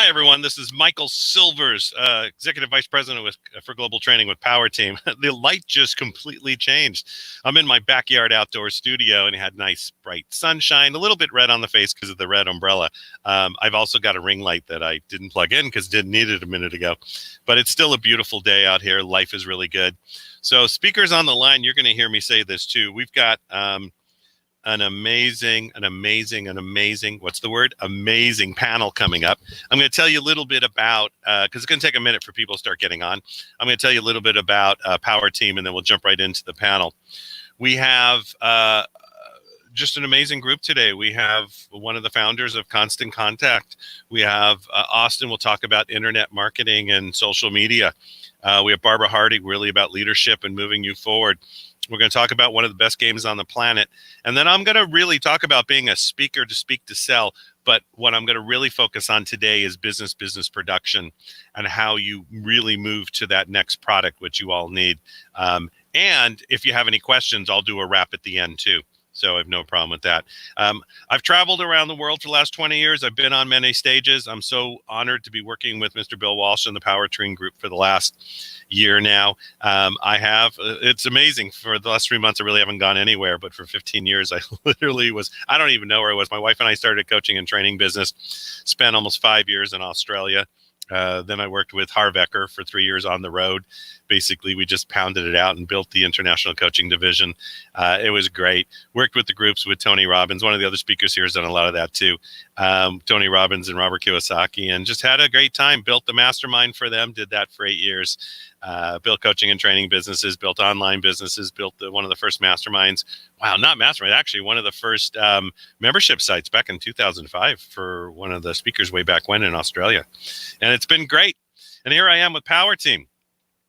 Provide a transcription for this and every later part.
Hi, everyone. This is Michael Silvers, Executive Vice President for Global Training with Power Team. The light just completely changed. I'm in my backyard outdoor studio and it had nice bright sunshine, a little bit red on the face because of the red umbrella. I've also got a ring light that I didn't plug in because didn't need it a minute ago. But it's still a beautiful day out here. Life is really good. So speakers on the line, you're going to hear me say this too. We've got an amazing, what's the word? Amazing panel coming up. I'm going to tell you a little bit about, because it's going to take a minute for people to start getting on. I'm going to tell you a little bit about Power Team, and then we'll jump right into the panel. We have just an amazing group today. We have one of the founders of Constant Contact. We have Austin will talk about internet marketing and social media. We have Barbara Hardy, really about leadership and moving you forward. We're going to talk about one of the best games on the planet. And then I'm going to really talk about being a speaker to speak to sell. But what I'm going to really focus on today is business production and how you really move to that next product, which you all need. And if you have any questions, I'll do a wrap at the end too. So I have no problem with that. I've traveled around the world for the last 20 years. I've been on many stages. I'm so honored to be working with Mr. Bill Walsh and the Power Team Group for the last year now. It's amazing. For the last 3 months, I really haven't gone anywhere, but for 15 years, I literally I don't even know where I was. My wife and I started a coaching and training business, spent almost 5 years in Australia. Then I worked with Harvecker for 3 years on the road. Basically, we just pounded it out and built the international coaching division. It was great. Worked with the groups with Tony Robbins. One of the other speakers here has done a lot of that too. Tony Robbins and Robert Kiyosaki, and just had a great time. Built the mastermind for them. Did that for 8 years. Built coaching and training businesses. Built online businesses. Built one of the first masterminds. Wow, not mastermind. Actually, one of the first membership sites back in 2005 for one of the speakers way back when in Australia. And it's been great. And here I am with Power Team.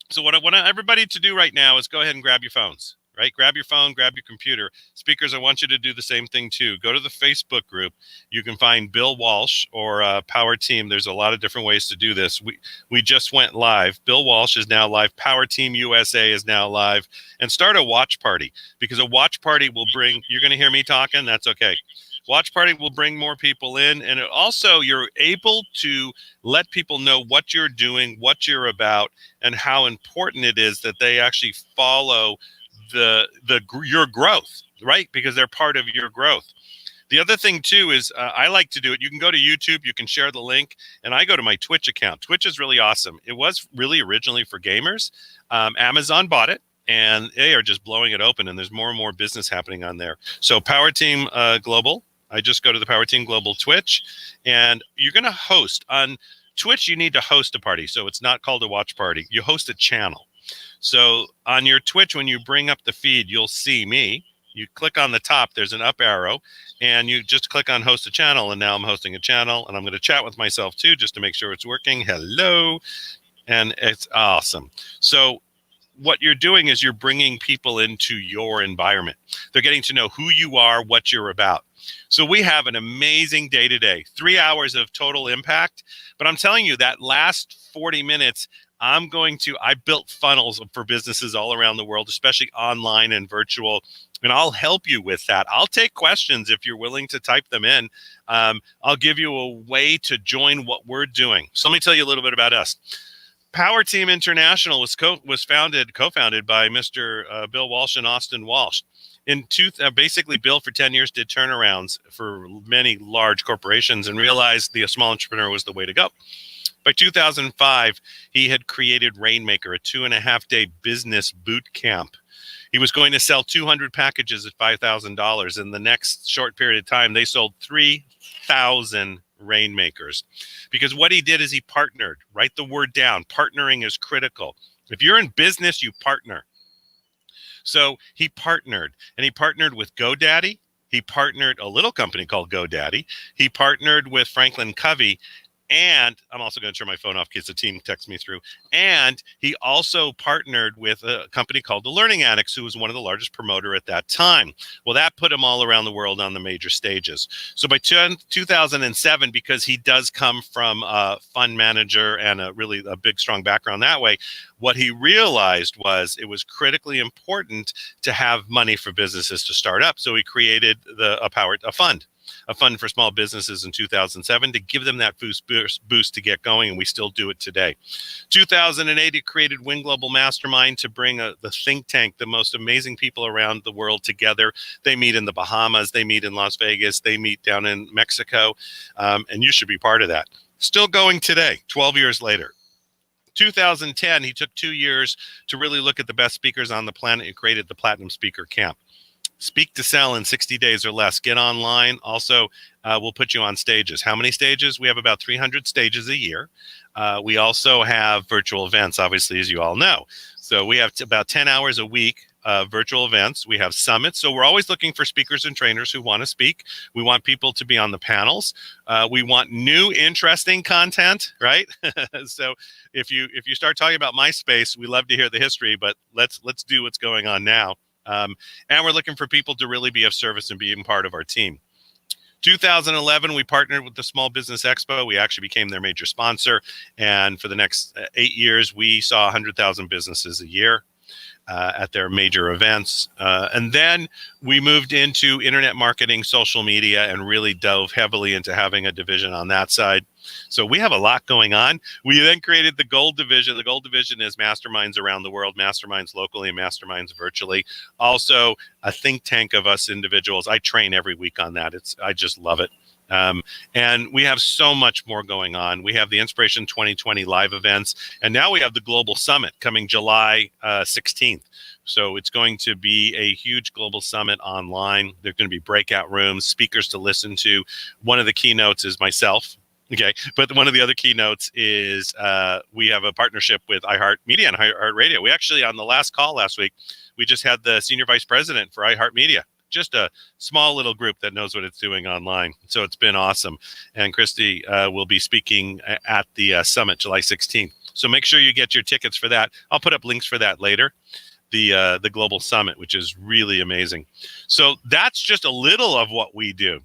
So what I want everybody to do right now is go ahead and grab your phones, right? Grab your phone, grab your computer. Speakers, I want you to do the same thing too. Go to the Facebook group. You can find Bill Walsh or Power Team. There's a lot of different ways to do this. We just went live. Bill Walsh is now live. Power Team USA is now live. And start a watch party, because a watch party will bring, you're going to hear me talking, that's okay. Watch party will bring more people in, and also you're able to let people know what you're doing, what you're about, and how important it is that they actually follow your growth, right? Because they're part of your growth. The other thing too is I like to do it. You can go to YouTube, you can share the link, and I go to my Twitch account. Twitch is really awesome. It was really originally for gamers. Amazon bought it, and they are just blowing it open, and there's more and more business happening on there. So Power Team Global. I just go to the Power Team Global Twitch, and you're going to host. On Twitch, you need to host a party, so it's not called a watch party. You host a channel. So on your Twitch, when you bring up the feed, you'll see me. You click on the top, there's an up arrow, and you just click on host a channel, and now I'm hosting a channel, and I'm going to chat with myself too, just to make sure it's working. Hello, and it's awesome. So what you're doing is you're bringing people into your environment. They're getting to know who you are, what you're about. So we have an amazing day today, 3 hours of total impact. But I'm telling you, that last 40 minutes, I built funnels for businesses all around the world, especially online and virtual. And I'll help you with that. I'll take questions if you're willing to type them in. I'll give you a way to join what we're doing. So let me tell you a little bit about us. Power Team International was co-founded by Mr. Bill Walsh and Austin Walsh. Basically, Bill for 10 years did turnarounds for many large corporations and realized the small entrepreneur was the way to go. By 2005, he had created Rainmaker, a 2.5-day business boot camp. He was going to sell 200 packages at $5,000. In the next short period of time, they sold 3,000 Rainmakers. Because what he did is he partnered. Write the word down. Partnering is critical. If you're in business, you partner. So he partnered, and he partnered with GoDaddy. He partnered a little company called GoDaddy. He partnered with Franklin Covey. And I'm also going to turn my phone off in case the team texts me through. And he also partnered with a company called The Learning Addicts, who was one of the largest promoter at that time. Well, that put him all around the world on the major stages. So by 2007, because he does come from a fund manager and a big, strong background that way, what he realized was it was critically important to have money for businesses to start up. So he created a fund. a fund for small businesses in 2007 to give them that boost to get going, and we still do it today. 2008, it created Win Global Mastermind to bring the think tank, the most amazing people around the world together. They meet in the Bahamas, they meet in Las Vegas, they meet down in Mexico, and you should be part of that. Still going today, 12 years later. 2010, he took 2 years to really look at the best speakers on the planet and created the Platinum Speaker Camp. Speak to sell in 60 days or less. Get online. Also, we'll put you on stages. How many stages? We have about 300 stages a year. We also have virtual events, obviously, as you all know. So we have about 10 hours a week virtual events. We have summits. So we're always looking for speakers and trainers who want to speak. We want people to be on the panels. We want new, interesting content, right? So if you start talking about MySpace, we love to hear the history, but let's do what's going on now. And we're looking for people to really be of service and being part of our team. 2011, we partnered with the Small Business Expo. We actually became their major sponsor. And for the next 8 years, we saw 100,000 businesses a year at their major events. And then we moved into internet marketing, social media, and really dove heavily into having a division on that side. So we have a lot going on. We then created the Gold Division. The Gold Division is masterminds around the world, masterminds locally and masterminds virtually. Also, a think tank of us individuals. I train every week on that. I just love it. And we have so much more going on. We have the Inspiration 2020 live events, and now we have the Global Summit coming July 16th. So it's going to be a huge global summit online. There's going to be breakout rooms, speakers to listen to. One of the keynotes is myself. Okay, but one of the other keynotes is we have a partnership with iHeartMedia and iHeartRadio. We actually, on the last call last week, we just had the senior vice president for iHeartMedia. Just a small little group that knows what it's doing online. So it's been awesome. And Christy will be speaking at the summit July 16th. So make sure you get your tickets for that. I'll put up links for that later. The Global Summit, which is really amazing. So that's just a little of what we do.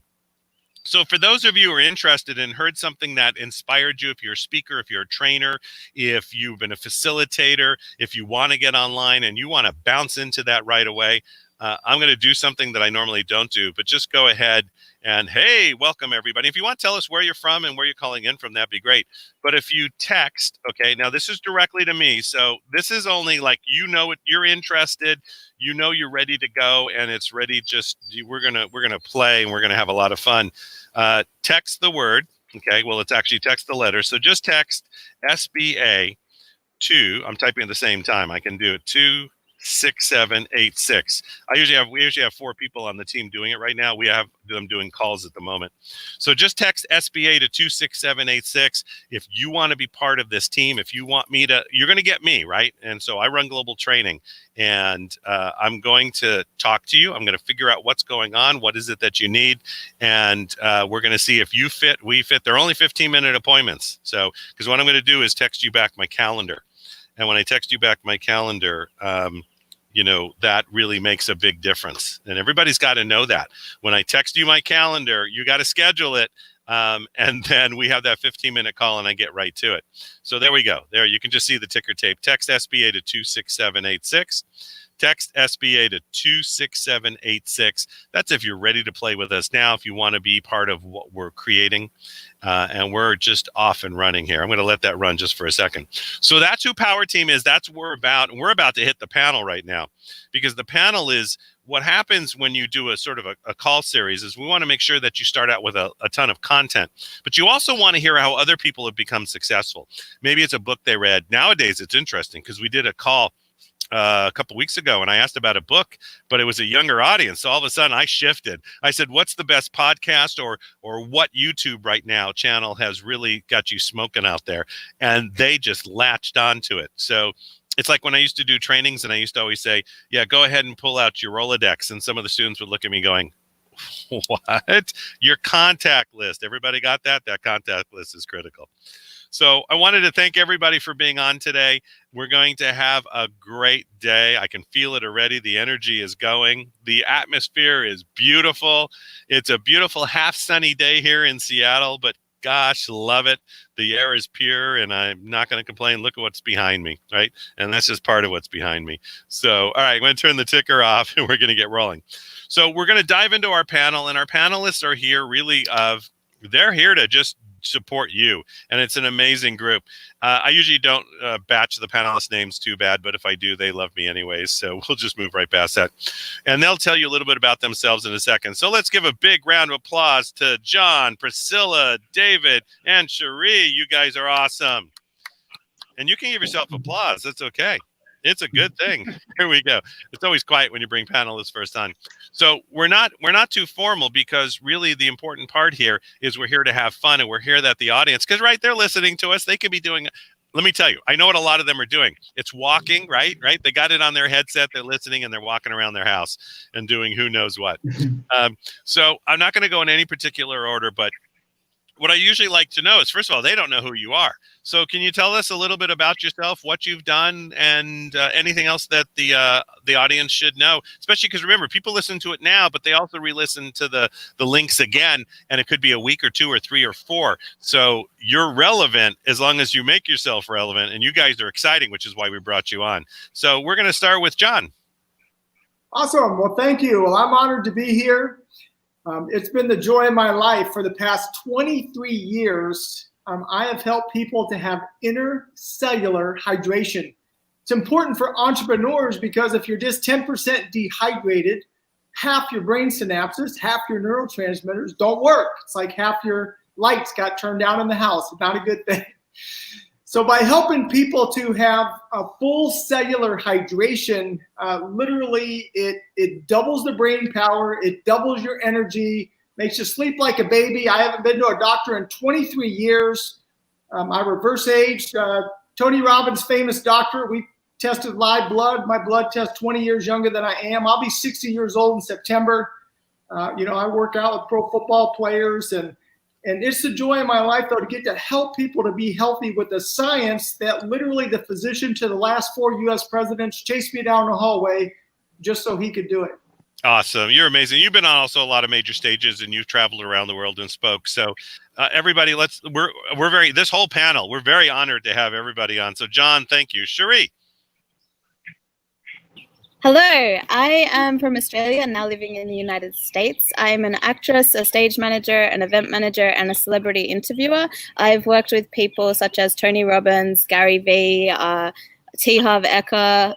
So for those of you who are interested and heard something that inspired you, if you're a speaker, if you're a trainer, if you've been a facilitator, if you want to get online and you want to bounce into that right away, I'm going to do something that I normally don't do, but just go ahead and, hey, welcome everybody. If you want to tell us where you're from and where you're calling in from, that'd be great. But if you text, okay, now this is directly to me. So this is only like, you know, you're interested, you know, you're ready to go, and it's ready. We're going to play and we're going to have a lot of fun. Text the word. Okay. Well, it's actually text the letter. So just text SBA to, I'm typing at the same time. I can do it 26786. We usually have 4 people on the team doing it right now. We have them doing calls at the moment. So just text SBA to 26786 if you want to be part of this team. If you want me to, you're going to get me, right? And so I run global training, and I'm going to talk to you. I'm going to figure out what's going on. What is it that you need? And we're going to see if you fit, we fit. They're only 15-minute appointments. So, because what I'm going to do is text you back my calendar. And when I text you back my calendar, you know, that really makes a big difference. And everybody's got to know that. When I text you my calendar, you got to schedule it. And then we have that 15-minute call and I get right to it. So there we go. There, you can just see the ticker tape. Text SBA to 26786. Text SBA to 26786. That's if you're ready to play with us now, if you want to be part of what we're creating. And we're just off and running here. I'm going to let that run just for a second. So that's who Power Team is. That's what we're about. And we're about to hit the panel right now, because the panel is what happens when you do a sort of a call series is we want to make sure that you start out with a ton of content, but you also want to hear how other people have become successful. Maybe it's a book they read. Nowadays, it's interesting because we did a call a couple weeks ago and I asked about a book, but it was a younger audience. So all of a sudden I shifted. I said, what's the best podcast or what YouTube right now channel has really got you smoking out there? And they just latched onto it. So it's like when I used to do trainings and I used to always say, yeah, go ahead and pull out your Rolodex. And some of the students would look at me going, what? Your contact list. Everybody got that? That contact list is critical. So I wanted to thank everybody for being on today. We're going to have a great day. I can feel it already. The energy is going. The atmosphere is beautiful. It's a beautiful half sunny day here in Seattle, but gosh, love it. The air is pure and I'm not going to complain. Look at what's behind me, right? And that's just part of what's behind me. So, all right, I'm going to turn the ticker off and we're going to get rolling. So we're going to dive into our panel, and our panelists are here they're here to just support you, and it's an amazing group. I usually don't batch the panelist names too bad, but if I do, they love me anyways, so we'll just move right past that. And they'll tell you a little bit about themselves in a second. So let's give a big round of applause to John, Priscilla, David, and Cherie. You guys are awesome. And you can give yourself applause. That's okay. It's a good thing. Here we go. It's always quiet when you bring panelists first on. So we're not too formal, because really the important part here is we're here to have fun, and we're here that the audience, because right, they're listening to us. They could be doing, let me tell you, I know what a lot of them are doing. It's walking, right? They got it on their headset, they're listening, and they're walking around their house and doing who knows what. So I'm not going to go in any particular order, but what I usually like to know is, first of all, they don't know who you are. So can you tell us a little bit about yourself, what you've done, and anything else that the audience should know? Especially because, remember, people listen to it now, but they also re-listen to the links again, and it could be a week or 2 or 3 or 4. So you're relevant as long as you make yourself relevant, and you guys are exciting, which is why we brought you on. So we're going to start with John. Awesome. Well, thank you. Well, I'm honored to be here. It's been the joy of my life for the past 23 years. I have helped people to have intercellular hydration. It's important for entrepreneurs because if you're just 10% dehydrated, half your brain synapses, half your neurotransmitters don't work. It's like half your lights got turned down in the house. Not a good thing. So by helping people to have a full cellular hydration, literally it doubles the brain power, it doubles your energy, makes you sleep like a baby. I haven't been to a doctor in 23 years. I reverse aged. Tony Robbins, famous doctor, we tested live blood. My blood test 20 years younger than I am. I'll be 60 years old in September. I work out with pro football players, and it's the joy of my life, though, to get to help people to be healthy with the science that literally the physician to the last 4 U.S. presidents chased me down the hallway just so he could do it. Awesome. You're amazing. You've been on also a lot of major stages, and you've traveled around the world and spoke. So everybody, this whole panel, we're very honored to have everybody on. So John, thank you. Cherie. Hello, I am from Australia and now living in the United States. I'm an actress, a stage manager, an event manager, and a celebrity interviewer. I've worked with people such as Tony Robbins, Gary Vee, T. Harv Eker,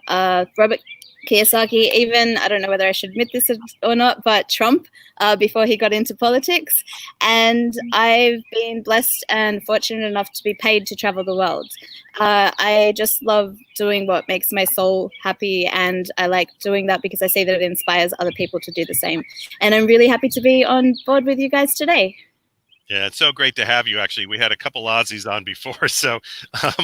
Robert Kiyosaki, even, I don't know whether I should admit this or not, but Trump, before he got into politics. And I've been blessed and fortunate enough to be paid to travel the world. I just love doing what makes my soul happy, and I like doing that because I see that it inspires other people to do the same. And I'm really happy to be on board with you guys today. Yeah, it's so great to have you. Actually, we had a couple Aussies on before, so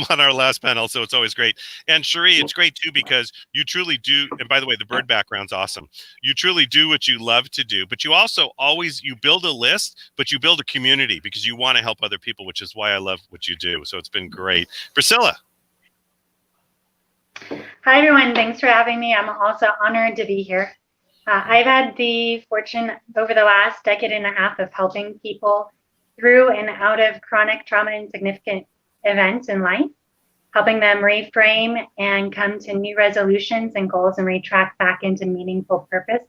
on our last panel, so it's always great. And Cherie, it's great too because you truly do. And by the way, the bird background's awesome. You truly do what you love to do, but you also you build a list, but you build a community because you want to help other people, which is why I love what you do. So it's been great. Priscilla. Hi, everyone. Thanks for having me. I'm also honored to be here. I've had the fortune over the last decade and a half of helping people through and out of chronic trauma and significant events in life, helping them reframe and come to new resolutions and goals and retract back into meaningful purpose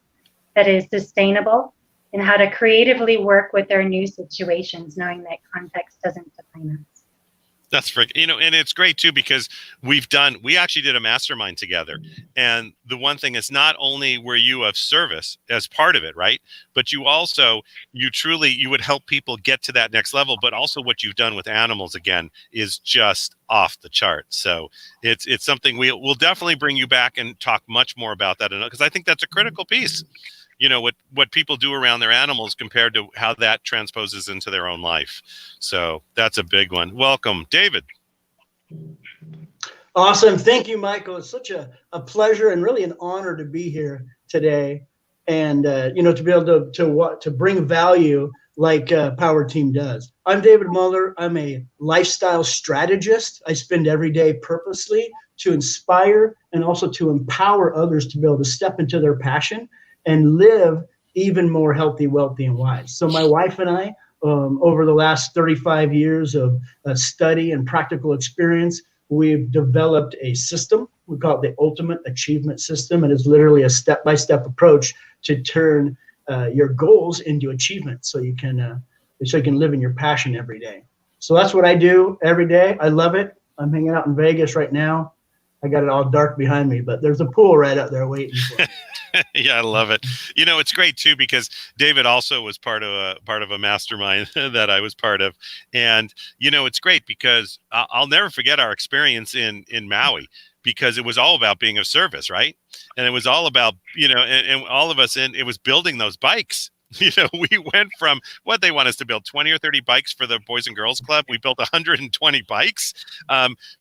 that is sustainable, and how to creatively work with their new situations, knowing that context doesn't define us. That's and it's great too because we actually did a mastermind together, and the one thing is not only were you of service as part of it, right? But you would help people get to that next level, but also what you've done with animals again is just off the chart. So it's something we'll definitely bring you back and talk much more about that, because I think that's a critical piece. What people do around their animals compared to how that transposes into their own life. So that's a big one. Welcome, David. Awesome. Thank you, Michael. It's such a pleasure and really an honor to be here today, and to be able to bring value like Power Team does. I'm David Muller. I'm a lifestyle strategist. I spend every day purposely to inspire and also to empower others to be able to step into their passion and live even more healthy, wealthy, and wise. So my wife and I over the last 35 years of study and practical experience, we've developed a system. We call it the Ultimate Achievement System, and it's literally a step-by-step approach to turn your goals into achievement, so you can live in your passion every day. So that's what I do every day. I love it. I'm hanging out in Vegas right now. I got it all dark behind me, but there's a pool right out there waiting for me. Yeah, I love it. You know, it's great too, because David also was part of a mastermind that I was part of. And, you know, it's great because I'll never forget our experience in Maui, because it was all about being of service, right? And it was all about, you know, and all of us, and it was building those bikes. You know, we went from what they want us to build 20 or 30 bikes for the Boys and Girls Club. We built 120 bikes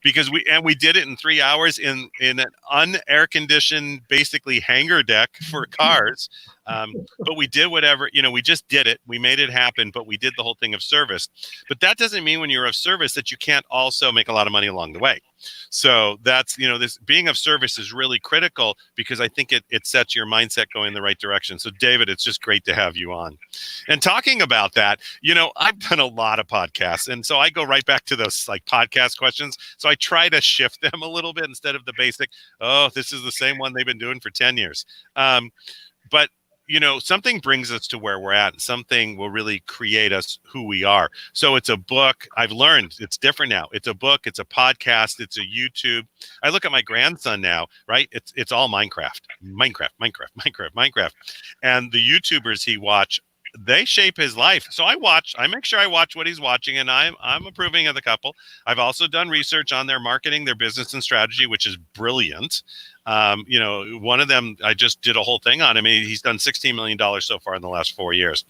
because we did it in 3 hours in an unair conditioned, basically hangar deck for cars. But we did whatever, you know, we just did it. We made it happen, but we did the whole thing of service. But that doesn't mean when you're of service that you can't also make a lot of money along the way. So that's, you know, this being of service is really critical, because I think it sets your mindset going in the right direction. So David, it's just great to have you on. And talking about that, you know, I've done a lot of podcasts, and so I go right back to those like podcast questions. So I try to shift them a little bit instead of the basic, oh, this is the same one they've been doing for 10 years. But you know, something brings us to where we're at, and something will really create us who we are. So it's a book. I've learned it's different now. It's a book, it's a podcast, it's a YouTube. I look at my grandson now, right? It's all Minecraft. And the YouTubers he watch, they shape his life. So I make sure I watch what he's watching, and I'm approving of the couple. I've also done research on their marketing, their business and strategy, which is brilliant. You know, one of them, I just did a whole thing on him. He's done $16 million so far in the last 4 years.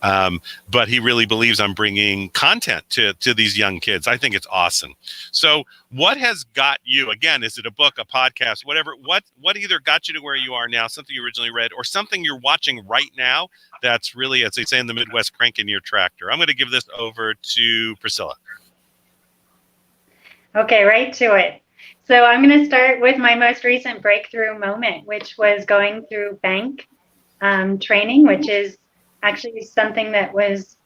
But he really believes I'm bringing content to these young kids. I think it's awesome. So what has got you, again, is it a book, a podcast, whatever, what either got you to where you are now, something you originally read, or something you're watching right now that's really, as they say in the Midwest, cranking your tractor? I'm going to give this over to Priscilla. Okay, right to it. So I'm going to start with my most recent breakthrough moment, which was going through bank training, which is actually something that was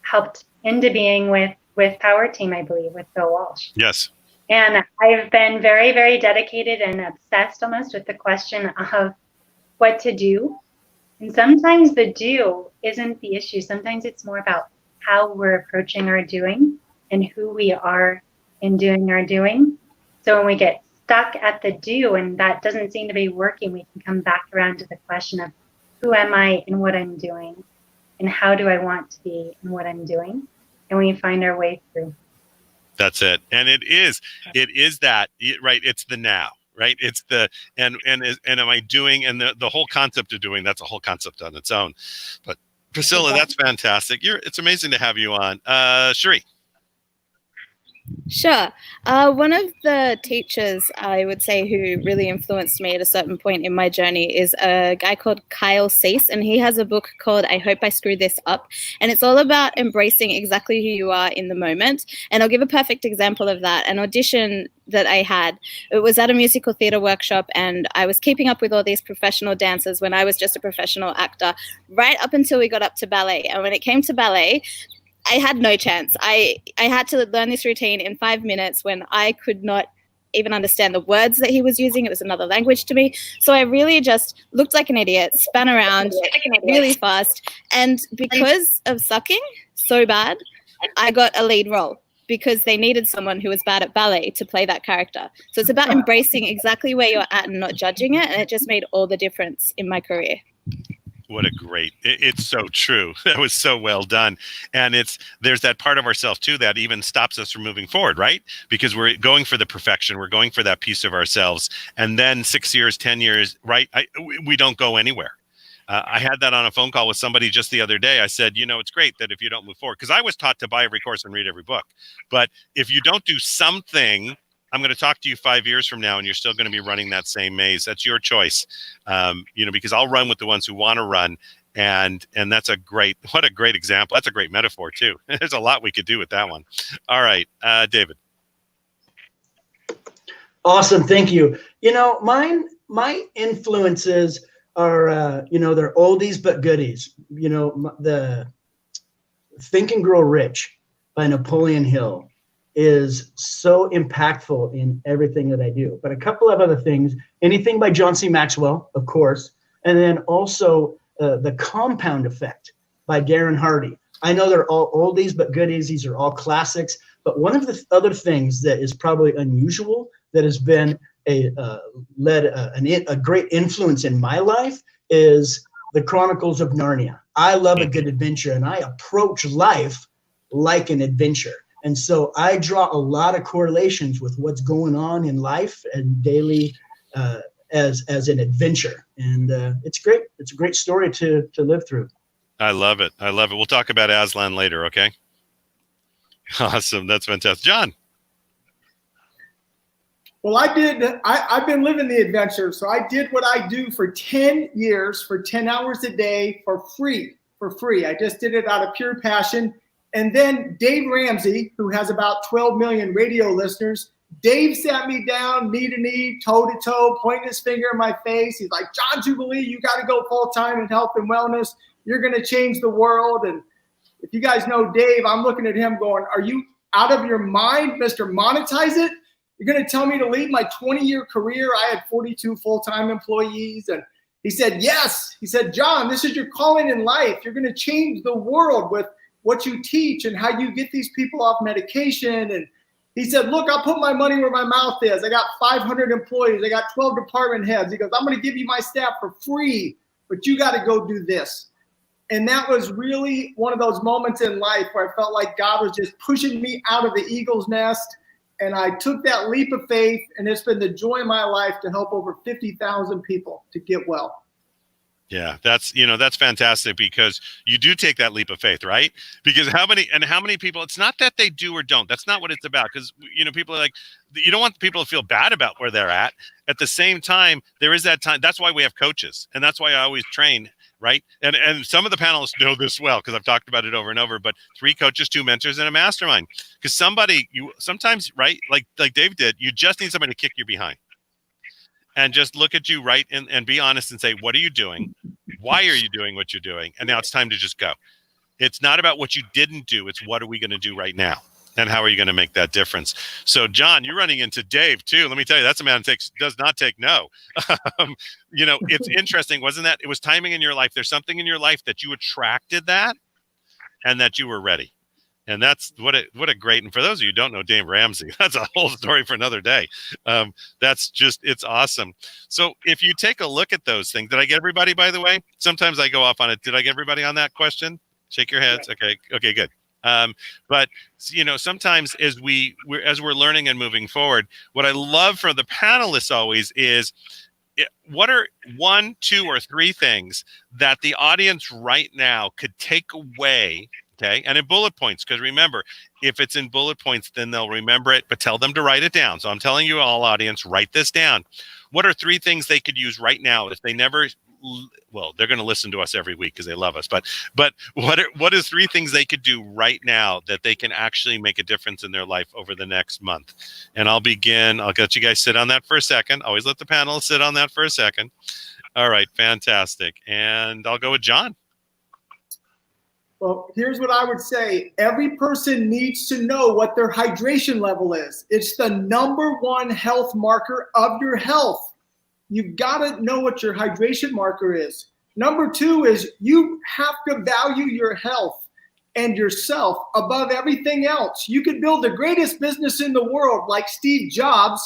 helped into being with Power Team, I believe, with Bill Walsh. Yes. And I've been very, very dedicated and obsessed almost with the question of what to do. And sometimes the do isn't the issue. Sometimes it's more about how we're approaching our doing and who we are in doing our doing. So when we get stuck at the do and that doesn't seem to be working, we can come back around to the question of who am I and what I'm doing, and how do I want to be and what I'm doing, and we find our way through. That's it. And it is that, right? It's the now, right? It's the, and am I doing, and the whole concept of doing, that's a whole concept on its own. But Priscilla, that's fantastic. It's amazing to have you on. Cherie. Sure. One of the teachers, I would say, who really influenced me at a certain point in my journey is a guy called Kyle Cease, and he has a book called I Hope I Screw This Up, and it's all about embracing exactly who you are in the moment. And I'll give a perfect example of that. An audition that I had, it was at a musical theater workshop, and I was keeping up with all these professional dancers when I was just a professional actor, right up until we got up to ballet. And when it came to ballet, I had no chance. I had to learn this routine in 5 minutes when I could not even understand the words that he was using. It was another language to me. So I really just looked like an idiot, span around really fast. And because of sucking so bad, I got a lead role because they needed someone who was bad at ballet to play that character. So it's about embracing exactly where you're at and not judging it. And it just made all the difference in my career. What a great, it's so true. That was so well done. And there's that part of ourselves too that even stops us from moving forward, right? Because we're going for the perfection. We're going for that piece of ourselves. And then 6 years, 10 years, right? We don't go anywhere. I had that on a phone call with somebody just the other day. I said, you know, it's great that if you don't move forward, because I was taught to buy every course and read every book. But if you don't do something, I'm going to talk to you 5 years from now and you're still going to be running that same maze. That's your choice. You know, because I'll run with the ones who want to run. And that's what a great example. That's a great metaphor too. There's a lot we could do with that one. All right, David. Awesome. Thank you. You know, my influences are, you know, they're oldies but goodies. You know, Think and Grow Rich by Napoleon Hill is so impactful in everything that I do. But a couple of other things, anything by John C. Maxwell, of course, and then also The Compound Effect by Darren Hardy. I know they're all oldies but goodies. These are all classics. But one of the other things that is probably unusual that has been a great influence in my life is The Chronicles of Narnia. I love a good adventure, and I approach life like an adventure. And so I draw a lot of correlations with what's going on in life and daily as an adventure. And it's great. It's a great story to live through. I love it. I love it. We'll talk about Aslan later, okay? Awesome. That's fantastic. John. Well, I've been living the adventure. So I did what I do for 10 years, for 10 hours a day for free. I just did it out of pure passion. And then Dave Ramsey, who has about 12 million radio listeners, Dave sat me down, knee to knee, toe to toe, pointing his finger in my face. He's like, John Jubilee, you got to go full time in health and wellness. You're going to change the world. And if you guys know Dave, I'm looking at him going, are you out of your mind, Mr. Monetize It? You're going to tell me to leave my 20-year career? I had 42 full-time employees. And he said, yes. He said, John, this is your calling in life. You're going to change the world with what you teach and how you get these people off medication. And he said, look, I'll put my money where my mouth is. I got 500 employees. I got 12 department heads. He goes, I'm going to give you my staff for free, but you got to go do this. And that was really one of those moments in life where I felt like God was just pushing me out of the eagle's nest. And I took that leap of faith, and it's been the joy of my life to help over 50,000 people to get well. Yeah, that's fantastic, because you do take that leap of faith, right? Because how many people, it's not that they do or don't. That's not what it's about. Because, people are like, you don't want people to feel bad about where they're at. At the same time, there is that time. That's why we have coaches. And that's why I always train, right? And some of the panelists know this well, because I've talked about it over and over, but 3 coaches, 2 mentors, and a mastermind. Because sometimes, right, like Dave did, you just need somebody to kick you behind. And just look at you, right, and be honest and say, what are you doing? Why are you doing what you're doing? And now it's time to just go. It's not about what you didn't do. It's what are we going to do right now? And how are you going to make that difference? So, John, you're running into Dave, too. Let me tell you, that's a man who does not take no. It's interesting, wasn't that? It was timing in your life. There's something in your life that you attracted that and that you were ready. And that's what a great, and for those of you who don't know Dave Ramsey, that's a whole story for another day. It's awesome. So if you take a look at those things, did I get everybody, by the way? Sometimes I go off on it. Did I get everybody on that question? Shake your heads. Okay, good. But sometimes as we're learning and moving forward, what I love for the panelists always is, what are 1, 2, or 3 things that the audience right now could take away? Okay. And in bullet points, because remember, if it's in bullet points, then they'll remember it, but tell them to write it down. So I'm telling you all, audience, write this down. What are 3 things they could use right now if they never, well, they're going to listen to us every week because they love us, but what is 3 things they could do right now that they can actually make a difference in their life over the next month? And I'll let you guys sit on that for a second. Always let the panelists sit on that for a second. All right. Fantastic. And I'll go with John. Well, here's what I would say. Every person needs to know what their hydration level is. It's the #1 health marker of your health. You've got to know what your hydration marker is. Number 2 is you have to value your health and yourself above everything else. You could build the greatest business in the world like Steve Jobs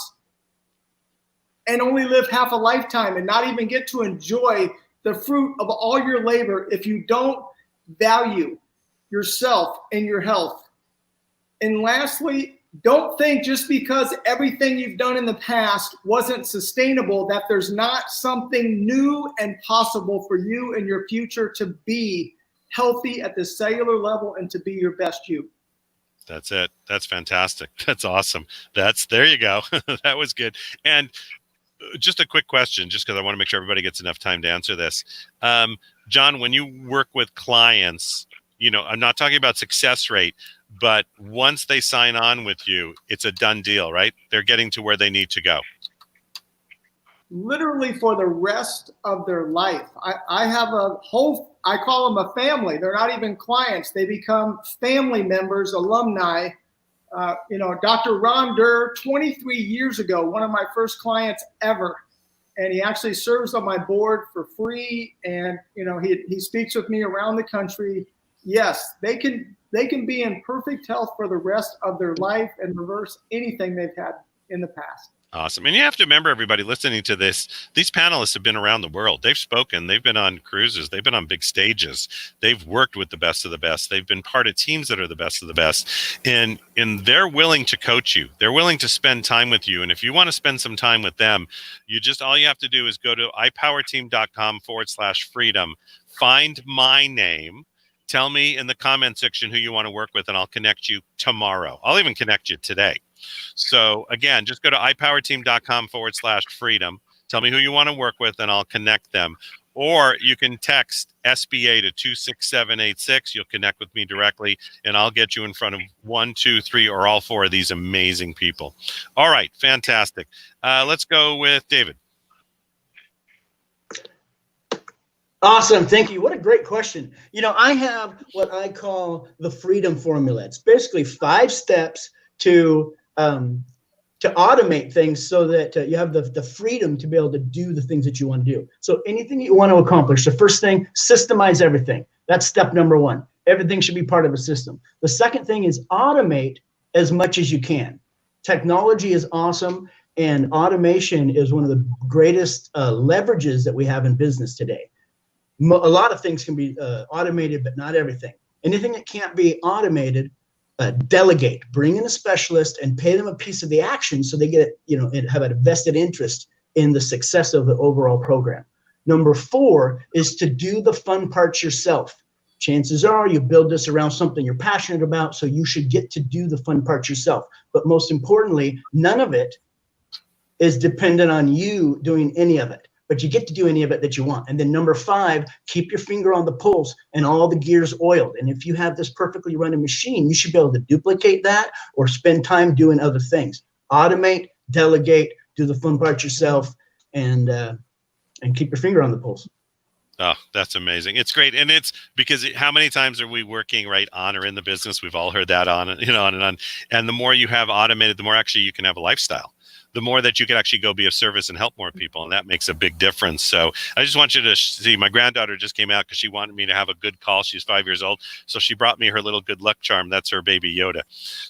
and only live half a lifetime and not even get to enjoy the fruit of all your labor if you don't value yourself and your health. And lastly, don't think just because everything you've done in the past wasn't sustainable that there's not something new and possible for you in your future to be healthy at the cellular level and to be your best you. That's it. That's fantastic. That's awesome. There you go. That was good. And just a quick question, just because I want to make sure everybody gets enough time to answer this. John, when you work with clients, I'm not talking about success rate, but once they sign on with you, it's a done deal, right? They're getting to where they need to go. Literally for the rest of their life. I have a whole I call them a family. They're not even clients. They become family members, alumni. Dr. Ron Durr, 23 years ago, one of my first clients ever. And he actually serves on my board for free. And, he speaks with me around the country. Yes, they can be in perfect health for the rest of their life and reverse anything they've had in the past. Awesome. And you have to remember, everybody listening to this, these panelists have been around the world. They've spoken. They've been on cruises. They've been on big stages. They've worked with the best of the best. They've been part of teams that are the best of the best. And they're willing to coach you. They're willing to spend time with you. And if you want to spend some time with them, all you have to do is go to ipowerteam.com/freedom, find my name, tell me in the comment section who you want to work with, and I'll connect you tomorrow. I'll even connect you today. So again, just go to ipowerteam.com/freedom. Tell me who you want to work with, and I'll connect them. Or you can text SBA to 26786. You'll connect with me directly, and I'll get you in front of 1, 2, 3, or all 4 of these amazing people. All right, fantastic. Let's go with David. Awesome. Thank you. What a great question. I have what I call the freedom formula. It's basically 5 steps to automate things so that you have the freedom to be able to do the things that you want to do. So anything you want to accomplish, the first thing, systemize everything. That's step number 1. Everything should be part of a system. The second thing is automate as much as you can. Technology is awesome, and automation is one of the greatest leverages that we have in business today. A lot of things can be automated, but not everything. Anything that can't be automated, delegate. Bring in a specialist and pay them a piece of the action so they get, have a vested interest in the success of the overall program. Number 4 is to do the fun parts yourself. Chances are you build this around something you're passionate about, so you should get to do the fun parts yourself. But most importantly, none of it is dependent on you doing any of it. But you get to do any of it that you want. And then number 5, keep your finger on the pulse and all the gears oiled. And if you have this perfectly running machine, you should be able to duplicate that or spend time doing other things. Automate, delegate, do the fun part yourself, and keep your finger on the pulse. Oh, that's amazing. It's great. And it's because how many times are we working right on or in the business? We've all heard that on and on. And the more you have automated, the more actually you can have a lifestyle. The more that you can actually go be of service and help more people. And that makes a big difference. So I just want you to see, my granddaughter just came out because she wanted me to have a good call. She's 5 years old. So she brought me her little good luck charm. That's her baby Yoda.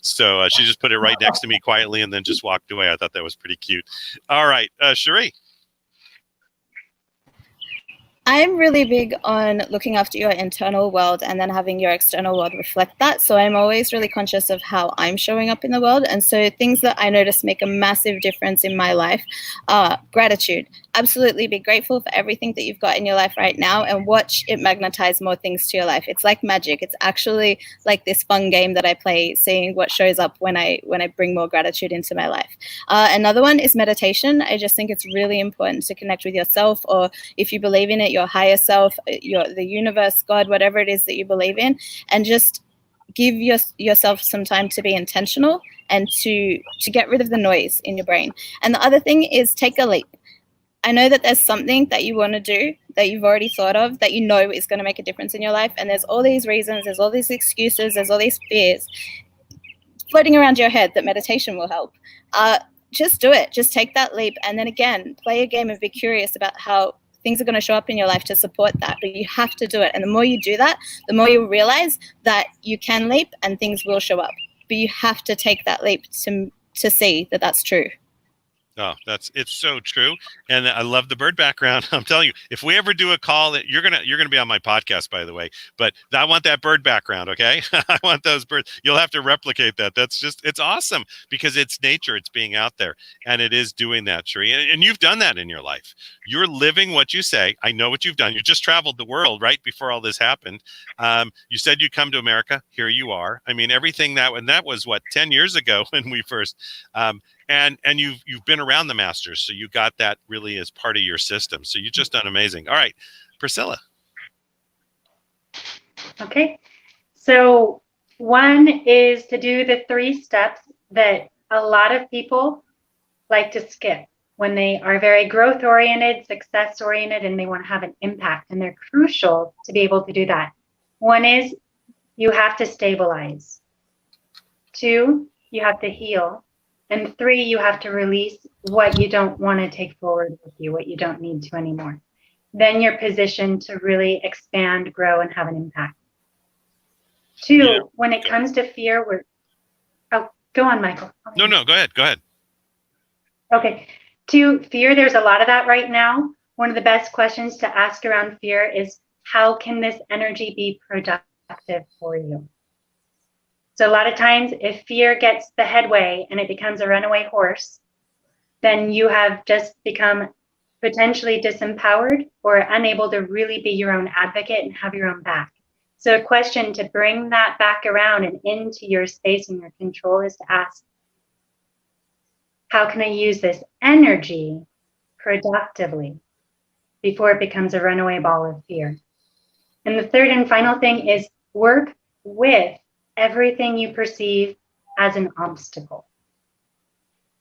So she just put it right next to me quietly and then just walked away. I thought that was pretty cute. All right, Cherie. I'm really big on looking after your internal world and then having your external world reflect that. So I'm always really conscious of how I'm showing up in the world. And so things that I notice make a massive difference in my life are gratitude. Absolutely be grateful for everything that you've got in your life right now and watch it magnetize more things to your life. It's like magic. It's actually like this fun game that I play, seeing what shows up when I bring more gratitude into my life. Another one is meditation. I just think it's really important to connect with yourself, or if you believe in it, your higher self, the universe, God, whatever it is that you believe in, and just give yourself some time to be intentional and to get rid of the noise in your brain. And the other thing is take a leap. I know that there's something that you want to do that you've already thought of that you know is going to make a difference in your life. And there's all these reasons, there's all these excuses, there's all these fears floating around your head that meditation will help. Just do it. Just take that leap. And then again, play a game and be curious about how things are going to show up in your life to support that. But you have to do it. And the more you do that, the more you'll realize that you can leap and things will show up. But you have to take that leap to see that that's true. Oh, it's so true. And I love the bird background. I'm telling you, if we ever do a call, that you're gonna be on my podcast, by the way, but I want that bird background. Okay. I want those birds. You'll have to replicate that. It's awesome because it's nature. It's being out there and it is doing that, Cherie. And you've done that in your life. You're living what you say. I know what you've done. You just traveled the world right before all this happened. You said you'd come to America. Here you are. I mean, everything that was what, 10 years ago when we first, and you've been around the masters, so you got that really as part of your system. So you've just done amazing. All right, Priscilla. Okay, so one is to do the 3 steps that a lot of people like to skip when they are very growth oriented, success oriented, and they want to have an impact. And they're crucial to be able to do that. One is you have to stabilize. 2, you have to heal. And 3, you have to release what you don't want to take forward with you, what you don't need to anymore. Then you're positioned to really expand, grow, and have an impact. 2, when it comes to fear, go on, Michael. No, go ahead. Okay. 2, fear, there's a lot of that right now. One of the best questions to ask around fear is, how can this energy be productive for you? So a lot of times, if fear gets the headway and it becomes a runaway horse, then you have just become potentially disempowered or unable to really be your own advocate and have your own back. So a question to bring that back around and into your space and your control is to ask, how can I use this energy productively before it becomes a runaway ball of fear? And the third and final thing is work with everything you perceive as an obstacle.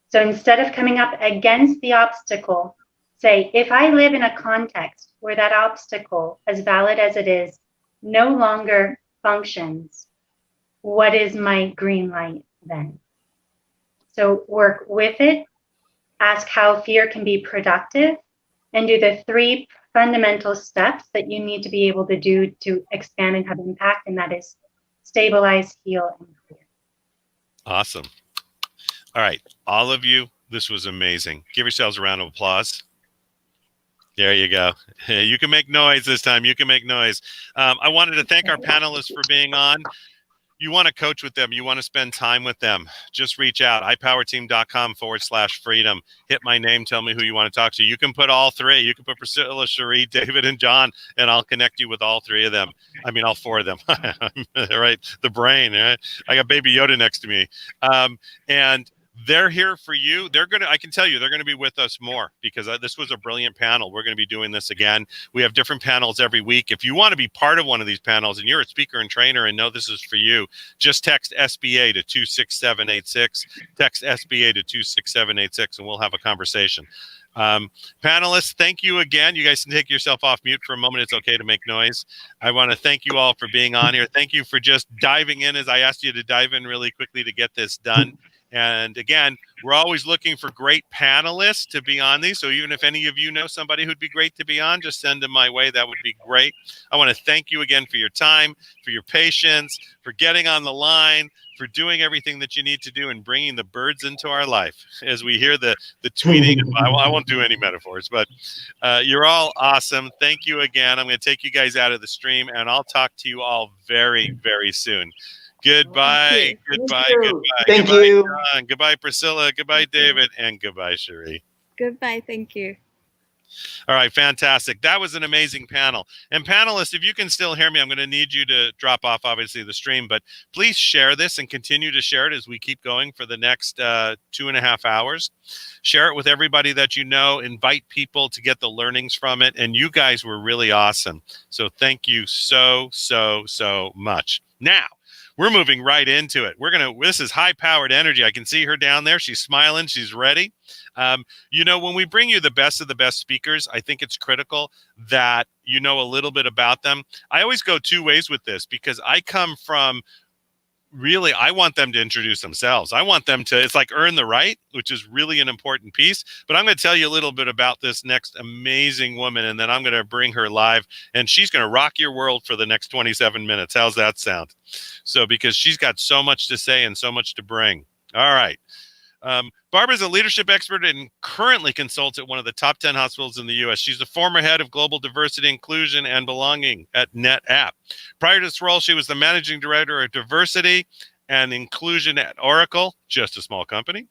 So instead of coming up against the obstacle, say, if I live in a context where that obstacle, as valid as it is, no longer functions, what is my green light then? So work with it, ask how fear can be productive, and do the 3 fundamental steps that you need to be able to do to expand and have impact, and that is stabilize, heal, and clear. Awesome. All right, all of you, this was amazing. Give yourselves a round of applause. There you go. You can make noise this time. You can make noise. I wanted to thank our panelists for being on. You want to coach with them. You want to spend time with them. Just reach out. ipowerteam.com/freedom. Hit my name. Tell me who you want to talk to. You can put all 3. You can put Priscilla, Cherie, David, and John, and I'll connect you with all 3 of them. I mean, all 4 of them. Right? The brain. Right? I got Baby Yoda next to me. And they're here for you. I can tell you, they're going to be with us more because this was a brilliant panel. We're going to be doing this again. We have different panels every week. If you want to be part of one of these panels and you're a speaker and trainer and know this is for you, just text SBA to 26786. Text SBA to 26786 and we'll have a conversation. Panelists, thank you again. You guys can take yourself off mute for a moment. It's okay to make noise. I want to thank you all for being on here. Thank you for just diving in as I asked you to dive in really quickly to get this done. And again, we're always looking for great panelists to be on these. So even if any of you know somebody who'd be great to be on, just send them my way. That would be great. I want to thank you again for your time, for your patience, for getting on the line, for doing everything that you need to do and bringing the birds into our life. As we hear the tweeting, I won't do any metaphors, but you're all awesome. Thank you again. I'm going to take you guys out of the stream and I'll talk to you all very, very soon. Goodbye. Goodbye. Goodbye. Thank goodbye, you. John. Goodbye, Priscilla. Goodbye, David. And goodbye, Cherie. Goodbye. Thank you. All right. Fantastic. That was an amazing panel. And panelists, if you can still hear me, I'm going to need you to drop off, obviously, the stream. But please share this and continue to share it as we keep going for the next 2.5 hours. Share it with everybody that you know. Invite people to get the learnings from it. And you guys were really awesome. So thank you so much. Now, we're moving right into it. This is high-powered energy. I can see her down there. She's smiling. She's ready. When we bring you the best of the best speakers, I think it's critical that you know a little bit about them. I always go 2 ways with this because I come from really, I want them to introduce themselves. I want them to, it's like earn the right, which is really an important piece. But I'm going to tell you a little bit about this next amazing woman, and then I'm going to bring her live, and she's going to rock your world for the next 27 minutes. How's that sound? So, because she's got so much to say and so much to bring. All right. Barbara's a leadership expert and currently consults at one of the top 10 hospitals in the U.S. She's the former head of global diversity, inclusion, and belonging at NetApp. Prior to this role, she was the managing director of diversity and inclusion at Oracle, just a small company.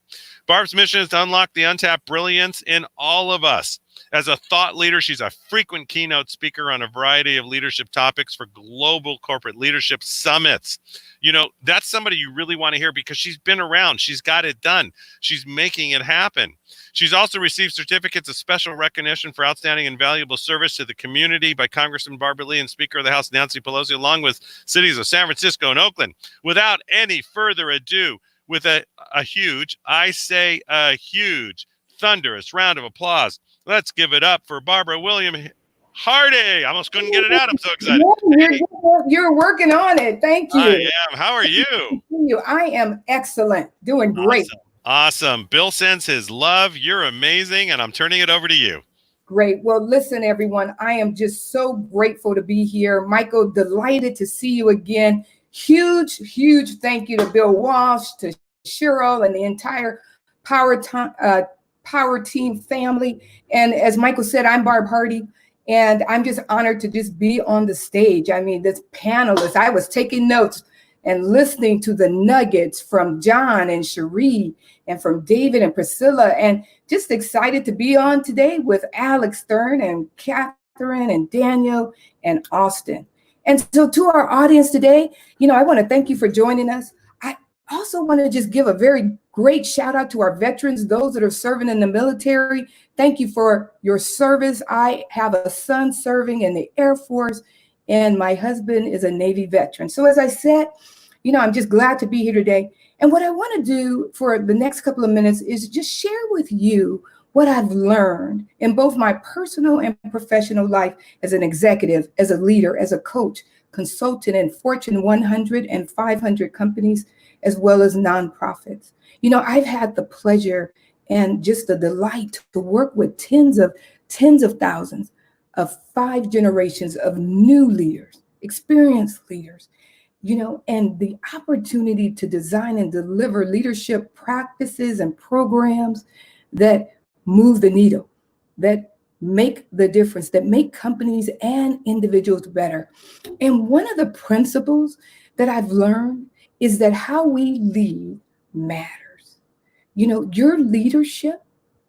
Barb's mission is to unlock the untapped brilliance in all of us. As a thought leader, she's a frequent keynote speaker on a variety of leadership topics for global corporate leadership summits. That's somebody you really want to hear because she's been around. She's got it done. She's making it happen. She's also received certificates of special recognition for outstanding and valuable service to the community by Congressman Barbara Lee and Speaker of the House Nancy Pelosi, along with cities of San Francisco and Oakland. Without any further ado, with a huge thunderous round of applause. Let's give it up for Barbara William Hardy. I almost couldn't get it out. I'm so excited. You're working on it. Thank you. I am. How are you? I am excellent. Doing great. Awesome. Bill sends his love. You're amazing. And I'm turning it over to you. Great. Well, listen, everyone, I am just so grateful to be here. Michael, delighted to see you again. Huge thank you to Bill Walsh, to Cheryl, and the entire Power Team family. And as Michael said, I'm Barb Hardy, and I'm just honored to just be on the stage. I mean, this panelist, I was taking notes and listening to the nuggets from John and Cherie and from David and Priscilla, and just excited to be on today with Alex Stern and Catherine and Daniel and Austin. And so to our audience today, I want to thank you for joining us. I also want to just give a very great shout out to our veterans, those that are serving in the military. Thank you for your service. I have a son serving in the Air Force, and my husband is a Navy veteran. So as I said, I'm just glad to be here today. And what I want to do for the next couple of minutes is just share with you what I've learned in both my personal and professional life as an executive, as a leader, as a coach, consultant in Fortune 100 and 500 companies, as well as nonprofits. I've had the pleasure and just the delight to work with tens of thousands of 5 generations of new leaders, experienced leaders, and the opportunity to design and deliver leadership practices and programs that move the needle, that make the difference, that make companies and individuals better. And one of the principles that I've learned is that how we lead matters. Your leadership,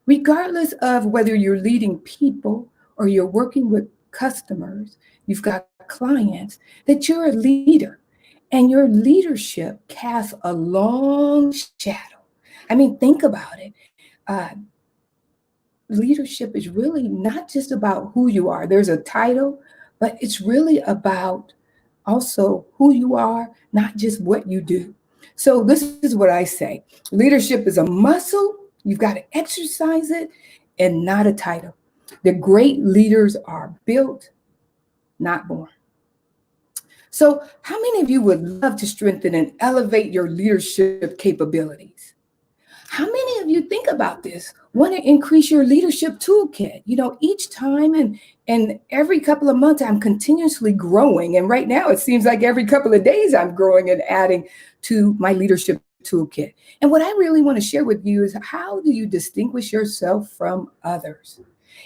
regardless of whether you're leading people or you're working with customers, you've got clients, that you're a leader. And your leadership casts a long shadow. I mean, think about it. Leadership is really not just about who you are. There's a title, but it's really about also who you are, not just what you do. So this is what I say. Leadership is a muscle. You've got to exercise it, and not a title. The great leaders are built, not born. So how many of you would love to strengthen and elevate your leadership capabilities? How many of you think about this, want to increase your leadership toolkit? Each time and every couple of months, I'm continuously growing. And right now, it seems like every couple of days, I'm growing and adding to my leadership toolkit. And what I really want to share with you is, how do you distinguish yourself from others?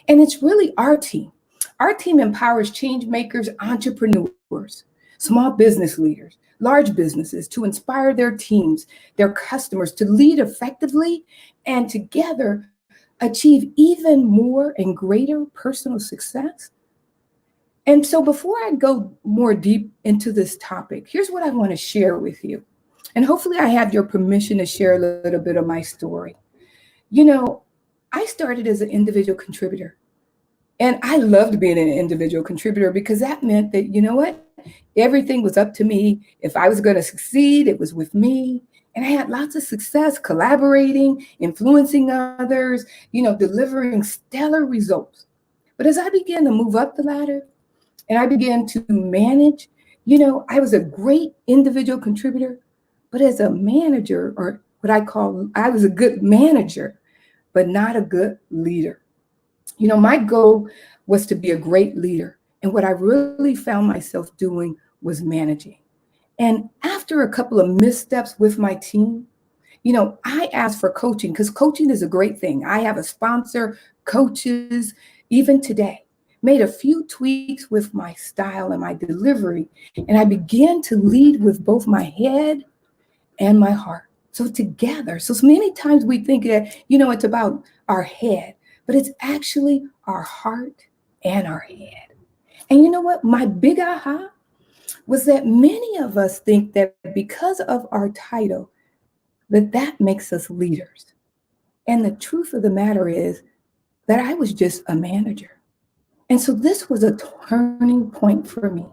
And it's really our team. Our team empowers change makers, entrepreneurs, small business leaders, large businesses, to inspire their teams, their customers, to lead effectively, and together achieve even more and greater personal success. And so before I go more deep into this topic, here's what I want to share with you. And hopefully I have your permission to share a little bit of my story. I started as an individual contributor. And I loved being an individual contributor, because that meant that, everything was up to me. If I was going to succeed, it was with me. And I had lots of success collaborating, influencing others, delivering stellar results. But as I began to move up the ladder and I began to manage, I was a great individual contributor, but as a manager, or I was a good manager, but not a good leader. My goal was to be a great leader. And what I really found myself doing was managing. And after a couple of missteps with my team, I asked for coaching, because coaching is a great thing. I have a sponsor, coaches, even today, made a few tweaks with my style and my delivery. And I began to lead with both my head and my heart. So together, so many times we think that, it's about our head, but it's actually our heart and our head. And you know what? My big aha was that many of us think that because of our title, that makes us leaders. And the truth of the matter is that I was just a manager. And so this was a turning point for me.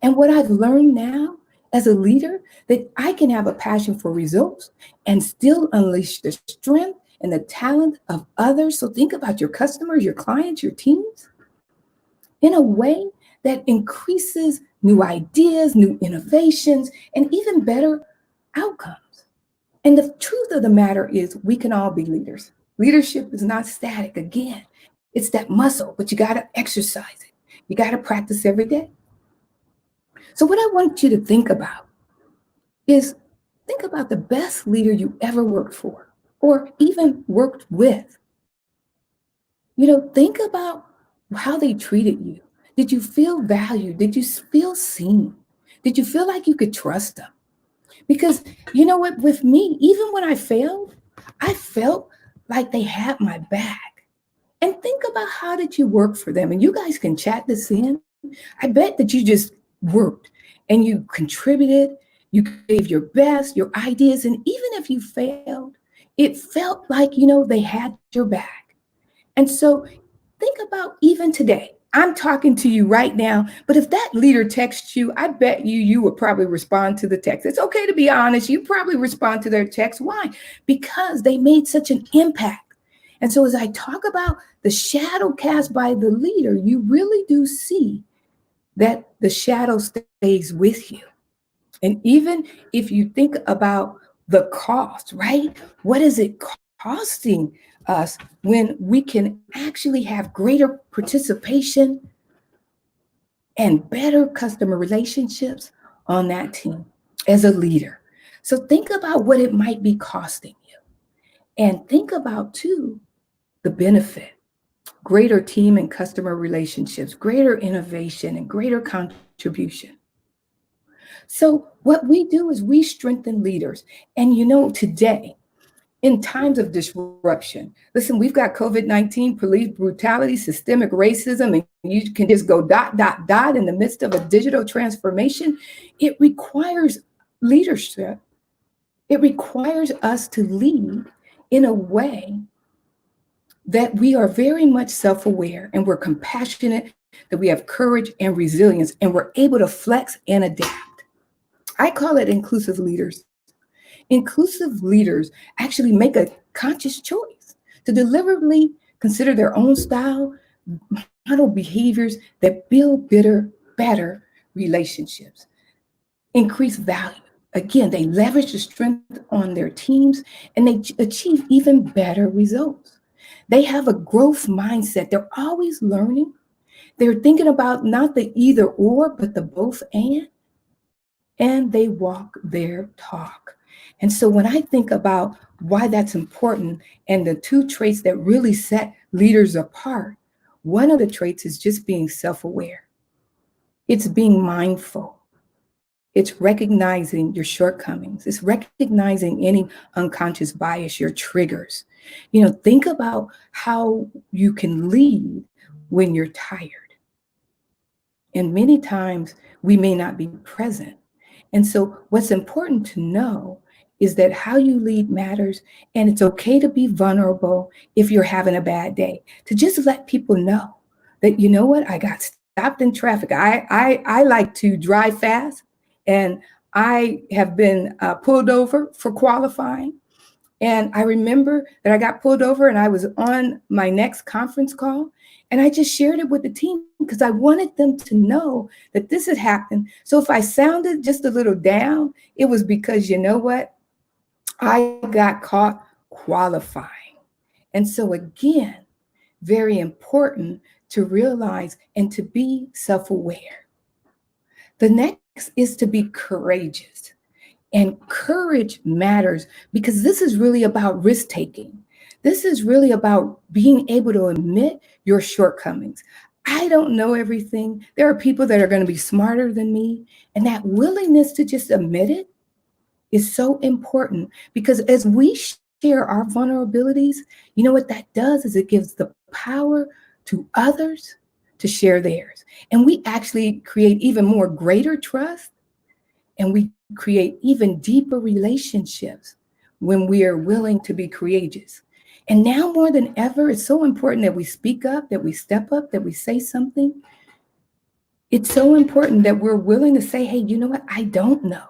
And what I've learned now as a leader, that I can have a passion for results and still unleash the strength and the talent of others. So think about your customers, your clients, your teams in a way that increases new ideas, new innovations, and even better outcomes. And the truth of the matter is we can all be leaders. Leadership is not static. Again, it's that muscle, but you got to exercise it. You got to practice every day. So what I want you to think about is think about the best leader you ever worked for or even worked with. Think about how they treated you. Did you feel valued? Did you feel seen? Did you feel like you could trust them? Because you know what, with me, even when I failed, I felt like they had my back. And think about how did you work for them? And you guys can chat this in. I bet that you just worked and you contributed, you gave your best, your ideas. And even if you failed, it felt like, they had your back. And so think about even today, I'm talking to you right now, but if that leader texts you, I bet you would probably respond to the text. It's okay to be honest. You probably respond to their text. Why? Because they made such an impact. And so as I talk about the shadow cast by the leader, you really do see that the shadow stays with you. And even if you think about the cost, right? What is it costing us when we can actually have greater participation and better customer relationships on that team as a leader? So think about what it might be costing you. And think about, too, the benefit, greater team and customer relationships, greater innovation, and greater contribution. So what we do is we strengthen leaders. And today, in times of disruption, listen, we've got COVID-19, police brutality, systemic racism, and you can just go ... in the midst of a digital transformation. It requires leadership. It requires us to lead in a way that we are very much self-aware and we're compassionate, that we have courage and resilience, and we're able to flex and adapt. I call it inclusive leaders. Inclusive leaders actually make a conscious choice to deliberately consider their own style, model behaviors that build better relationships, increase value. Again, they leverage the strength on their teams and they achieve even better results. They have a growth mindset. They're always learning. They're thinking about not the either or, but the both and they walk their talk. And so when I think about why that's important and the two traits that really set leaders apart, one of the traits is just being self-aware. It's being mindful. It's recognizing your shortcomings. It's recognizing any unconscious bias, your triggers. Think about how you can lead when you're tired. And many times we may not be present. And so what's important to know is that how you lead matters, and it's okay to be vulnerable if you're having a bad day, to just let people know that, I got stopped in traffic. I like to drive fast, and I have been pulled over for qualifying. And I remember that I got pulled over and I was on my next conference call, and I just shared it with the team because I wanted them to know that this had happened. So if I sounded just a little down, it was because, I got caught qualifying. And so again, very important to realize and to be self-aware. The next is to be courageous. And courage matters because this is really about risk-taking. This is really about being able to admit your shortcomings. I don't know everything. There are people that are going to be smarter than me. And that willingness to just admit it is so important because as we share our vulnerabilities, what that does is it gives the power to others to share theirs. And we actually create even more greater trust, and we create even deeper relationships when we are willing to be courageous. And now more than ever, it's so important that we speak up, that we step up, that we say something. It's so important that we're willing to say, hey, you know what? I don't know.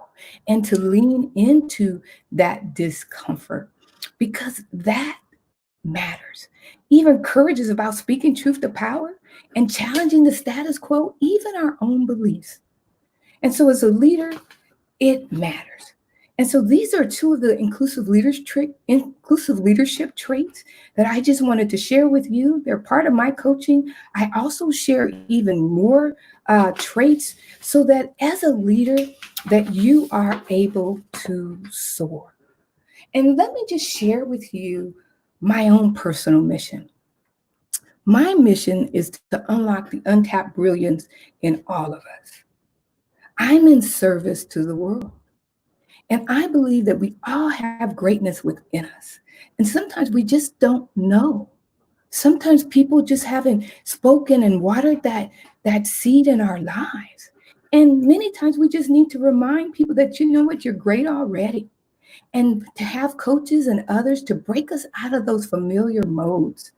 And to lean into that discomfort, because that matters. Even courage is about speaking truth to power and challenging the status quo, even our own beliefs. And so as a leader, it matters. And so these are two of the inclusive leadership traits that I just wanted to share with you. They're part of my coaching. I also share even more traits so that as a leader, that you are able to soar. And let me just share with you my own personal mission. My mission is to unlock the untapped brilliance in all of us. I'm in service to the world. And I believe that we all have greatness within us. And sometimes we just don't know. Sometimes people just haven't spoken and watered that seed in our lives. And many times we just need to remind people that, you know what, you're great already. And to have coaches and others to break us out of those familiar modes.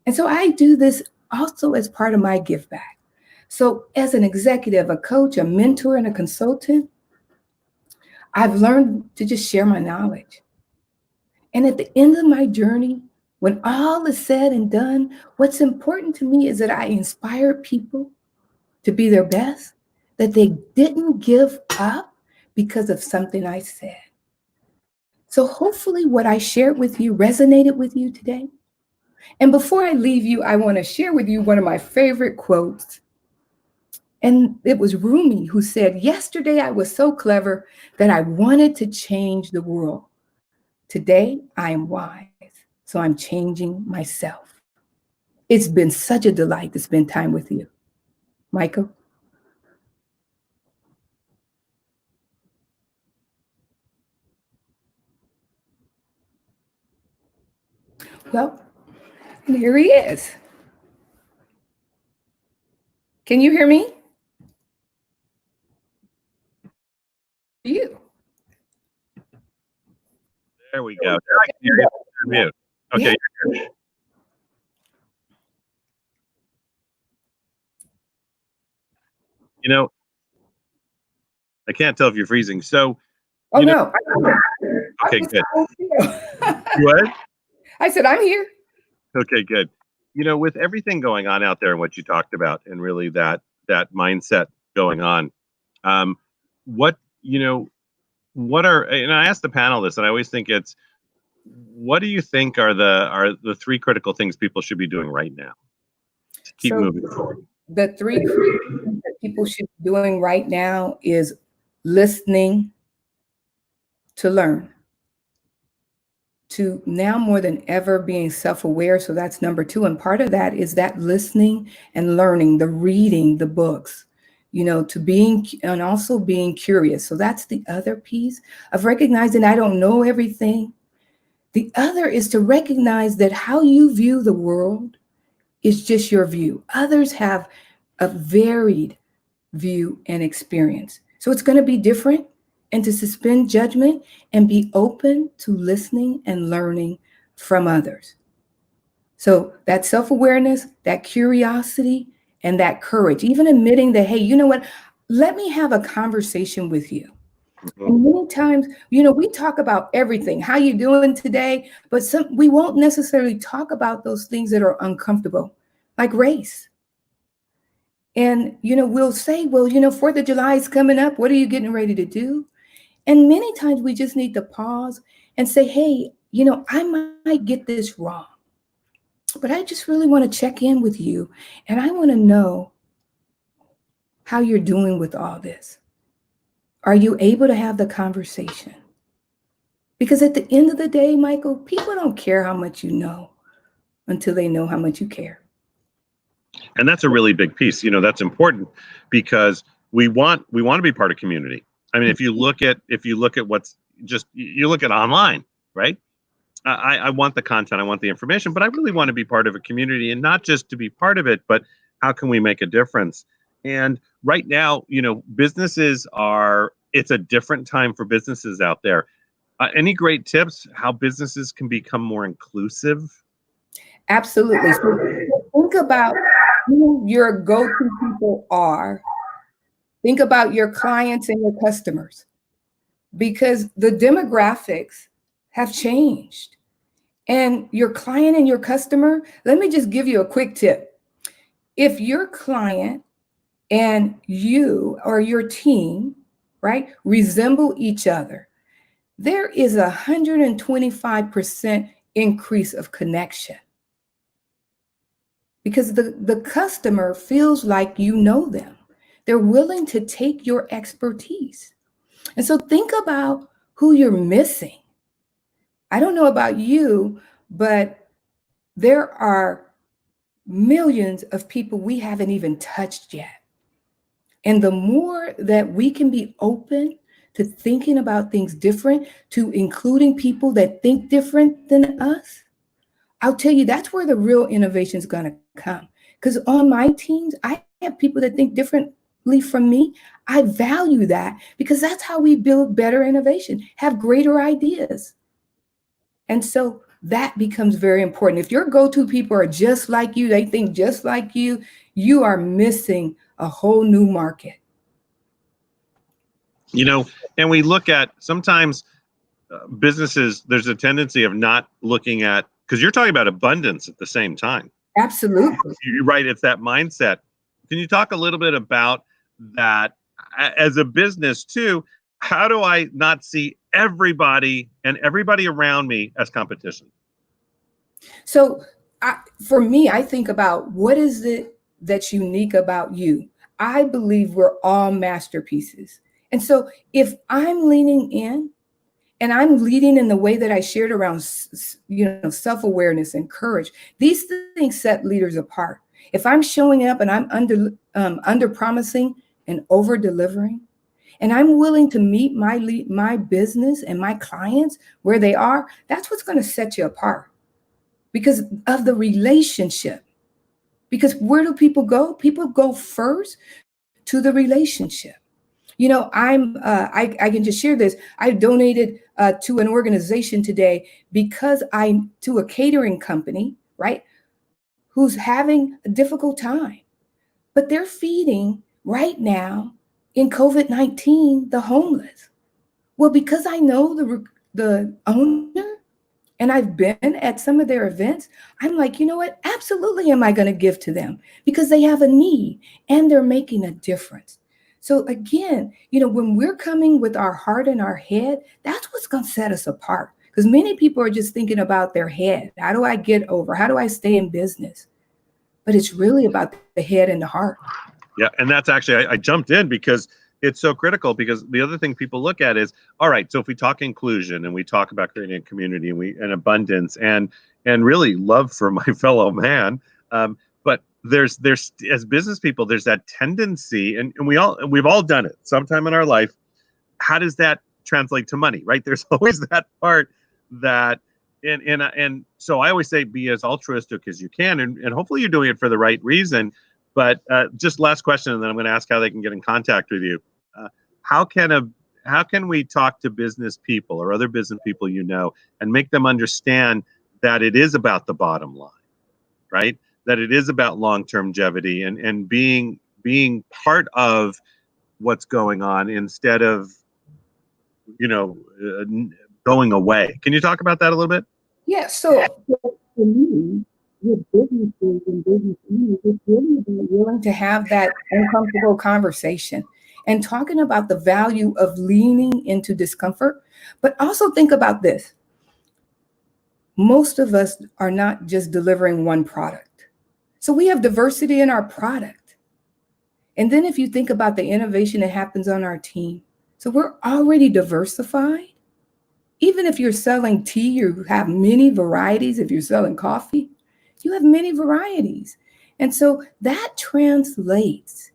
And so I do this also as part of my give back. So as an executive, a coach, a mentor, and a consultant, I've learned to just share my knowledge. And at the end of my journey, when all is said and done, what's important to me is that I inspire people to be their best, that they didn't give up because of something I said. So hopefully what I shared with you resonated with you today. And before I leave you, I want to share with you one of my favorite quotes. And it was Rumi who said, "Yesterday I was so clever that I wanted to change the world. Today I am wise, so I'm changing myself." It's been such a delight to spend time with you. Michael? Well, here he is. Can you hear me? You. There we go. Now I can hear you. Mute. Okay. Yeah. You know, I can't tell if you're freezing. So, Oh, you know, no. okay, good. What? What? I said, I'm here. Okay, good. You know, with everything going on out there and what you talked about, and really that mindset going on, what are, and I asked the panel this, and I always think it's, what do you think are the three critical things people should be doing right now to keep moving forward? The three things that people should be doing right now is listening to learn, to now more than ever being self-aware. So that's number two. And part of that is that listening and learning, the reading, the books, to being, and also being curious. So that's the other piece of recognizing I don't know everything. The other is to recognize that how you view the world is just your view. Others have a varied view and experience. So it's going to be different, and to suspend judgment and be open to listening and learning from others. So that self-awareness, that curiosity, and that courage, even admitting that, hey, you know what, let me have a conversation with you. Mm-hmm. And many times, we talk about everything, how you doing today, but we won't necessarily talk about those things that are uncomfortable, like race. And, we'll say, well, 4th of July is coming up. What are you getting ready to do? And many times we just need to pause and say, hey, I might get this wrong, but I just really want to check in with you. And I want to know how you're doing with all this. Are you able to have the conversation? Because at the end of the day, Michael, people don't care how much you know until they know how much you care. And that's a really big piece. That's important because we want to be part of community. I mean, if you look at what's just, you look at online, right? I want the content, I want the information, but I really want to be part of a community, and not just to be part of it, but how can we make a difference? And right now, businesses it's a different time for businesses out there. Any great tips how businesses can become more inclusive? Absolutely. So think about who your go-to people are. Think about your clients and your customers, because the demographics have changed. And your client and your customer, let me just give you a quick tip. If your client and you or your team, right, resemble each other, there is 125% increase of connection. Because the customer feels like you know them. They're willing to take your expertise. And so think about who you're missing. I don't know about you, but there are millions of people we haven't even touched yet. And the more that we can be open to thinking about things different, to including people that think different than us, I'll tell you, that's where the real innovation is going to come. Because on my teams, I have people that think differently from me. I value that because that's how we build better innovation, have greater ideas. And so that becomes very important. If your go-to people are just like you, they think just like you, you are missing a whole new market. You know, and we look at sometimes businesses, there's a tendency of not looking at, because you're talking about abundance at the same time. Absolutely. You're right. It's that mindset. Can you talk a little bit about that as a business too? How do I not see everybody and everybody around me as competition? So for me, I think about what is it that's unique about you? I believe we're all masterpieces. And so if I'm leaning in and I'm leading in the way that I shared around, self-awareness and courage, these things set leaders apart. If I'm showing up and I'm under promising and over delivering, and I'm willing to meet my business and my clients where they are, that's what's going to set you apart because of the relationship. Because where do people go? People go first to the relationship. You know, I can just share this. I donated to an organization today to a catering company, right, who's having a difficult time, but they're feeding right now in COVID-19 the homeless. Well, because I know the owner and I've been at some of their events, I'm like, you know what? Absolutely, am I going to give to them because they have a need and they're making a difference. So again, when we're coming with our heart and our head, that's what's going to set us apart. Because many people are just thinking about their head. How do I get over? How do I stay in business? But it's really about the head and the heart. Yeah, and that's actually, I jumped in because it's so critical, because the other thing people look at is, all right, so if we talk inclusion and we talk about creating a community and abundance and really love for my fellow man, but there's as business people, there's that tendency, and we've all done it sometime in our life. How does that translate to money, right? There's always that part that, and so I always say be as altruistic as you can, and hopefully you're doing it for the right reason. But just last question, and then I'm going to ask how they can get in contact with you. How can we talk to business people or other business people and make them understand that it is about the bottom line, right? That it is about long-term longevity and being part of what's going on instead of going away. Can you talk about that a little bit? Yeah. So for me, with businesses and business owners, it's really about willing to have that uncomfortable conversation and talking about the value of leaning into discomfort. But also think about this. Most of us are not just delivering one product. So we have diversity in our product. And then if you think about the innovation that happens on our team, so we're already diversified. Even if you're selling tea, you have many varieties. If you're selling coffee, you have many varieties. And so that translates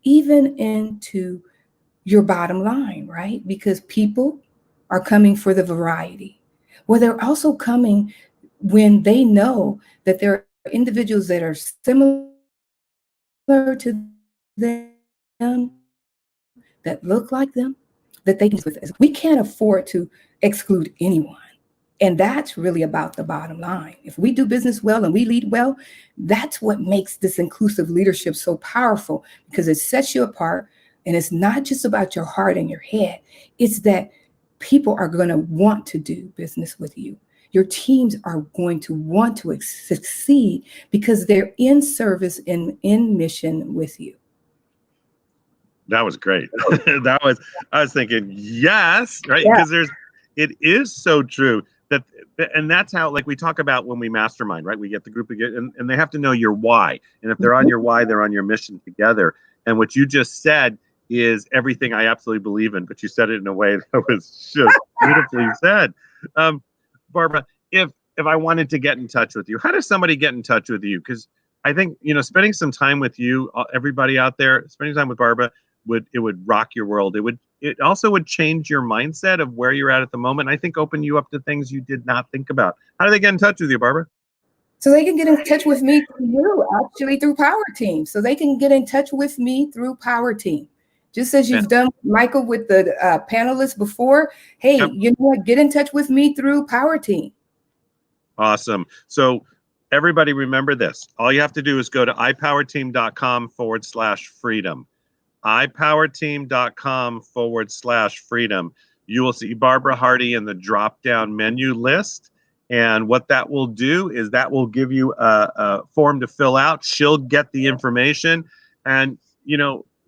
even into your bottom line, right? Because people are coming for the variety. Well, they're also coming when they know that there are individuals that are similar to them, that look like them, that they can use with us. We can't afford to exclude anyone. And that's really about the bottom line. If we do business well and we lead well, that's what makes this inclusive leadership so powerful, because it sets you apart. And it's not just about your heart and your head. It's that people are going to want to do business with you. Your teams are going to want to succeed because they're in service and in mission with you. That was great. I was thinking, yes, right? Yeah. Because it is so true and that's how, like we talk about when we mastermind, right? We get the group again, and they have to know your why. And if they're on your why, they're on your mission together. And what you just said is everything I absolutely believe in, but you said it in a way that was just beautifully said. Barbara, if I wanted to get in touch with you, how does somebody get in touch with you? Because I think, spending some time with you, everybody out there, spending time with Barbara, would rock your world. It also would change your mindset of where you're at the moment. I think open you up to things you did not think about. How do they get in touch with you, Barbara? So they can get in touch with me through Power Team. So they can get in touch with me through Power Team. Just as you've done, Michael, with the panelists before. Hey, you know what? Get in touch with me through Power Team. Awesome. So everybody remember this. All you have to do is go to ipowerteam.com/freedom. ipowerteam.com/freedom. You will see Barbara Hardy in the drop-down menu list. And what that will do is that will give you a form to fill out. She'll get the information. And,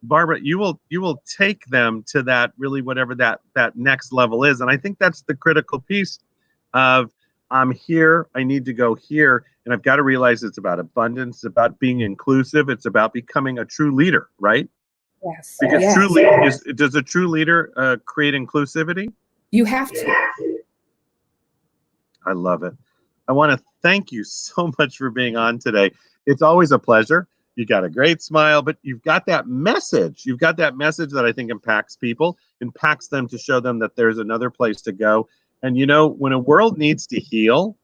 Barbara, you will take them to that, really, whatever that next level is. And I think that's the critical piece of, I'm here, I need to go here. And I've got to realize it's about abundance, it's about being inclusive. It's about becoming a true leader, right? Yes. Because yes. Does a true leader create inclusivity? You have to. I love it. I want to thank you so much for being on today. It's always a pleasure. You got a great smile, but you've got that message. You've got that message that I think impacts people, impacts them to show them that there's another place to go. And when a world needs to heal,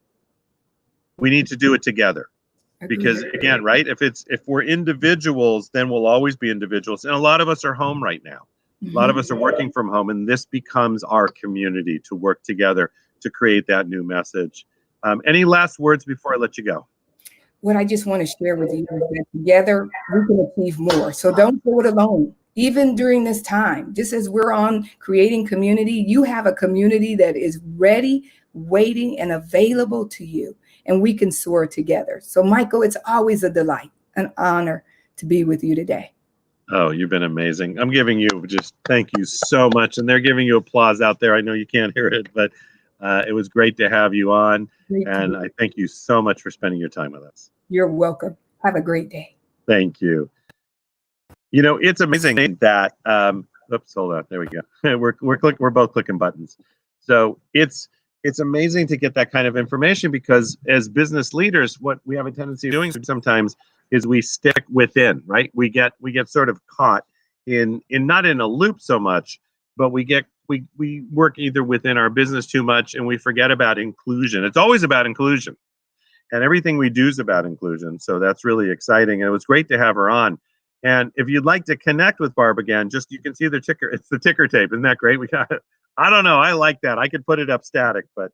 we need to do it together. Because again, right, if we're individuals, then we'll always be individuals. And a lot of us are home right now. A lot of us are working from home, and this becomes our community to work together to create that new message. Any last words before I let you go? What I just want to share with you is that together we can achieve more. So don't do it alone. Even during this time, just as we're on creating community, you have a community that is ready, waiting, and available to you. And we can soar together. So, Michael, it's always a delight, an honor to be with you today. Oh, you've been amazing. I'm giving you just thank you so much. And they're giving you applause out there. I know you can't hear it, but it was great to have you on. And I thank you so much for spending your time with us. You're welcome. Have a great day. Thank you. It's amazing that, oops, hold on. There we go. We're both clicking buttons. So it's amazing to get that kind of information, because as business leaders, what we have a tendency of doing sometimes is we stick within, right? We get sort of caught in not in a loop so much, but we work either within our business too much, and we forget about inclusion. It's always about inclusion, and everything we do is about inclusion. So that's really exciting. And it was great to have her on. And if you'd like to connect with Barb again, you can see the ticker. It's the ticker tape. Isn't that great? We got it. I don't know. I like that. I could put it up static, but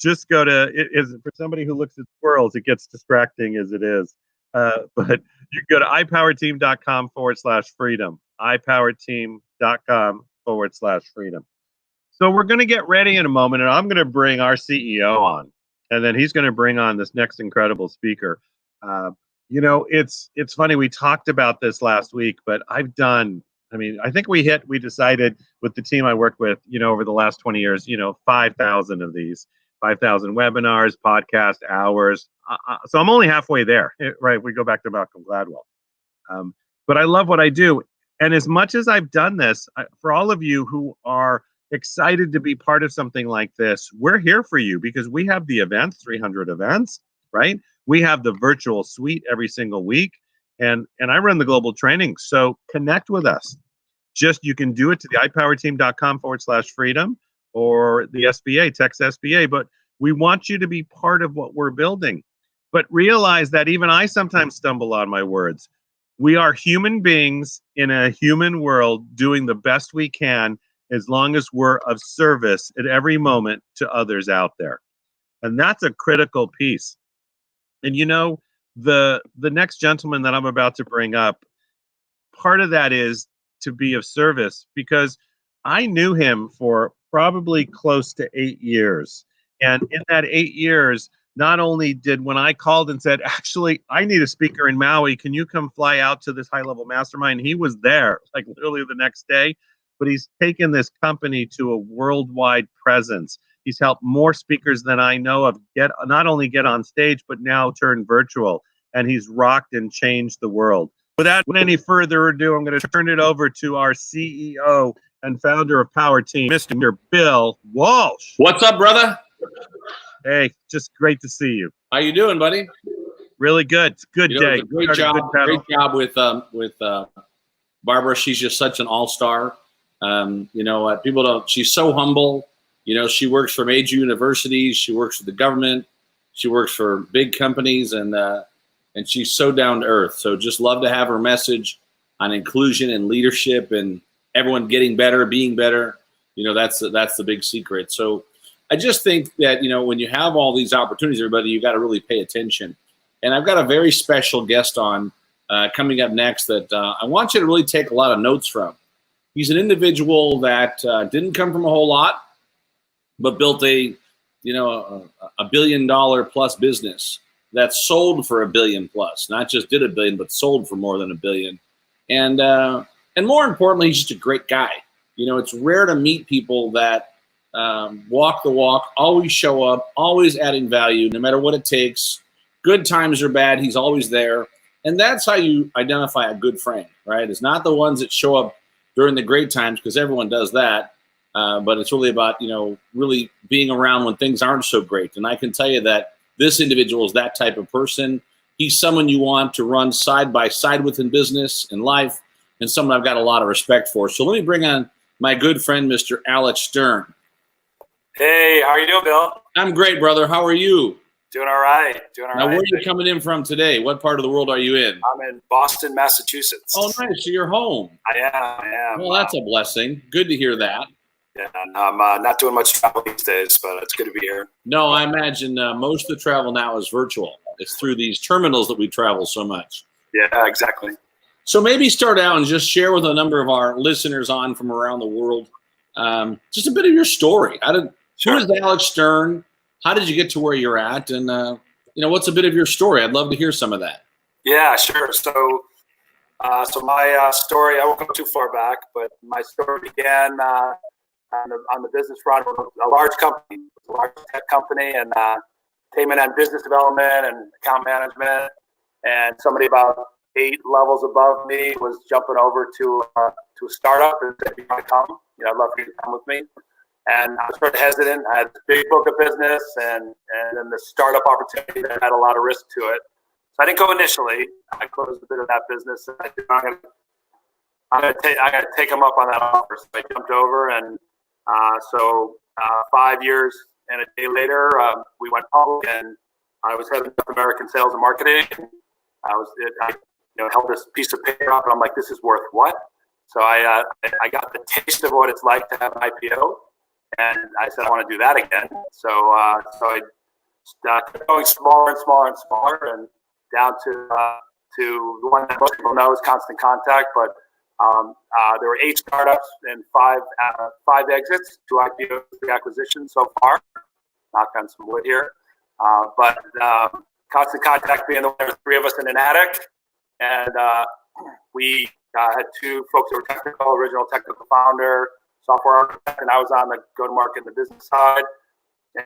just go to it. For somebody who looks at squirrels, it gets distracting as it is. But you can go to ipowerteam.com/freedom. ipowerteam.com/freedom. So we're going to get ready in a moment, and I'm going to bring our CEO on, and then he's going to bring on this next incredible speaker. It's funny. We talked about this last week, but I think we decided with the team I worked with, over the last 20 years, 5,000 of these, 5,000 webinars, podcast hours. So I'm only halfway there, right? We go back to Malcolm Gladwell. But I love what I do. And as much as I've done this, for all of you who are excited to be part of something like this, we're here for you, because we have the events, 300 events, right? We have the virtual suite every single week. And I run the global training. So connect with us. You can do it to the ipowerteam.com/freedom or the SBA, text SBA. But we want you to be part of what we're building. But realize that even I sometimes stumble on my words. We are human beings in a human world doing the best we can, as long as we're of service at every moment to others out there. And that's a critical piece. And the next gentleman that I'm about to bring up, part of that is to be of service, because I knew him for probably close to 8 years. And in that 8 years, not only did when I called and said, actually, I need a speaker in Maui, can you come fly out to this high level mastermind? He was there like literally the next day, but he's taken this company to a worldwide presence. He's helped more speakers than I know of not only get on stage, but now turn virtual. And he's rocked and changed the world. Without any further ado, I'm going to turn it over to our CEO and founder of Power Team, Mr. Bill Walsh. What's up, brother? Hey, just great to see you. How you doing, buddy? Really good. It's a good day. Great job with Barbara. She's just such an all-star. People don't. She's so humble. She works for major universities. She works for the government. She works for big companies, and she's so down to earth. So just love to have her message on inclusion and leadership and everyone getting better, being better. That's the big secret. So I just think that, when you have all these opportunities, everybody, you got to really pay attention. And I've got a very special guest on coming up next that I want you to really take a lot of notes from. He's an individual that didn't come from a whole lot, but built a $1 billion plus business that sold for $1 billion plus, not just did $1 billion, but sold for more than $1 billion. And more importantly, he's just a great guy. It's rare to meet people that walk the walk, always show up, always adding value, no matter what it takes. Good times or bad, he's always there. And that's how you identify a good friend, right? It's not the ones that show up during the great times, because everyone does that. But it's really about, really being around when things aren't so great. And I can tell you that this individual is that type of person. He's someone you want to run side by side with in business and life, and someone I've got a lot of respect for. So let me bring on my good friend, Mr. Alex Stern. Hey, how are you doing, Bill? I'm great, brother. How are you? Doing all right. Now, where are you coming in from today? What part of the world are you in? I'm in Boston, Massachusetts. Oh, nice. So you're home. I am. Well, that's a blessing. Good to hear that. Yeah, and I'm not doing much travel these days, but it's good to be here. No, I imagine most of the travel now is virtual. It's through these terminals that we travel so much. Yeah, exactly. So maybe start out and just share with a number of our listeners on from around the world just a bit of your story. Who is Alex Stern? How did you get to where you're at? And, what's a bit of your story? I'd love to hear some of that. Yeah, sure. So my story, I won't go too far back, but my story began on the business front with a large company, a large tech company, and came in on business development and account management. And somebody about 8 levels above me was jumping over to a startup and said, "You want to come? I'd love for you to come with me." And I was sort of hesitant. I had a big book of business and then the startup opportunity that had a lot of risk to it. So I didn't go initially. I closed a bit of that business. And I said, I'm going to take them up on that offer. So I jumped over, and 5 years and a day later, we went public, and I was heading up American sales and marketing. I held this piece of paper up, and I'm like, this is worth what? So I got the taste of what it's like to have an IPO. And I said, I want to do that again. So I kept going smaller and smaller and smaller, and down to the one that most people know is Constant Contact. But there were 8 startups and 5 exits, 2 IPOs, 3 acquisitions so far. Knock on some wood here. But Constant Contact being the one, there were 3 of us in an attic, and we had 2 folks who were original technical founder, software architect, and I was on the go-to-market and the business side.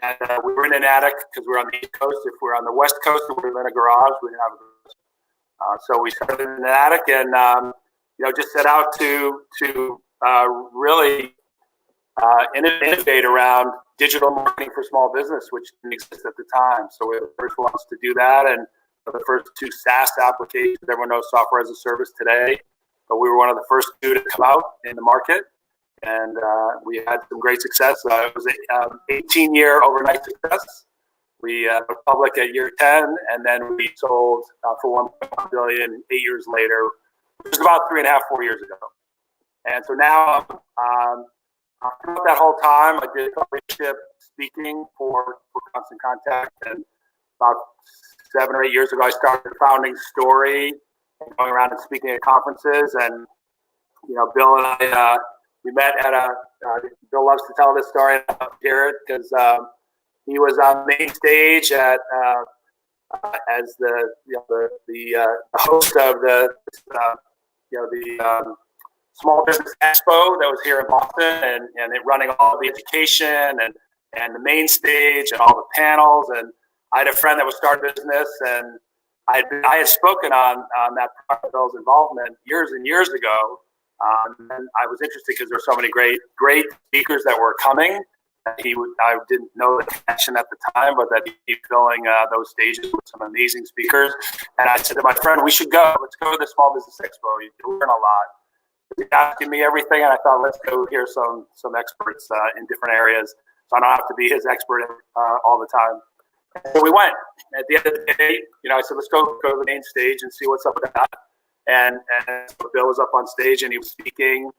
And we were in an attic because we were on the East Coast. If we were on the West Coast, we were in a garage. We didn't have a garage. So we started in an attic and, just set out to really innovate around digital marketing for small business, which didn't exist at the time. So we were the first ones to do that. And the first 2 SaaS applications. Everyone knows software as a service today, but we were one of the first 2 to come out in the market. And we had some great success. It was an 18-year overnight success. We were public at year 10, and then we sold for $1.1 billion 8 years later, which was about 3.5, 4 years ago. And so now, throughout that whole time, I did leadership speaking for Constant Contact. And about 7 or 8 years ago, I started Founding Story, going around and speaking at conferences. And, Bill and I, we met at Bill loves to tell this story, and I love to hear it because he was on main stage as the host of the Small Business Expo that was here in Boston, and it running all the education and the main stage and all the panels. And I had a friend that was starting a business, and I had spoken on that part of Bill's involvement years and years ago. And I was interested because there were so many great speakers that were coming. I didn't know the connection at the time, but that he'd be filling those stages with some amazing speakers. And I said to my friend, we should go. Let's go to the Small Business Expo. You can learn a lot. He's asking me everything, and I thought, let's go hear some experts in different areas, so I don't have to be his expert all the time. So we went. At the end of the day, I said, let's go to the main stage and see what's up with that. And so Bill was up on stage, and he was speaking.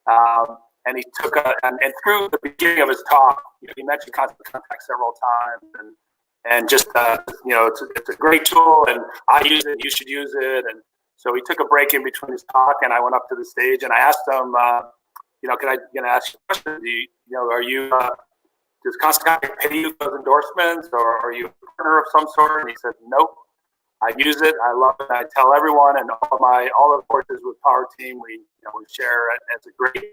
And he took and through the beginning of his talk, he mentioned Constant Contact several times, and just it's a great tool, and I use it. You should use it. And so he took a break in between his talk, and I went up to the stage, and I asked him, can I ask you a question? Are you does Constant Contact pay you those endorsements, or are you a partner of some sort? And he said, nope. I use it. I love it. I tell everyone, and all of the courses with Power Team, we share it as a great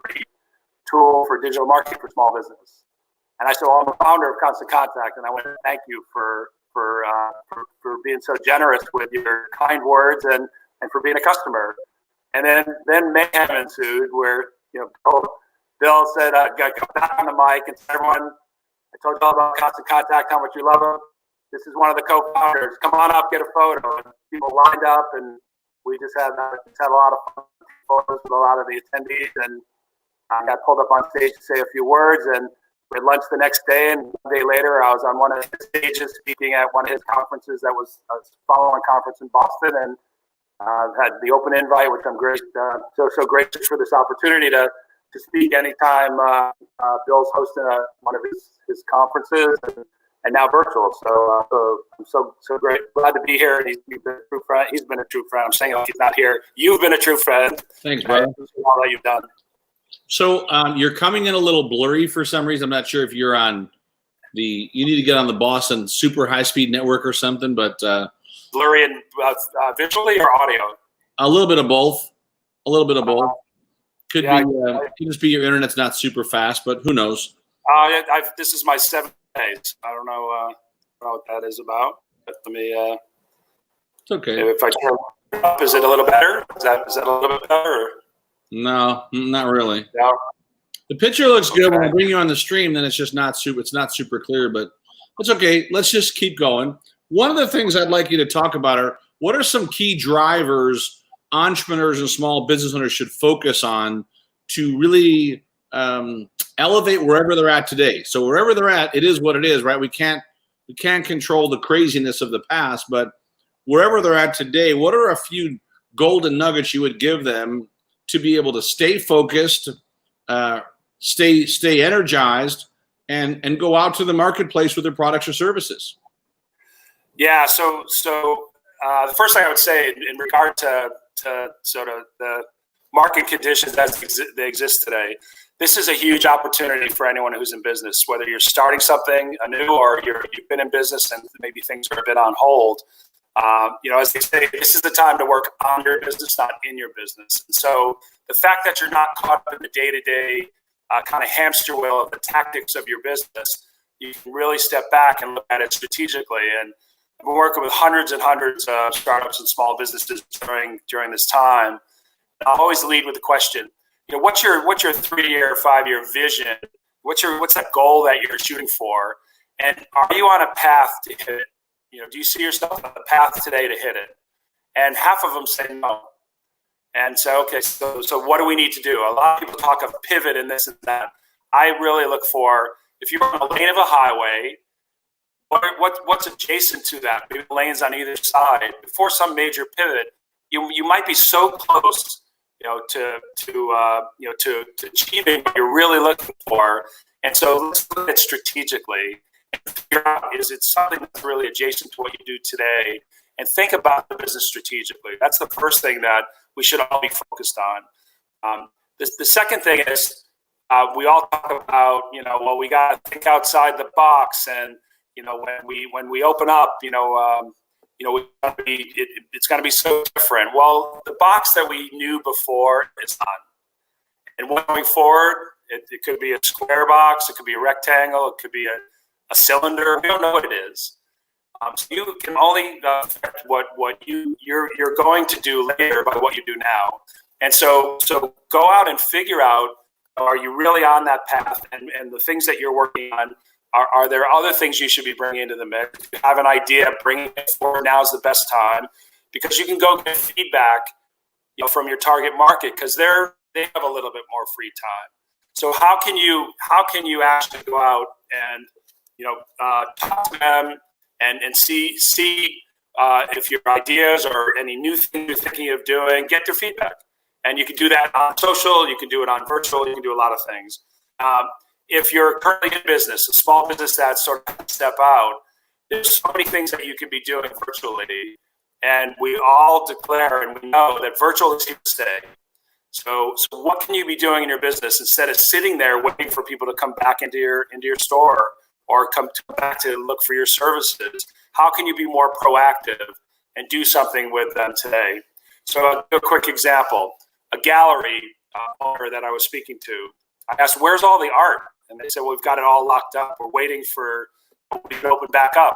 tool for digital marketing for small business. And I said, well, I'm a founder of Constant Contact, and I want to thank you for being so generous with your kind words and for being a customer. And then mayhem ensued, where Bill said, "Got back on the mic and said, everyone, I told you all about Constant Contact, how much you love them. This is one of the co-founders. Come on up, get a photo." And people lined up, and we just had a lot of fun photos with a lot of the attendees, and I got pulled up on stage to say a few words, and we had lunch the next day. And one day later, I was on one of his stages speaking at one of his conferences that was a follow-on conference in Boston, and had the open invite, which I'm great, so grateful for this opportunity to speak anytime Bill's hosting one of his conferences, and now virtual. So I'm so great, glad to be here. He's been a true friend. He's been a true friend. I'm saying like he's not here. You've been a true friend. Thanks, brother. All that you've done. So you're coming in a little blurry for some reason. I'm not sure if you're on you need to get on the Boston super high speed network or something, but blurry and visually or audio? A little bit of both. Could just be your internet's not super fast, but who knows? This is my 7th day. So I don't know what that is about. But let me. It's okay. If I turn it up, is it a little better? Is that a little bit better? Or? No, not really. No. The picture looks good. When I bring you on the stream, then it's just not super. It's not super clear, but it's okay. Let's just keep going. One of the things I'd like you to talk about are what are some key drivers entrepreneurs and small business owners should focus on to really elevate wherever they're at today. So wherever they're at, it is what it is, right? We can't control the craziness of the past, but wherever they're at today, what are a few golden nuggets you would give them to be able to stay focused, stay energized, and go out to the marketplace with their products or services? Yeah. So the first thing I would say in regard to sort of the market conditions as they exist today, this is a huge opportunity for anyone who's in business, whether you're starting something anew or you've been in business and maybe things are a bit on hold. As they say, this is the time to work on your business, not in your business. And so the fact that you're not caught up in the day-to-day kind of hamster wheel of the tactics of your business, you can really step back and look at it strategically. And I've been working with hundreds and hundreds of startups and small businesses during this time. I always lead with the question, what's your 3-year, 5-year vision? What's that goal that you're shooting for? And are you on a path to hit it? Do you see yourself on the path today to hit it? And half of them say no. And so, okay, so what do we need to do? A lot of people talk of pivot and this and that. I really look for, if you're on a lane of a highway, what's adjacent to that? Maybe lanes on either side. Before some major pivot, you might be so close, to achieving what you're really looking for. And so let's look at it strategically and figure out, is it something that's really adjacent to what you do today? And think about the business strategically. That's the first thing that we should all be focused on. The second thing is we all talk about, we got to think outside the box and, when we open up, it's going to be so different. Well, the box that we knew before is on, and going forward, it could be a square box, it could be a rectangle, it could be a cylinder. We don't know what it is. So you can only affect what you're going to do later by what you do now. And so go out and figure out, are you really on that path? And the things that you're working on, are there other things you should be bringing into the mix? If you have an idea, bringing it forward now is the best time, because you can go get feedback, from your target market, because they have a little bit more free time. So how can you actually go out and talk to them and see if your ideas or any new thing you're thinking of doing, get their feedback. And you can do that on social, you can do it on virtual, you can do a lot of things. If you're currently in business, a small business that's sort of step out, there's so many things that you can be doing virtually. And we all declare and we know that virtual is here to stay. So what can you be doing in your business instead of sitting there waiting for people to come back into your store or come back to look for your services? How can you be more proactive and do something with them today? So a quick example, a gallery owner that I was speaking to, I asked, where's all the art? And they said, well, we've got it all locked up. We're waiting for it to open back up.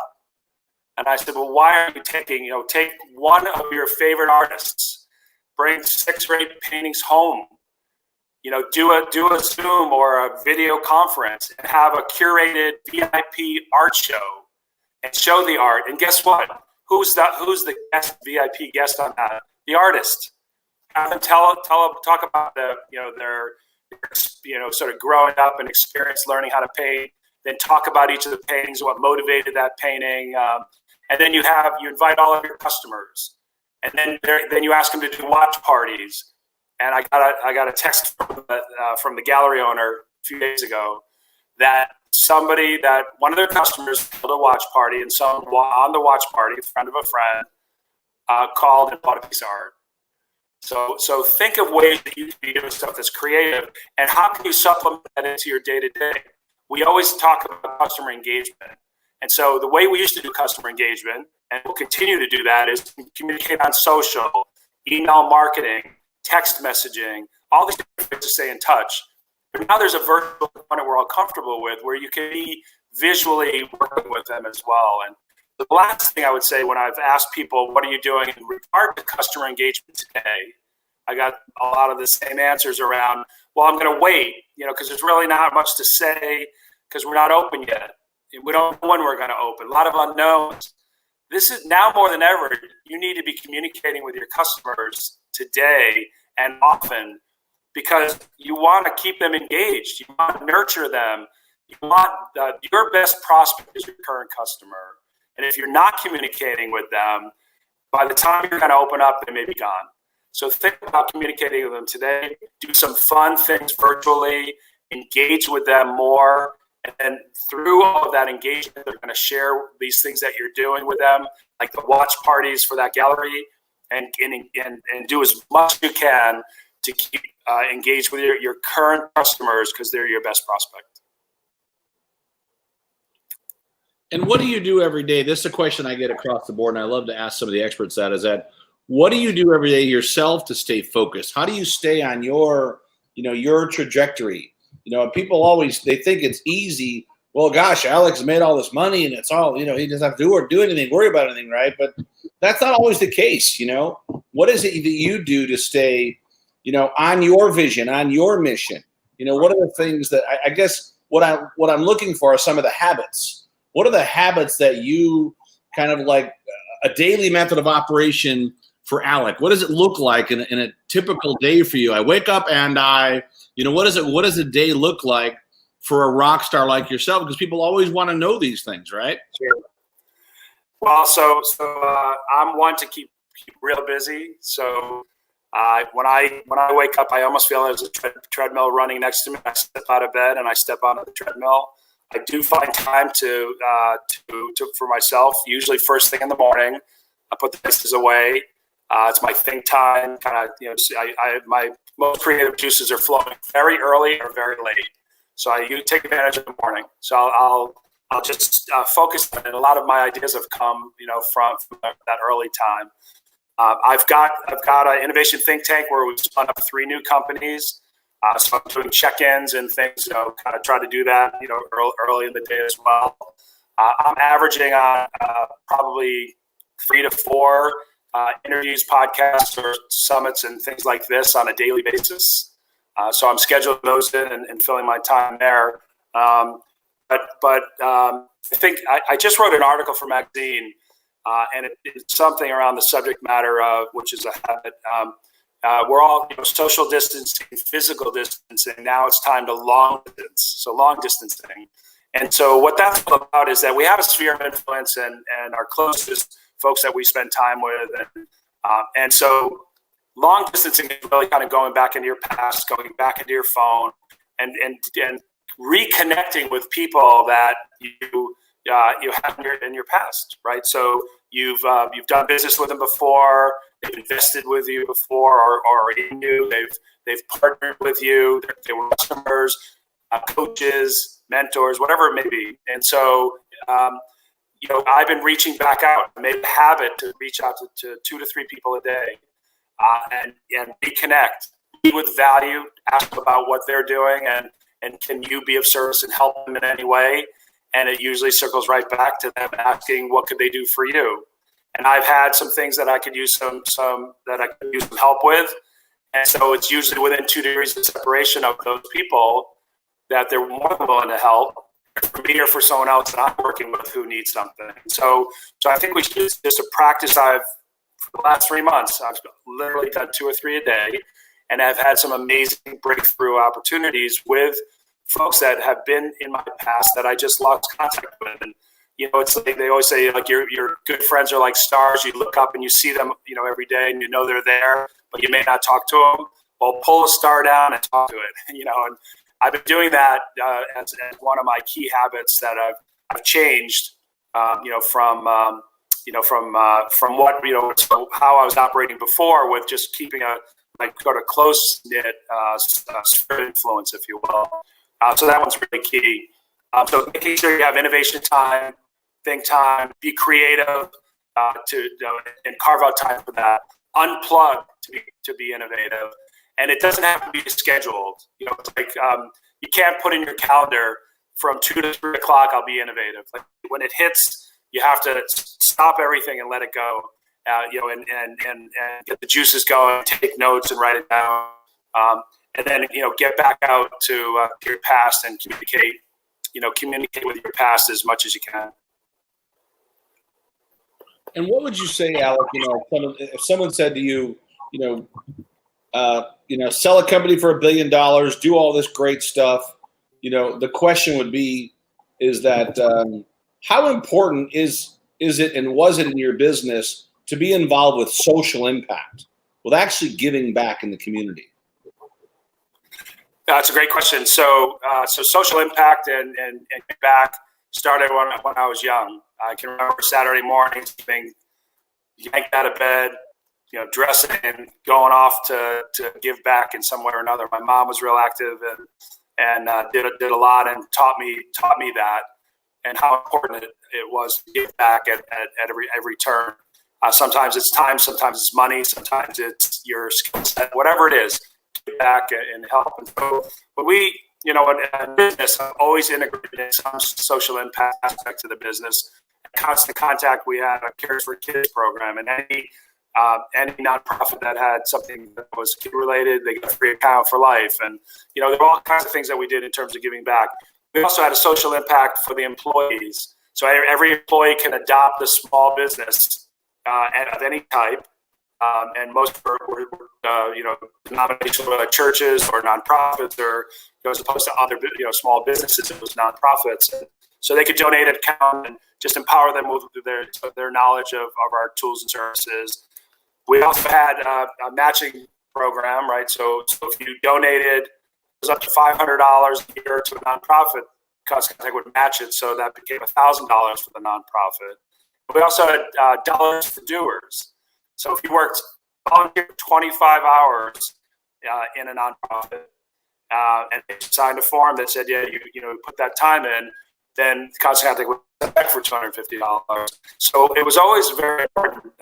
And I said, well, why are you take one of your favorite artists, bring 6 or 8 paintings home, do a Zoom or a video conference and have a curated VIP art show and show the art. And guess what? Who's the guest, VIP guest on that? The artist. Have them talk about their sort of growing up and experience learning how to paint. Then talk about each of the paintings, what motivated that painting, and then you invite all of your customers, and then you ask them to do watch parties. And I got a text from the gallery owner a few days ago that one of their customers held a watch party, and someone on the watch party, a friend of a friend, called and bought a piece of art. So think of ways that you can be doing stuff that's creative, and how can you supplement that into your day-to-day? We always talk about customer engagement. And so the way we used to do customer engagement, and we'll continue to do that, is communicate on social, email marketing, text messaging, all these different ways to stay in touch. But now there's a virtual component we're all comfortable with where you can be visually working with them as well. And the last thing I would say when I've asked people, what are you doing in regard to customer engagement today? I got a lot of the same answers around, well, I'm going to wait, because there's really not much to say because we're not open yet. We don't know when we're going to open. A lot of unknowns. This is now more than ever, you need to be communicating with your customers today and often, because you want to keep them engaged. You want to nurture them. You want your best prospect is your current customer. And if you're not communicating with them, by the time you're going to open up, they may be gone. So think about communicating with them today. Do some fun things virtually. Engage with them more. And through all of that engagement, they're going to share these things that you're doing with them, like the watch parties for that gallery, and do as much as you can to keep engaged with your current customers, because they're your best prospect. And what do you do every day? This is a question I get across the board, and I love to ask some of the experts that, is that what do you do every day yourself to stay focused? How do you stay on your trajectory? People always, they think it's easy. Well, gosh, Alex made all this money and it's all, he doesn't have to do anything, worry about anything, right? But that's not always the case, What is it that you do to stay, on your vision, on your mission? What are the things that I guess what I'm looking for are some of the habits. What are the habits that you kind of like a daily method of operation for Alec? What does it look like in a typical day for you? I wake up and what does a day look like for a rock star like yourself? Because people always want to know these things, right? Sure. Well, so I'm one to keep real busy. So when I wake up, I almost feel there's a treadmill running next to me. I step out of bed and I step onto the treadmill. I do find time to for myself. Usually first thing in the morning, I put the dishes away. It's my think time. Kind of, my most creative juices are flowing very early or very late. So I take advantage of the morning. So I'll I'll just focus on it. A lot of my ideas have come, from that early time. I've got an innovation think tank where we've spun up 3 new companies. So I'm doing check-ins and things, kind of try to do that, early in the day as well. I'm averaging on probably 3 to 4 interviews, podcasts, or summits and things like this on a daily basis. So I'm scheduling those in and filling my time there. But I think I just wrote an article for magazine, and it's something around the subject matter of, which is a habit. We're all social distancing, physical distancing. Now it's time to long distance, so long distancing. And so what that's all about is that we have a sphere of influence and our closest folks that we spend time with. And so long distancing is really kind of going back into your past, going back into your phone, and reconnecting with people that you have in your past, right? So you've done business with them before, they've invested with you before, or in you, they've partnered with you, they were customers, coaches, mentors, whatever it may be. And so I've been reaching back out. I made a habit to reach out to 2 to 3 people a day, and reconnect, be with value, ask about what they're doing, and can you be of service and help them in any way? And it usually circles right back to them asking, what could they do for you? And I've had some things that I could use some help with. And so it's usually within 2 degrees of separation of those people that they're more than willing to help for me or for someone else that I'm working with who needs something. So I think we should just a practice for the last 3 months, I've literally done 2 or 3 a day. And I've had some amazing breakthrough opportunities with folks that have been in my past that I just lost contact with. And, it's like they always say, like, your good friends are like stars. You look up and you see them, every day, and they're there, but you may not talk to them. Well, pull a star down and talk to it, and I've been doing that as one of my key habits that I've changed, from what, how I was operating before with just keeping a sort of close-knit sphere of influence, if you will. So that one's really key. So making sure you have innovation time, think time, be creative, and carve out time for that. Unplug to be innovative, and it doesn't have to be scheduled. It's like you can't put in your calendar from 2 to 3 o'clock. I'll be innovative. Like when it hits, you have to stop everything and let it go. And get the juices going, take notes and write it down. And then, get back out to your past and communicate with your past as much as you can. And what would you say, Alec, if someone said to you, sell a company for $1 billion, do all this great stuff, the question would be, is that how important is it and was it in your business to be involved with social impact, with actually giving back in the community? That's a great question. So social impact and give back started when I was young. I can remember Saturday mornings being yanked out of bed, dressing and going off to give back in some way or another. My mom was real active and did a lot and taught me that and how important it was to give back at every turn. Sometimes it's time, sometimes it's money, sometimes it's your skill set, whatever it is, give back and help. And so, but we, in business, I've always integrated some social impact aspect to the business. Constant Contact, we had a Cares for Kids program, and any nonprofit that had something that was kid related, they got a free account for life. And, there were all kinds of things that we did in terms of giving back. We also had a social impact for the employees. So every employee can adopt a small business of any type, and most were denominational churches or nonprofits, or as opposed to other small businesses, it was nonprofits. So they could donate an account and just empower them with their knowledge of our tools and services. We also had a matching program, right? So if you donated, it was up to $500 a year to a nonprofit, Constant Contact would match it, so that became $1,000 for the nonprofit. We also had dollars for doers. So if you worked volunteer 25 hours in a nonprofit and they signed a form that said, you put that time in, then Constant Contact would check for $250. So it was always very important.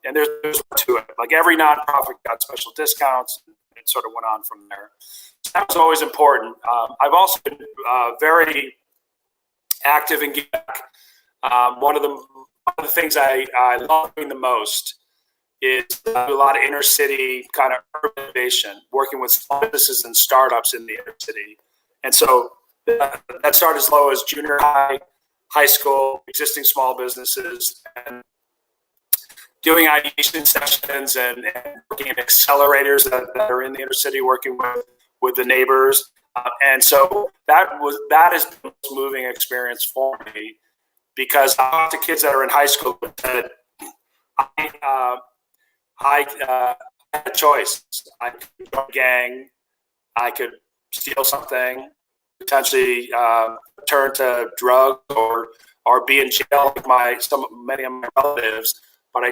And there's more to it. Like every nonprofit got special discounts. It sort of went on from there. So that was always important. I've also been very active in Give Back. One of the things I love doing the most is do a lot of inner city kind of urban innovation, working with small businesses and startups in the inner city. And so that started as low as junior high, high school, existing small businesses, and doing ideation sessions and working in accelerators that are in the inner city, working with the neighbors. And so that has been the most moving experience for me, because I talk to kids that are in high school that I had a choice. I could join a gang, I could steal something, potentially turn to drugs or be in jail like many of my relatives. But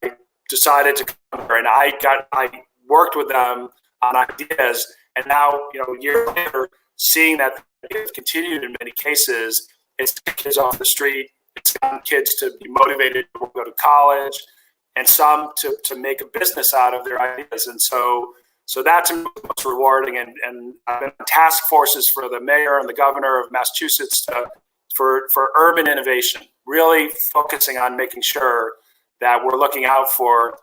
I decided to come here, and I worked with them on ideas, and now, a year later, seeing that it's continued in many cases, it's gotten kids off the street, it's gotten kids to be motivated to go to college, and some to make a business out of their ideas. And so that's most rewarding. And I've been on task forces for the mayor and the governor of Massachusetts for urban innovation, really focusing on making sure that we're looking out for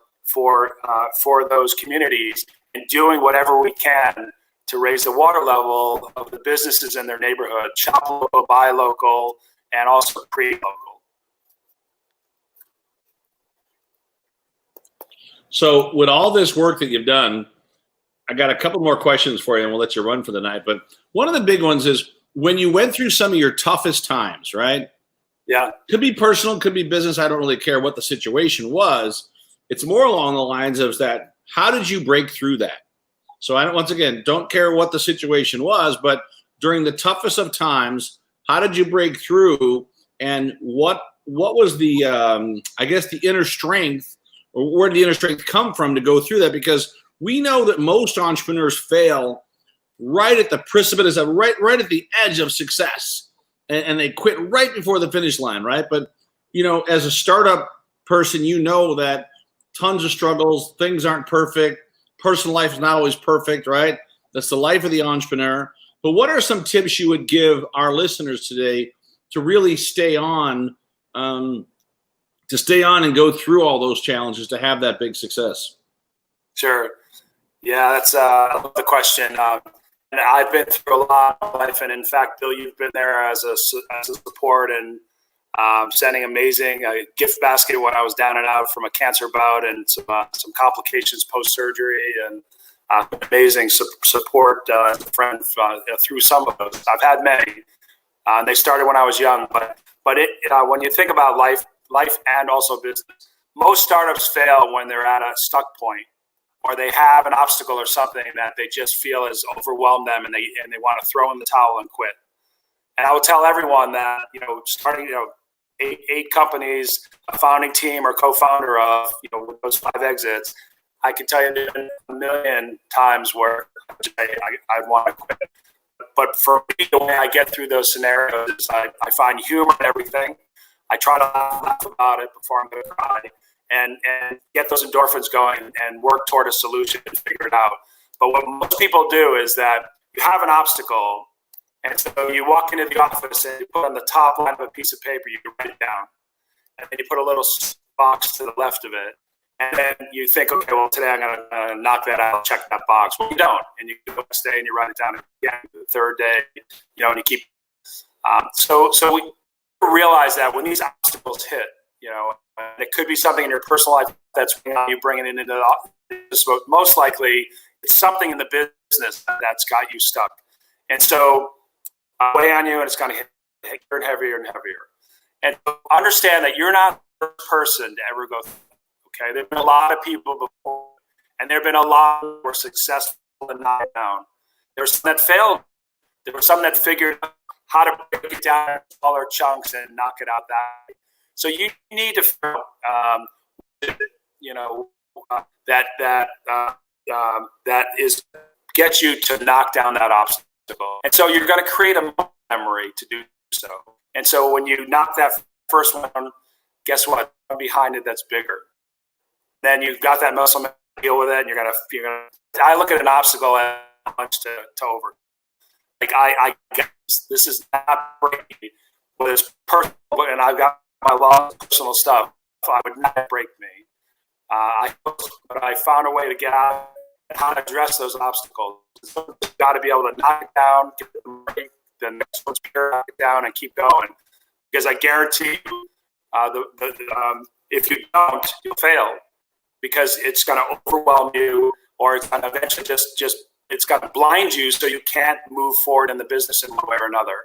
those communities and doing whatever we can to raise the water level of the businesses in their neighborhood, shop local, buy local, and also create local. So with all this work that you've done, I got a couple more questions for you, and we'll let you run for the night. But one of the big ones is when you went through some of your toughest times, right? Yeah. Could be personal, could be business. I don't really care what the situation was. It's more along the lines of that, how did you break through that? So once again, don't care what the situation was, but during the toughest of times, how did you break through, and what was the, I guess, the inner strength, or where did the inner strength come from to go through that? Because we know that most entrepreneurs fail right at the precipice of right at the edge of success, and they quit right before the finish line, right? But as a startup person, that tons of struggles, things aren't perfect, personal life is not always perfect, right? That's the life of the entrepreneur. But what are some tips you would give our listeners today to really stay on, and go through all those challenges to have that big success? Sure. Yeah, that's I love the question. And I've been through a lot of life, and in fact, Bill, you've been there as a support and sending amazing gift basket when I was down and out from a cancer bout and some complications post surgery, and amazing support friend through some of those. I've had many. They started when I was young, but when you think about life and also business, most startups fail when they're at a stuck point, or they have an obstacle or something that they just feel has overwhelmed them, and they want to throw in the towel and quit. And I would tell everyone that starting eight companies, a founding team or co-founder of with those 5 exits, I can tell you a million times where I'd want to quit. But for me, the way I get through those scenarios is I find humor in everything. I try to laugh about it before I'm going to cry, and get those endorphins going and work toward a solution and figure it out. But what most people do is that you have an obstacle, and so you walk into the office and you put on the top line of a piece of paper, you write it down, and then you put a little box to the left of it, and then you think, okay, well, today I'm going to knock that out, check that box. Well, you don't, and you go next day and you write it down again the third day, and you keep. So we realize that when these obstacles hit, and it could be something in your personal life that's you bringing it into the office. Most likely, it's something in the business that's got you stuck, and so weigh on you, and it's going to hit heavier and heavier and heavier. And understand that you're not the first person to ever go through it. Okay, there've been a lot of people before, and there've been a lot who were successful and knocked down. There's some that failed. There were some that figured out how to break it down in smaller chunks and knock it out that way. So you need to figure out, that is get you to knock down that obstacle. And so you're going to create a memory to do so. And so when you knock that first one, guess what? Behind it, that's bigger. Then you've got that muscle memory to deal with it, and you're gonna. I look at an obstacle as much to over. Like I guess this is not breaking, but it's personal, and I've got my long personal stuff. I would not break me. But I found a way to get out and how to address those obstacles. You've got to be able to knock it down, get the next one's bigger, knock it down, and keep going. Because I guarantee you, if you don't, you'll fail. Because it's going to overwhelm you, or it's going to eventually just it's going to blind you, so you can't move forward in the business in one way or another.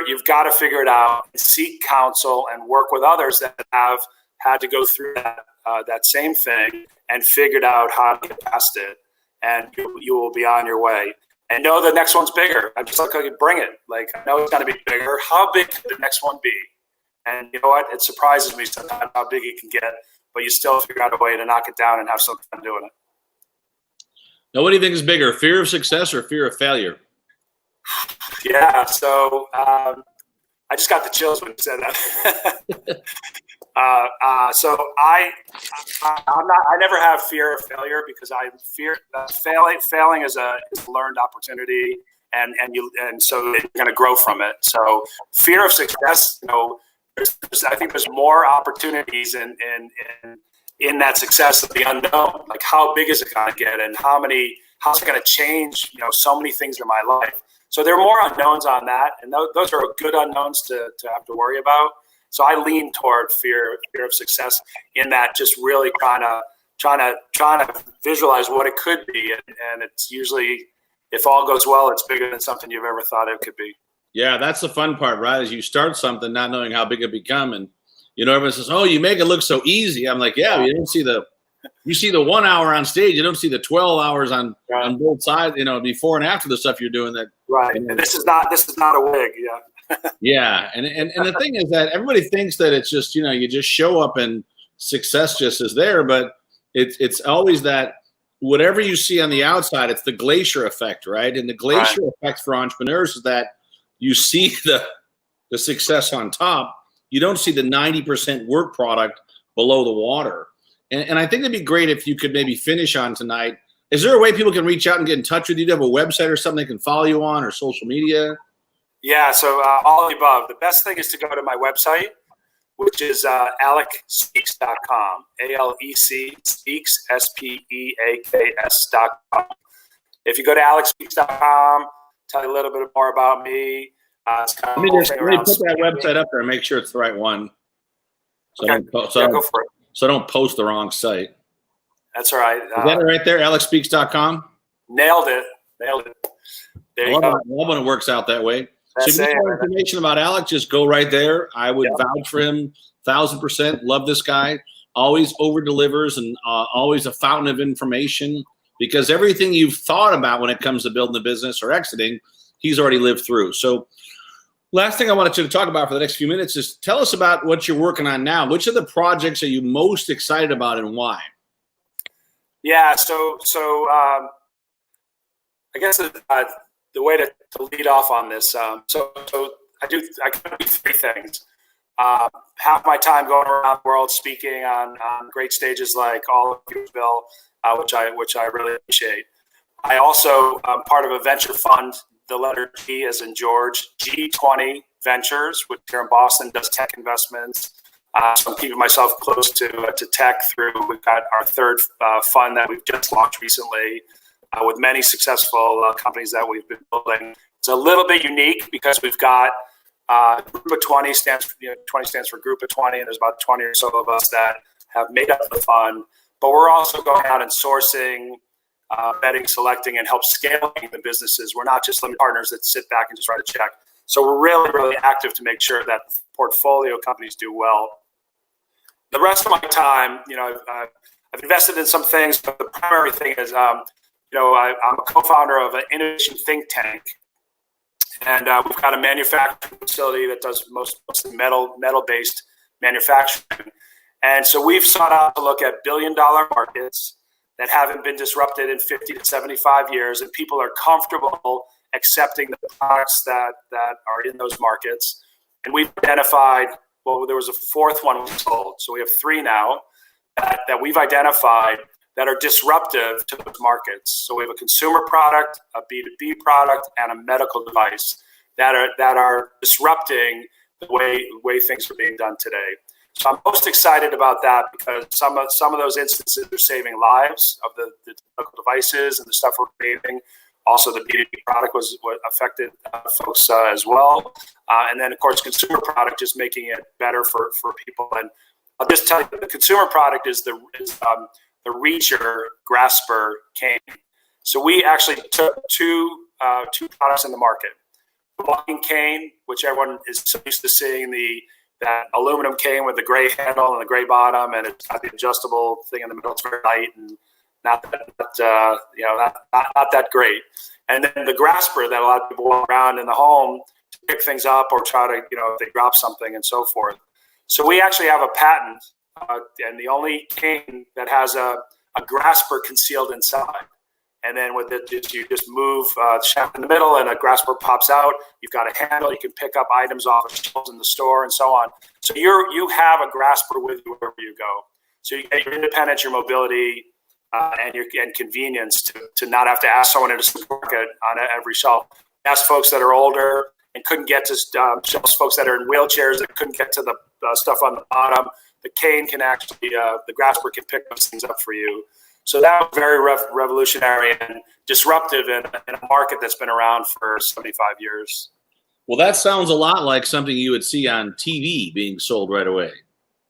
You've got to figure it out, seek counsel, and work with others that have had to go through that same thing and figured out how to get past it, and you will be on your way. And know the next one's bigger. I'm just like, okay, bring it. Like, I know it's going to be bigger. How big could the next one be? And you know what? It surprises me sometimes how big it can get, but you still figure out a way to knock it down and have some fun doing it. Now, what do you think is bigger, fear of success or fear of failure? Yeah, so I just got the chills when you said that. I never have fear of failure, because I fear failing is a learned opportunity, and so you're going to grow from it. So fear of success, I think there's more opportunities in that success of the unknown. Like, how big is it going to get, and how's it going to change? So many things in my life. So there are more unknowns on that, and those are good unknowns to have to worry about. So I lean toward fear of success in that, just really trying to visualize what it could be, and it's usually, if all goes well, it's bigger than something you've ever thought it could be. Yeah, that's the fun part, right? Is you start something not knowing how big it become, and everyone says, "Oh, you make it look so easy." I'm like, "Yeah, you see the 1 hour on stage. You don't see the 12 hours on both sides. Before and after the stuff you're doing." That right. And this is not a wig. Yeah. Yeah, and the thing is that everybody thinks that it's just you just show up and success just is there, but it's always that whatever you see on the outside, it's the glacier effect, right? And the glacier effect for entrepreneurs is that you see the success on top. You don't see the 90% work product below the water. And I think it'd be great if you could maybe finish on tonight. Is there a way people can reach out and get in touch with you? Do you have a website or something they can follow you on, or social media? Yeah, so all of the above. The best thing is to go to my website, which is AlecSpeaks.com. ALEC Speaks, SPEAKS.com. If you go to AlecSpeaks.com, tell you a little bit more about me. Let me put that website up there and make sure it's the right one. So go for it. So I don't post the wrong site. That's all right. Is that right there, AlecSpeaks.com? Nailed it. There you go. I love when it works out that way. So if you want more information about Alec, just go right there. I would vouch for him 1,000%. Love this guy. Always over-delivers and always a fountain of information, because everything you've thought about when it comes to building a business or exiting, he's already lived through. So last thing I wanted you to talk about for the next few minutes is tell us about what you're working on now. Which of the projects are you most excited about, and why? Yeah, so I guess the way to lead off on this, so I do three things. Half my time going around the world speaking on great stages like all of Bill, which I really appreciate. I also am part of a venture fund. The letter G as in George, G20 Ventures, which here in Boston does tech investments. So I'm keeping myself close to tech through. We've got our third fund that we've just launched recently with many successful companies that we've been building. It's a little bit unique because we've got Group of 20 stands for 20 stands for Group of 20, and there's about 20 or so of us that have made up the fund. But we're also going out and sourcing, vetting, selecting, and help scaling the businesses. We're not just limited partners that sit back and just write a check. So we're really, really active to make sure that portfolio companies do well. The rest of my time, I've invested in some things, but the primary thing is, I'm a co-founder of an innovation think tank, and we've got a manufacturing facility that does mostly metal-based manufacturing. And so we've sought out to look at billion-dollar markets that haven't been disrupted in 50 to 75 years, and people are comfortable accepting the products that are in those markets. And we've identified, well, there was a fourth one we sold. So we have 3 now that we've identified that are disruptive to those markets. So we have a consumer product, a B2B product, and a medical device that are disrupting the way things are being done today. So I'm most excited about that because some of those instances are saving lives of the medical devices and the stuff we're creating. Also, the B2B product was what affected folks as well. And then, of course, consumer product just making it better for people. And I'll just tell you, the consumer product is the Reacher Grasper cane. So we actually took two products in the market. The walking cane, which everyone is so used to seeing, that aluminum cane with the gray handle and the gray bottom, and it's got the adjustable thing in the middle. It's very light and not that great. And then the Grasper that a lot of people walk around in the home to pick things up or try to, if they drop something and so forth. So we actually have a patent, and the only cane that has a Grasper concealed inside. And then with it, you just move the shaft in the middle and a Grasper pops out. You've got a handle. You can pick up items off of shelves in the store and so on. So you have a Grasper with you wherever you go. So you get your independence, your mobility, and convenience to not have to ask someone in a supermarket on every shelf. Ask folks that are older and couldn't get to shelves, folks that are in wheelchairs that couldn't get to the stuff on the bottom. The cane can actually, the Grasper can pick those things up for you. So that was very revolutionary and disruptive in a market that's been around for 75 years. Well, that sounds a lot like something you would see on TV being sold right away.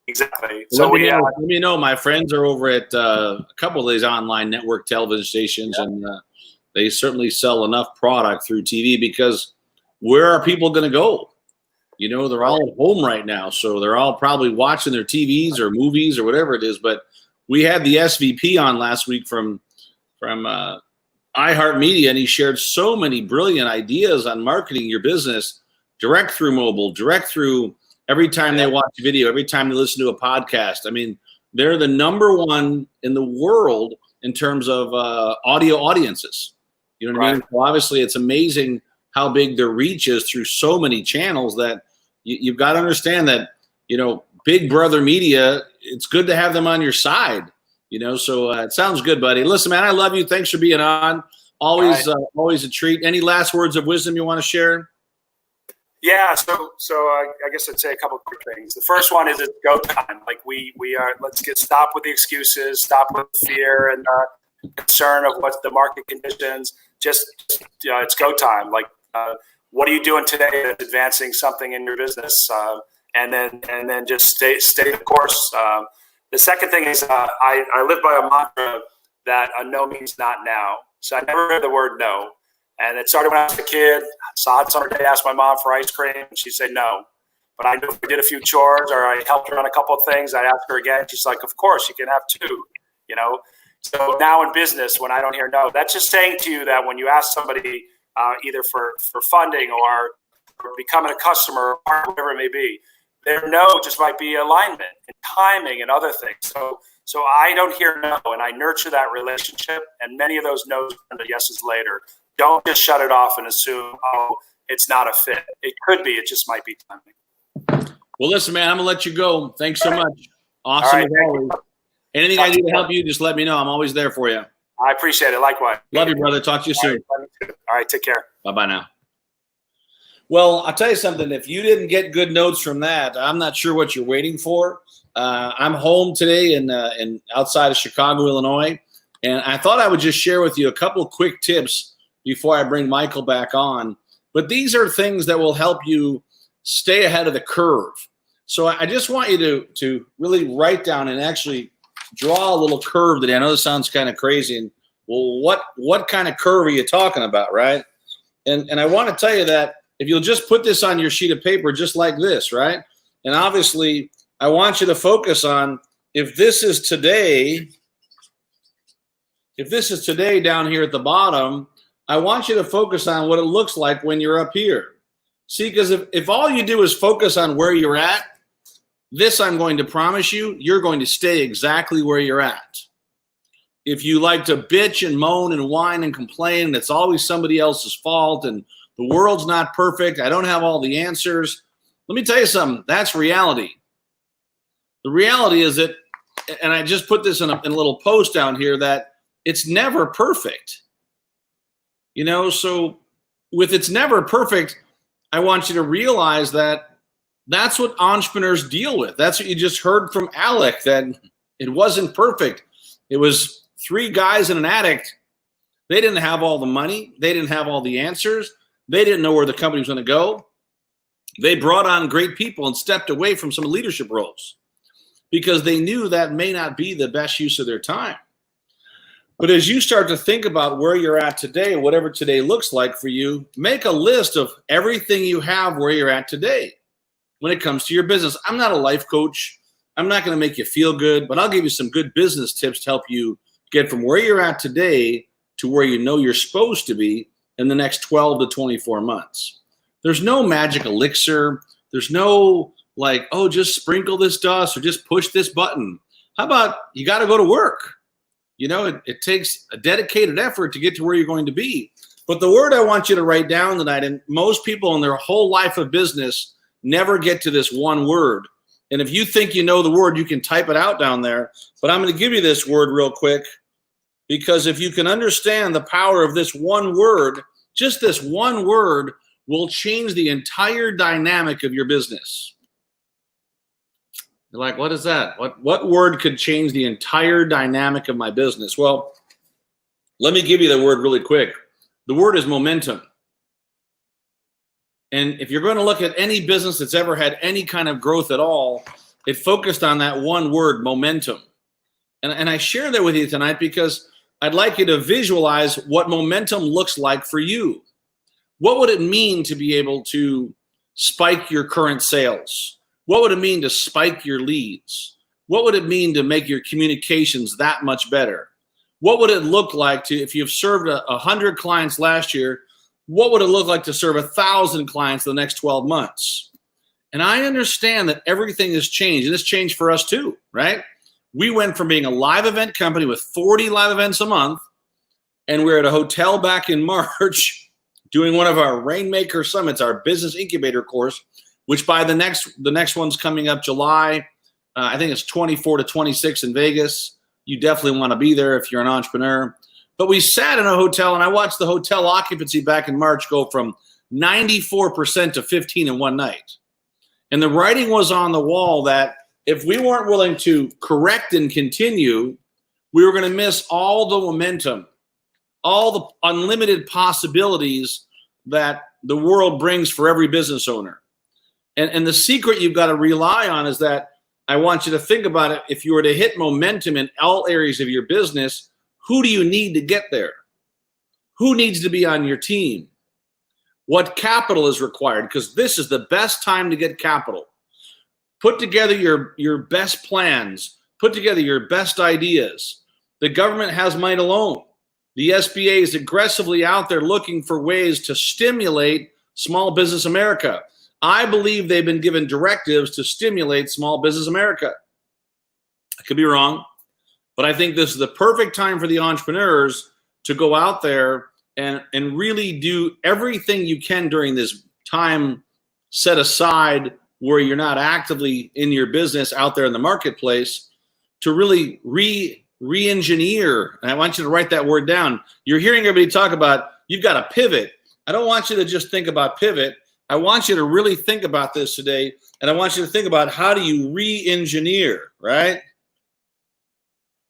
Exactly. So let me know. My friends are over at a couple of these online network television stations, and they certainly sell enough product through TV because where are people going to go? They're all at home right now, so they're all probably watching their TVs or movies or whatever it is. But we had the SVP on last week from iHeartMedia, and he shared so many brilliant ideas on marketing your business direct through mobile, direct through every time they watch a video, every time they listen to a podcast. I mean, they're the number one in the world in terms of audio audiences. You know what I mean? So obviously, it's amazing how big their reach is through so many channels that you've got to understand that, Big Brother Media, it's good to have them on your side, so it sounds good, buddy. Listen, man, I love you. Thanks for being on. Always a treat. Any last words of wisdom you want to share? Yeah. So I guess I'd say a couple of quick things. The first one is it's go time. Like we are, stop with the excuses, stop with fear and concern of what's the market conditions. Just it's go time. Like, what are you doing today that's advancing something in your business? And then just stay the course. The second thing is I live by a mantra that a no means not now. So I never heard the word no. And it started when I was a kid. So hot summer day, I asked my mom for ice cream, and she'd say no. But I knew if we did a few chores or I helped her on a couple of things, I'd ask her again. She's like, of course, you can have 2, So now in business, when I don't hear no, that's just saying to you that when you ask somebody either for funding or becoming a customer or whatever it may be, their no just might be alignment and timing and other things. So I don't hear no, and I nurture that relationship, and many of those no's turn to yeses later. Don't just shut it off and assume, it's not a fit. It could be. It just might be timing. Well, listen, man, I'm going to let you go. Thanks so much. Awesome. As always. Anything I need to help you, just let me know. I'm always there for you. I appreciate it. Likewise. Love you, brother. Talk to you soon. All right. Take care. Bye-bye now. Well, I'll tell you something. If you didn't get good notes from that, I'm not sure what you're waiting for. I'm home today in outside of Chicago, Illinois, and I thought I would just share with you a couple of quick tips before I bring Michael back on. But these are things that will help you stay ahead of the curve. So I just want you to really write down and actually draw a little curve today. I know this sounds kind of crazy. And well, what kind of curve are you talking about, right? And I want to tell you that if you'll just put this on your sheet of paper just like this, right? And obviously, I want you to focus on if this is today down here at the bottom, I want you to focus on what it looks like when you're up here. See, because if all you do is focus on where you're at, this I'm going to promise you, you're going to stay exactly where you're at. if you like to bitch and moan and whine and complain, and it's always somebody else's fault and the world's not perfect, I don't have all the answers. Let me tell you something. That's reality. The reality is that, and I just put this in a little post down here, that it's never perfect. You know, so with it's never perfect, I want you to realize that that's what entrepreneurs deal with. That's what you just heard from Alec, that it wasn't perfect. It was 3 guys and an addict. They didn't have all the money. They didn't have all the answers. They didn't know where the company was going to go. They brought on great people and stepped away from some leadership roles because they knew that may not be the best use of their time. But as you start to think about where you're at today, whatever today looks like for you, make a list of everything you have where you're at today when it comes to your business. I'm not a life coach. I'm not going to make you feel good, but I'll give you some good business tips to help you get from where you're at today to where you know you're supposed to be in the next 12 to 24 months. There's no magic elixir. There's no like, oh, just sprinkle this dust or just push this button. How about you got to go to work? You know, it takes a dedicated effort to get to where you're going to be. But the word I want you to write down tonight, and most people in their whole life of business never get to this one word. And if you think you know the word, you can type it out down there. But I'm going to give you this word real quick, because if you can understand the power of this one word, just this one word will change the entire dynamic of your business. You're like, what is that? What word could change the entire dynamic of my business? Well, let me give you the word really quick. The word is momentum. And if you're going to look at any business that's ever had any kind of growth at all, it focused on that one word, momentum. And I share that with you tonight because I'd like you to visualize what momentum looks like for you. What would it mean to be able to spike your current sales? What would it mean to spike your leads? What would it mean to make your communications that much better? What would it look like to, if you've served 100 clients last year, what would it look like to serve 1,000 clients in the next 12 months? And I understand that everything has changed, and it's changed for us too, right? We went from being a live event company with 40 live events a month, and we're at a hotel back in March doing one of our Rainmaker Summits, our business incubator course, which by the next one's coming up July. I think it's 24 to 26 in Vegas. You definitely want to be there if you're an entrepreneur. But we sat in a hotel, and I watched the hotel occupancy back in March go from 94% to 15 in one night. And the writing was on the wall that if we weren't willing to correct and continue, we were going to miss all the momentum, all the unlimited possibilities that the world brings for every business owner. And the secret you've got to rely on is that I want you to think about it. If you were to hit momentum in all areas of your business, who do you need to get there? Who needs to be on your team? What capital is required? Because this is the best time to get capital. Put together your best plans. Put together your best ideas. The government has money to loan. The SBA is aggressively out there looking for ways to stimulate small business America. I believe they've been given directives to stimulate small business America. I could be wrong, but I think this is the perfect time for the entrepreneurs to go out there and really do everything you can during this time set aside where you're not actively in your business out there in the marketplace to really re-engineer. And I want you to write that word down. You're hearing everybody talk about you've got to pivot. I don't want you to just think about pivot. I want you to really think about this today, and I want you to think about how do you re-engineer, right?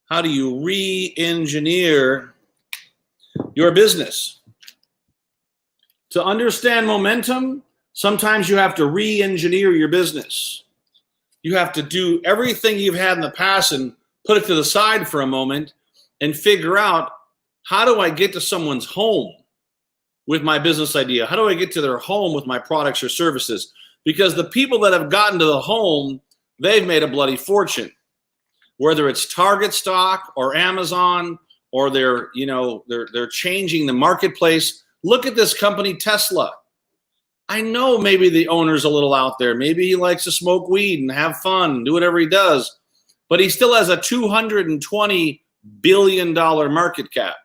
How do you re-engineer your business? To understand momentum, sometimes you have to re-engineer your business. You have to do everything you've had in the past and put it to the side for a moment and figure out, how do I get to someone's home with my business idea? How do I get to their home with my products or services? Because the people that have gotten to the home, they've made a bloody fortune. Whether it's Target stock or Amazon, or they're changing the marketplace. Look at this company, Tesla. I know maybe the owner's a little out there. Maybe he likes to smoke weed and have fun, do whatever he does. But he still has a $220 billion market cap.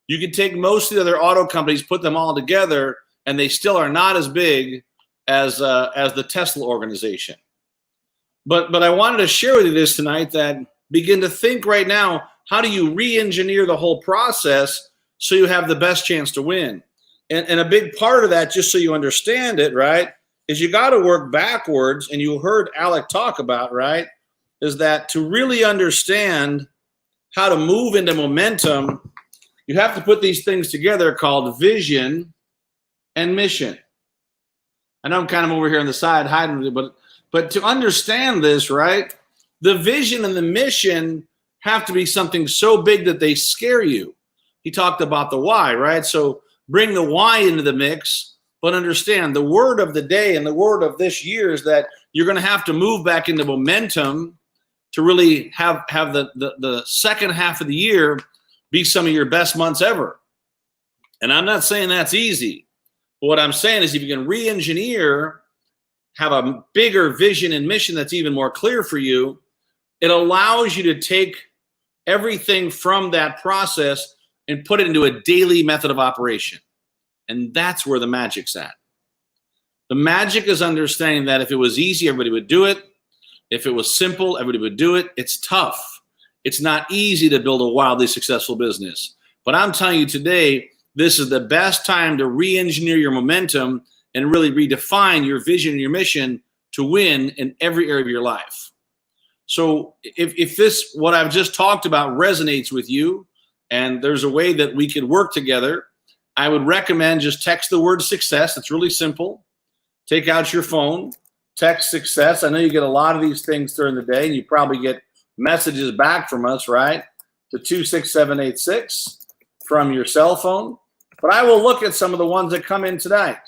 You could take most of the other auto companies, put them all together, and they still are not as big as the Tesla organization. But I wanted to share with you this tonight, that begin to think right now, how do you re-engineer the whole process so you have the best chance to win? And a big part of that, just so you understand it, right, is you got to work backwards. And you heard Alec talk about, right, is that to really understand how to move into momentum, you have to put these things together called vision and mission. I know I'm kind of over here on the side hiding, but to understand this, right, the vision and the mission have to be something so big that they scare you. He talked about the why, right? So bring the why into the mix, but understand the word of the day and the word of this year is that you're going to have to move back into momentum to really have the second half of the year be some of your best months ever. And I'm not saying that's easy. But what I'm saying is if you can re-engineer, have a bigger vision and mission that's even more clear for you, it allows you to take everything from that process and put it into a daily method of operation. And that's where the magic's at. The magic is understanding that if it was easy, everybody would do it. If it was simple, everybody would do it. It's tough. It's not easy to build a wildly successful business. But I'm telling you today, this is the best time to re-engineer your momentum and really redefine your vision and your mission to win in every area of your life. So if this, what I've just talked about, resonates with you, and there's a way that we could work together, I would recommend just text the word success. It's really simple. Take out your phone, text success. I know you get a lot of these things during the day, and you probably get messages back from us, right, to 26786 from your cell phone. But I will look at some of the ones that come in tonight,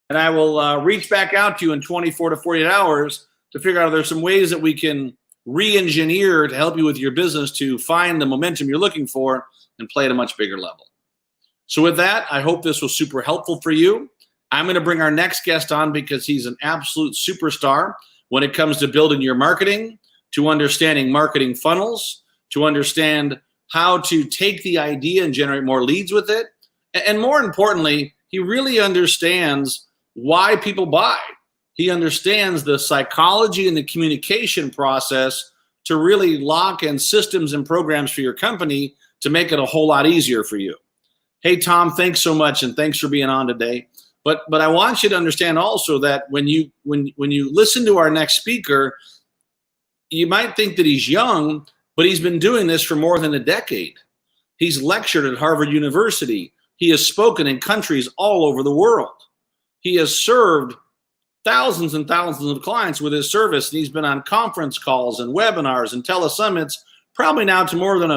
and I will reach back out to you in 24 to 48 hours to figure out if there's some ways that we can re-engineer to help you with your business to find the momentum you're looking for and play at a much bigger level. So with that, I hope this was super helpful for you. I'm going to bring our next guest on because he's an absolute superstar when it comes to building your marketing, to understanding marketing funnels, to understand how to take the idea and generate more leads with it. And more importantly, he really understands why people buy. He understands the psychology and the communication process to really lock in systems and programs for your company to make it a whole lot easier for you. Hey, Tom, thanks so much, and thanks for being on today. But I want you to understand also that when you listen to our next speaker, you might think that he's young, but he's been doing this for more than a decade. He's lectured at Harvard University. He has spoken in countries all over the world. He has served thousands and thousands of clients with his service, and he's been on conference calls and webinars and telesummits, probably now to more than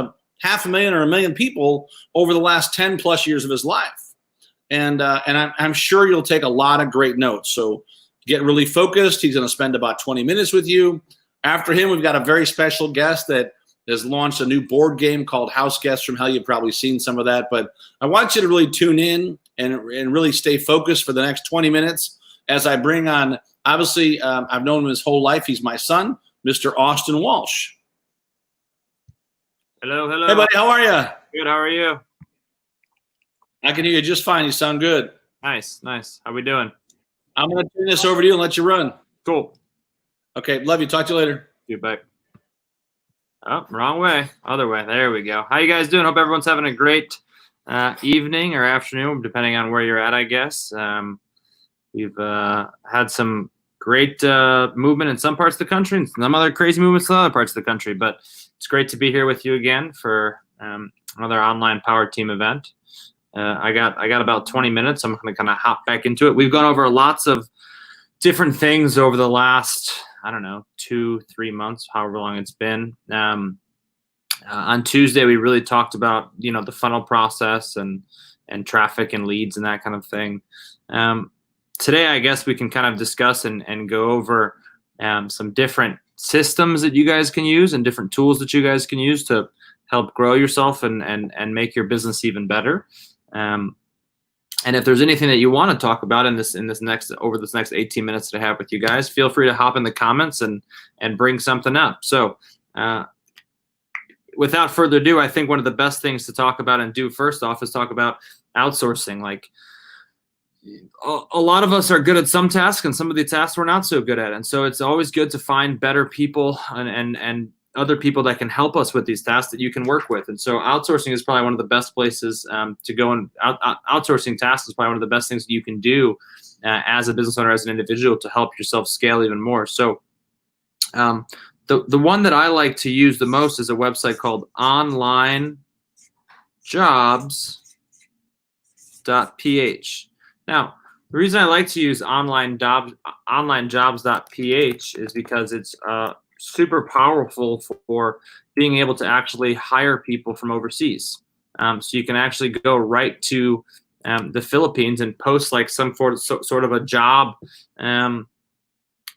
500,000 or 1 million people over the last 10 plus years of his life. And I'm sure you'll take a lot of great notes. So get really focused. He's going to spend about 20 minutes with you. After him, we've got a very special guest that has launched a new board game called House Guests from Hell. You've probably seen some of that, but I want you to really tune in and really stay focused for the next 20 minutes as I bring on, obviously, I've known him his whole life. He's my son, Mr. Austin Walsh. Hello, hello. Hey, buddy, how are you? Good, how are you? I can hear you just fine. You sound good. Nice, nice. How we doing? I'm going to turn this over to you and let you run. Cool. Okay, love you. Talk to you later. See you back. Oh, wrong way. Other way. There we go. How you guys doing? Hope everyone's having a great evening or afternoon, depending on where you're at, I guess. We've had some great movement in some parts of the country and some other crazy movements in other parts of the country. But it's great to be here with you again for another online Power Team event. I got about 20 minutes. I'm going to kind of hop back into it. We've gone over lots of different things over the last, 2-3 months, however long it's been. On Tuesday, we really talked about, the funnel process and traffic and leads and that kind of thing. Today, I guess we can kind of discuss and go over some different systems that you guys can use and different tools that you guys can use to help grow yourself and make your business even better. And if there's anything that you want to talk about over this next 18 minutes that I have with you guys, feel free to hop in the comments and bring something up. So without further ado, I think one of the best things to talk about and do first off is talk about outsourcing. Like, a lot of us are good at some tasks, and some of the tasks we're not so good at. And so it's always good to find better people and other people that can help us with these tasks that you can work with. And so outsourcing is probably one of the best places to go, and outsourcing tasks is probably one of the best things that you can do as a business owner, as an individual, to help yourself scale even more. So the one that I like to use the most is a website called onlinejobs.ph. Now, the reason I like to use onlinejobs.ph is because it's super powerful for being able to actually hire people from overseas. So you can actually go right to the Philippines and post like some sort of a job,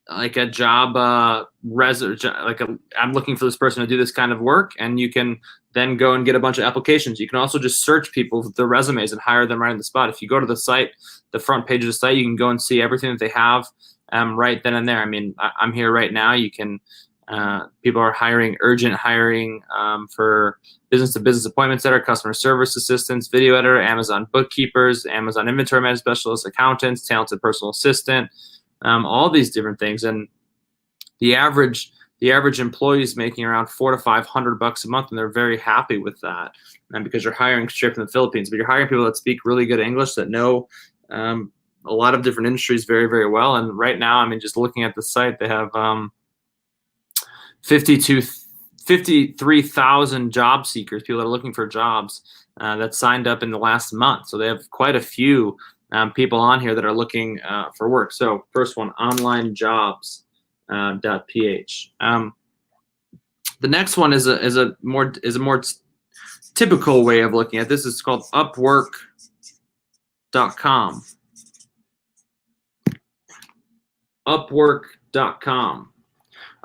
like a job I'm looking for this person to do this kind of work, and you can then go and get a bunch of applications. You can also just search people with their resumes and hire them right on the spot. If you go to the site, the front page of the site, you can go and see everything that they have right then and there. I mean, I'm here right now. You can, people are hiring, urgent hiring for business-to-business appointment center, customer service assistants, video editor, Amazon bookkeepers, Amazon inventory management specialists, accountants, talented personal assistant, all these different things. And the average employee is making around $400 to $500 a month, and they're very happy with that. And because you're hiring straight from the Philippines, but you're hiring people that speak really good English, that know a lot of different industries very, very well. And right now, I mean, just looking at the site, they have 53,000 job seekers, people that are looking for jobs, that signed up in the last month. So they have quite a few people on here that are looking for work. So first one, onlinejobs.ph. The next one is a more typical way of looking at this. It's called Upwork.com. Upwork.com.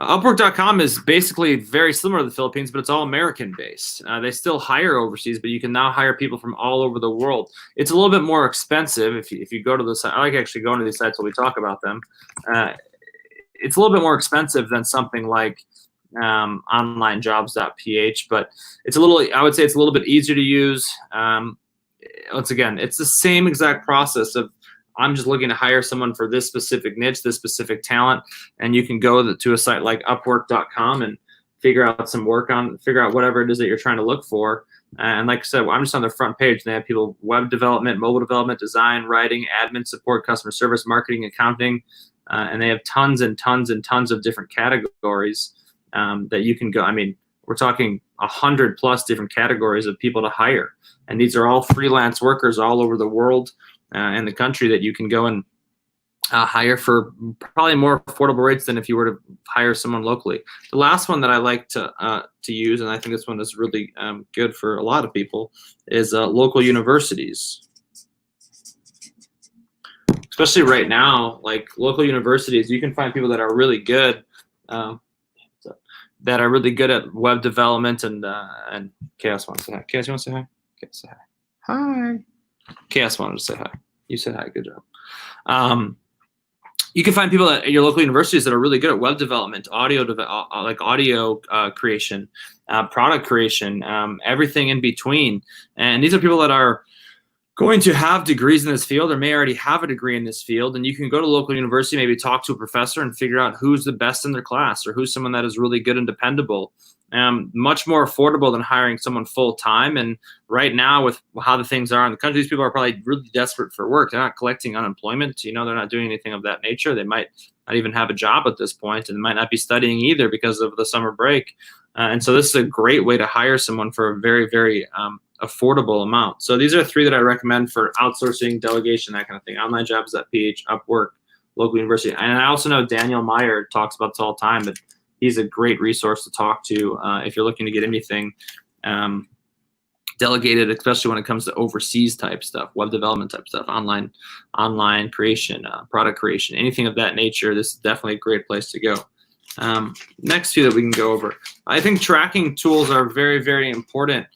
Upwork.com is basically very similar to the Philippines, but it's all American based. They still hire overseas, but you can now hire people from all over the world. It's a little bit more expensive if you go to the site. I like actually going to these sites while we talk about them. It's a little bit more expensive than something like onlinejobs.ph, but I would say it's a little bit easier to use. Once again, it's the same exact process of, I'm just looking to hire someone for this specific niche, this specific talent, and you can go to a site like Upwork.com and figure out whatever it is that you're trying to look for. And like I said, I'm just on the front page. They have people web development, mobile development, design, writing, admin support, customer service, marketing, accounting, and they have tons and tons and tons of different categories that you can go. I mean, we're talking 100+ different categories of people to hire, and these are all freelance workers all over the world. In the country that you can go and hire for probably more affordable rates than if you were to hire someone locally. The last one that I like to use, and I think this one is really good for a lot of people, is local universities. Especially right now, like local universities, you can find people that are really good, at web development and Chaos wants to say hi. Chaos, you want to say hi? Okay, say hi. Hi. Chaos wanted to say hi. You said hi. Good job. You can find people at your local universities that are really good at web development, audio creation, product creation, everything in between. And these are people that are going to have degrees in this field or may already have a degree in this field. And you can go to local university, maybe talk to a professor and figure out who's the best in their class or who's someone that is really good and dependable. Much more affordable than hiring someone full time. And right now, with how the things are in the country, these people are probably really desperate for work. They're not collecting unemployment. They're not doing anything of that nature. They might not even have a job at this point, and they might not be studying either because of the summer break. And so this is a great way to hire someone for a very, very affordable amount. So these are 3 that I recommend for outsourcing, delegation, that kind of thing. Onlinejobs.ph, Upwork, local university. And I also know Daniel Meyer talks about this all the time, but he's a great resource to talk to if you're looking to get anything delegated, especially when it comes to overseas type stuff, web development type stuff, online creation, product creation, anything of that nature. This is definitely a great place to go. Next few that we can go over. I think tracking tools are very, very important.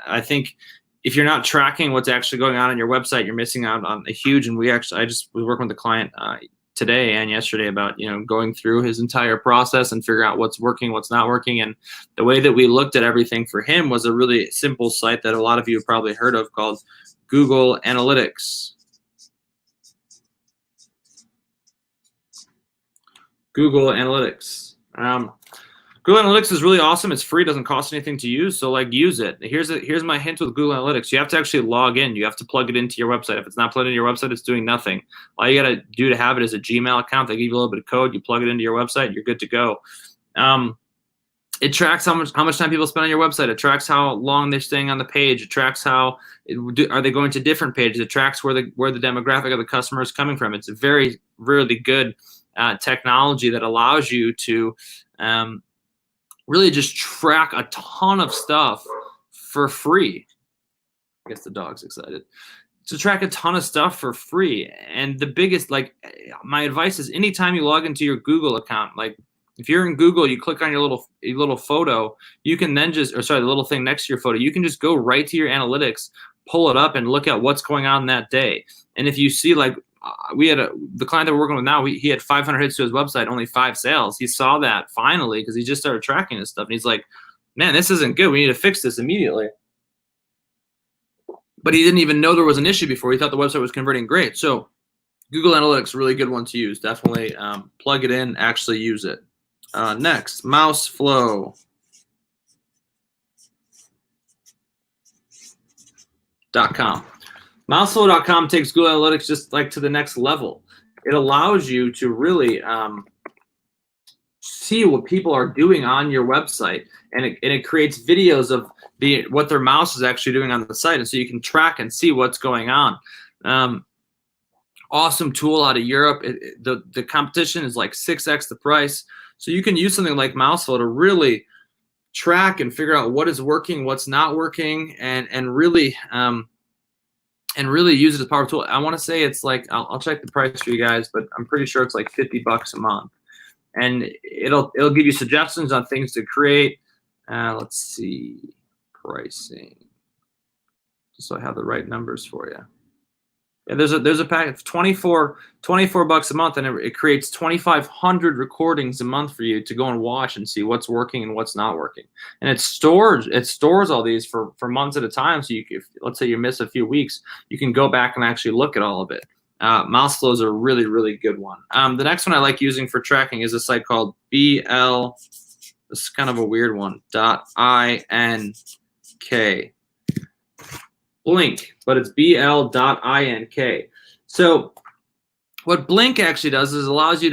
I think if you're not tracking what's actually going on your website, you're missing out on a huge, and I was working with a client today and yesterday about, going through his entire process and figuring out what's working, what's not working. And the way that we looked at everything for him was a really simple site that a lot of you have probably heard of called Google Analytics. Google Analytics. Google Analytics is really awesome. It's free, doesn't cost anything to use, so use it. Here's my hint with Google Analytics. You have to actually log in. You have to plug it into your website. If it's not plugged into your website, it's doing nothing. All you got to do to have it is a Gmail account. They give you a little bit of code. You plug it into your website, you're good to go. It tracks how much time people spend on your website. It tracks how long they're staying on the page. It tracks are they going to different pages. It tracks where the demographic of the customer is coming from. It's a very, really good technology that allows you to really just track a ton of stuff for free. I guess the dog's excited. To track a ton of stuff for free. And the biggest, my advice is anytime you log into your Google account, if you're in Google, you click on your little photo, you can then the little thing next to your photo, you can just go right to your analytics, pull it up and look at what's going on that day. And if you see we had the client that we're working with now, he had 500 hits to his website, only 5 sales. He saw that finally because he just started tracking this stuff. And he's like, man, this isn't good. We need to fix this immediately. But he didn't even know there was an issue before. He thought the website was converting great. So Google Analytics, really good one to use. Definitely plug it in, actually use it. Next, Mouseflow.com. Mouseflow.com takes Google Analytics just to the next level. It allows you to really see what people are doing on your website, and it creates videos of what their mouse is actually doing on the site, and so you can track and see what's going on. Awesome tool out of Europe. The competition is 6x the price, so you can use something like Mouseflow to really track and figure out what is working, what's not working, and really use it as a powerful tool. I want to say it's I'll check the price for you guys, but I'm pretty sure it's $50 a month, and it'll give you suggestions on things to create. Let's see, pricing, just so I have the right numbers for you. Yeah, there's a pack of 24 bucks a month, and it creates 2,500 recordings a month for you to go and watch and see what's working and what's not working. And it stores all these for months at a time. So if let's say you miss a few weeks, you can go back and actually look at all of it. Mouseflow is a really, really good one. The next one I like using for tracking is a site called BL. This is kind of a weird one. .ink. Blink, but it's bl.ink. So what Blink actually does is it allows you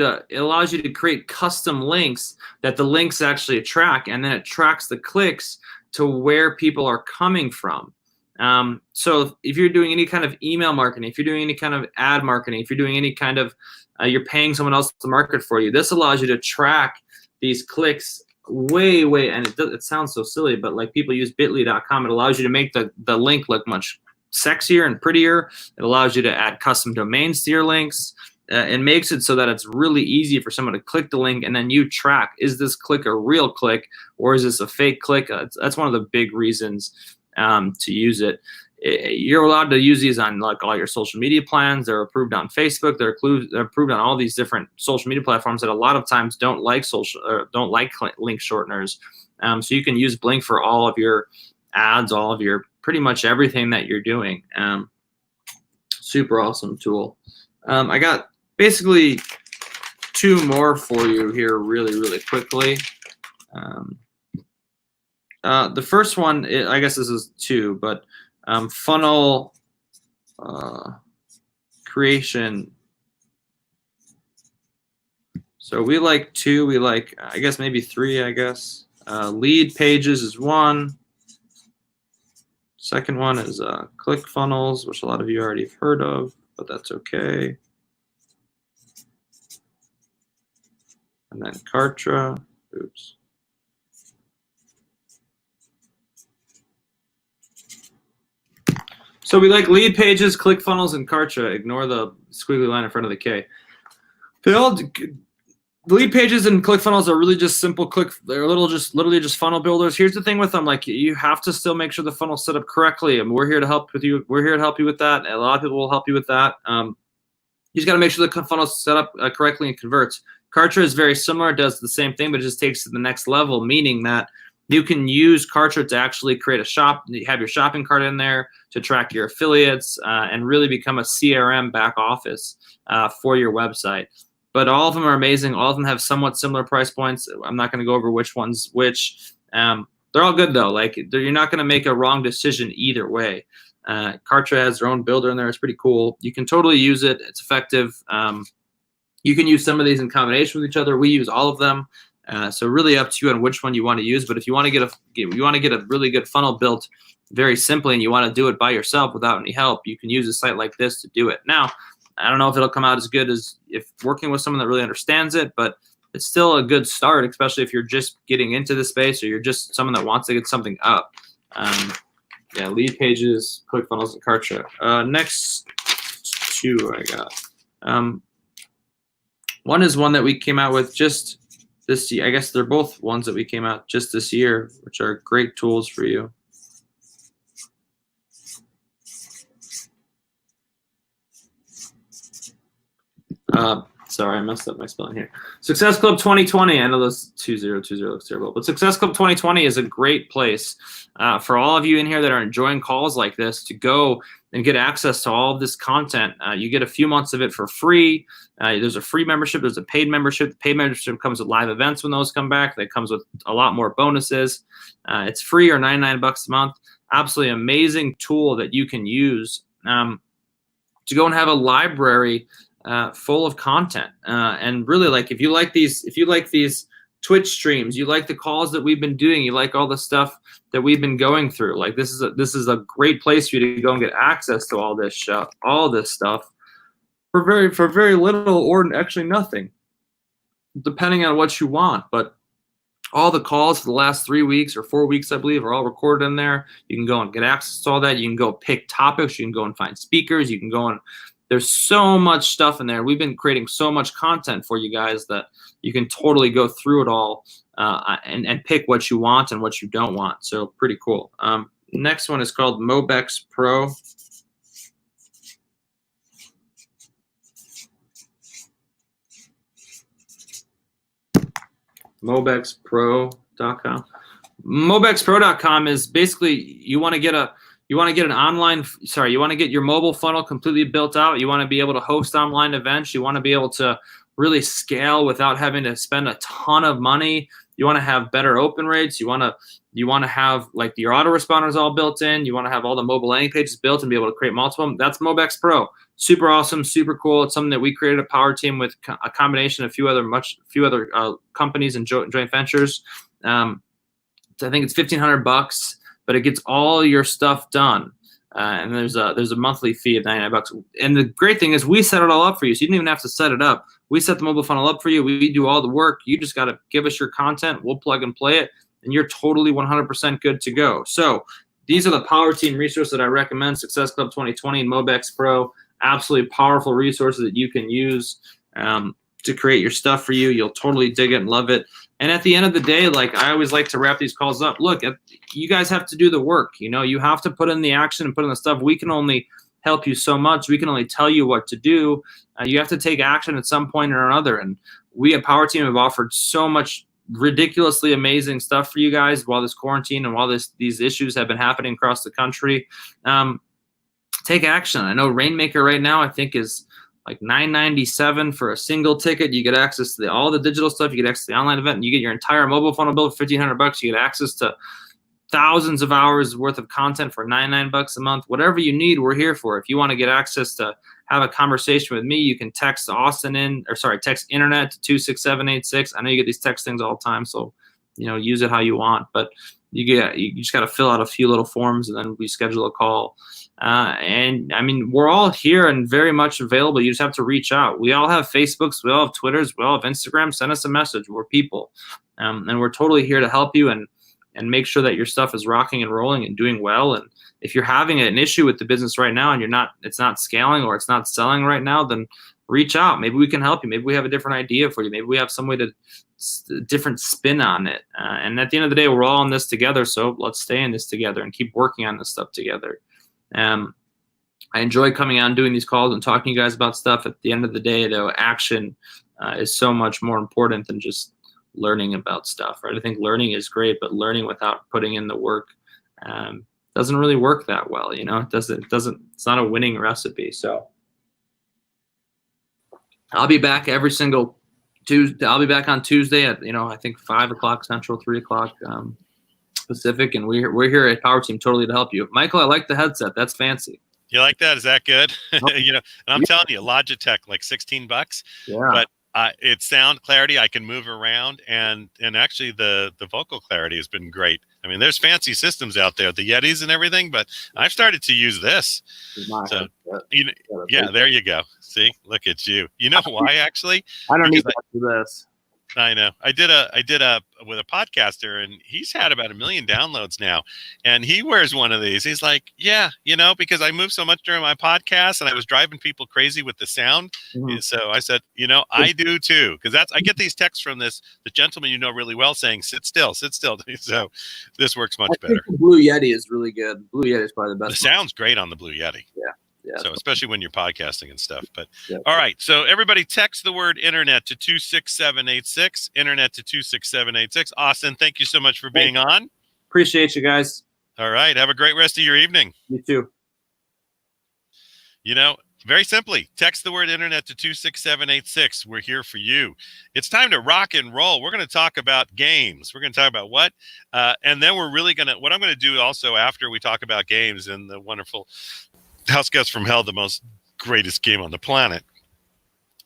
to create custom links that the links actually track, and then it tracks the clicks to where people are coming from. So if you're doing any kind of email marketing, if you're doing any kind of ad marketing, if you're doing any kind of you're paying someone else to market for you, this allows you to track these clicks way, and it sounds so silly, but people use bit.ly.com. It allows you to make the link look much sexier and prettier. It allows you to add custom domains to your links. It makes it so that it's really easy for someone to click the link, and then you track, is this click a real click or is this a fake click? That's one of the big reasons to use it. You're allowed to use these on all your social media plans. They're approved on Facebook. They're approved on all these different social media platforms that a lot of times don't like link shorteners. So you can use Blink for all of your ads, all of your pretty much everything that you're doing. Super awesome tool. I got basically 2 more for you here really, really quickly. The first one, I guess this is 2, but funnel creation. So we like 2. We like, I guess maybe 3. I guess lead pages is 1. Second one is ClickFunnels, which a lot of you already have heard of, but that's okay. And then Kartra. Oops. So we like lead pages, ClickFunnels, and Kartra. Ignore the squiggly line in front of the K. The lead pages and ClickFunnels are really just simple they're literally just funnel builders. Here's the thing with them, you have to still make sure the funnel's set up correctly, and we're here to help with you. We're here to help you with that. A lot of people will help you with that. You You just got to make sure the funnel's set up correctly and converts. Kartra is very similar. It does the same thing, but it just takes it to the next level, meaning that you can use Kartra to actually create a shop. You have your shopping cart in there to track your affiliates and really become a CRM back office for your website. But all of them are amazing. All of them have somewhat similar price points. I'm not going to go over which one's which. They're all good though. Like you're not going to make a wrong decision either way. Kartra has their own builder in there. It's pretty cool. You can totally use it. It's effective. You can use some of these in combination with each other. We use all of them. So really up to you on which one you want to use. But if you want to get a really good funnel built very simply, and you want to do it by yourself without any help, you can use a site like this to do it. Now, I don't know if it'll come out as good as if working with someone that really understands it, but it's still a good start, especially if you're just getting into the space or you're just someone that wants to get something up. Yeah, Lead Pages, ClickFunnels, and Kartra. Next two I got. One is one that we came out with just this year. I guess they're both ones that we came out just this year, which are great tools for you. Sorry, I messed up my spelling here. Success Club 2020. I know those 2020 looks terrible, but Success Club 2020 is a great place for all of you in here that are enjoying calls like this to go and get access to all of this content. You get a few months of it for free. There's a free membership. There's a paid membership. The paid membership comes with live events when those come back. That comes with a lot more bonuses. It's free or $99 a month. Absolutely amazing tool that you can use to go and have a library full of content. And really, like if you like these Twitch streams, you like the calls that we've been doing, you like all the stuff that we've been going through, like this is a great place for you to go and get access to all this stuff for very little or actually nothing, depending on what you want. But all the calls for the last 3 weeks or 4 weeks, I believe, are all recorded in there. You can go and get access to all that. You can go pick topics. You can go and find speakers. You can go and there's so much stuff in there. We've been creating so much content for you guys that you can totally go through it all and pick what you want and what you don't want. So pretty cool. Next one is called Mobex Pro. MobexPro.com. MobexPro.com is basically you want to get your mobile funnel completely built out. You want to be able to host online events. You want to be able to really scale without having to spend a ton of money. You want to have better open rates. You want to have like your autoresponders all built in. You want to have all the mobile landing pages built and be able to create multiple. That's Mobex Pro. Super awesome, super cool. It's something that we created a power team with a combination of a few other companies and joint ventures. I think it's $1,500. But it gets all your stuff done. And there's a monthly fee of $99. And the great thing is we set it all up for you. So you don't even have to set it up. We set the mobile funnel up for you. We do all the work. You just got to give us your content. We'll plug and play it. And you're totally 100% good to go. So these are the power team resources that I recommend. Success Club 2020 and Mobex Pro. Absolutely powerful resources that you can use to create your stuff for you. You'll totally dig it and love it. And at the end of the day, like I always like to wrap these calls up. Look, you guys have to do the work. You have to put in the action and put in the stuff. We can only help you so much. We can only tell you what to do. You have to take action at some point or another. And we at Power Team have offered so much ridiculously amazing stuff for you guys while this quarantine and while these issues have been happening across the country. Take action. I know Rainmaker right now, I think is like $9.97 for a single ticket. You get access to all the digital stuff. You get access to the online event, and you get your entire mobile funnel built for $1,500. You get access to thousands of hours worth of content for $99 a month. Whatever you need, we're here for. If you want to get access to have a conversation with me, you can text text internet to 26786. I know you get these text things all the time, so use it how you want. But you just got to fill out a few little forms, and then we schedule a call. And I mean, we're all here and very much available. You just have to reach out. We all have Facebooks, we all have Twitters, we all have Instagram. Send us a message. We're people, and we're totally here to help you and make sure that your stuff is rocking and rolling and doing well. And if you're having an issue with the business right now and it's not scaling or it's not selling right now, then reach out. Maybe we can help you. Maybe we have a different idea for you. Maybe we have some way to different spin on it. And at the end of the day, we're all in this together. So let's stay in this together and keep working on this stuff together. I enjoy coming out and doing these calls and talking to you guys about stuff. At the end of the day, though, action is so much more important than just learning about stuff, right? I think learning is great, but learning without putting in the work doesn't really work that well. You know, it's not a winning recipe. So I'll be back every single Tuesday. I'll be back on Tuesday at, I think 5 o'clock Central, 3 o'clock Pacific, and we're here at Power Team totally to help you. Michael, I like the headset. That's fancy. You like that? Is that good? And I'm telling you, Logitech, like $16. Yeah. But it's sound clarity. I can move around, and actually the vocal clarity has been great. I mean, there's fancy systems out there, the Yetis and everything, but I've started to use this. So, yeah, there you go. See, look at you. You know why? Actually, I don't need to do this. I know. I did a with a podcaster, and he's had about 1 million downloads now. And he wears one of these. He's like, yeah, because I move so much during my podcast, and I was driving people crazy with the sound. Mm-hmm. So I said, I do too, because I get these texts from the gentleman really well saying, sit still, sit still. So this works much better. The Blue Yeti is really good. Blue Yeti is probably the best. The sound's great on the Blue Yeti. Yeah. Yeah, so especially when you're podcasting and stuff. But all right, so everybody text the word internet to 26786, internet to 26786. Austin, thank you so much for being on. Appreciate you guys. All right, have a great rest of your evening. You too. Very simply, text the word internet to 26786. We're here for you. It's time to rock and roll. We're going to talk about games. We're going to talk about what, and then we're really going to, what I'm going to do also after we talk about games and the wonderful House Guests from Hell, the greatest game on the planet.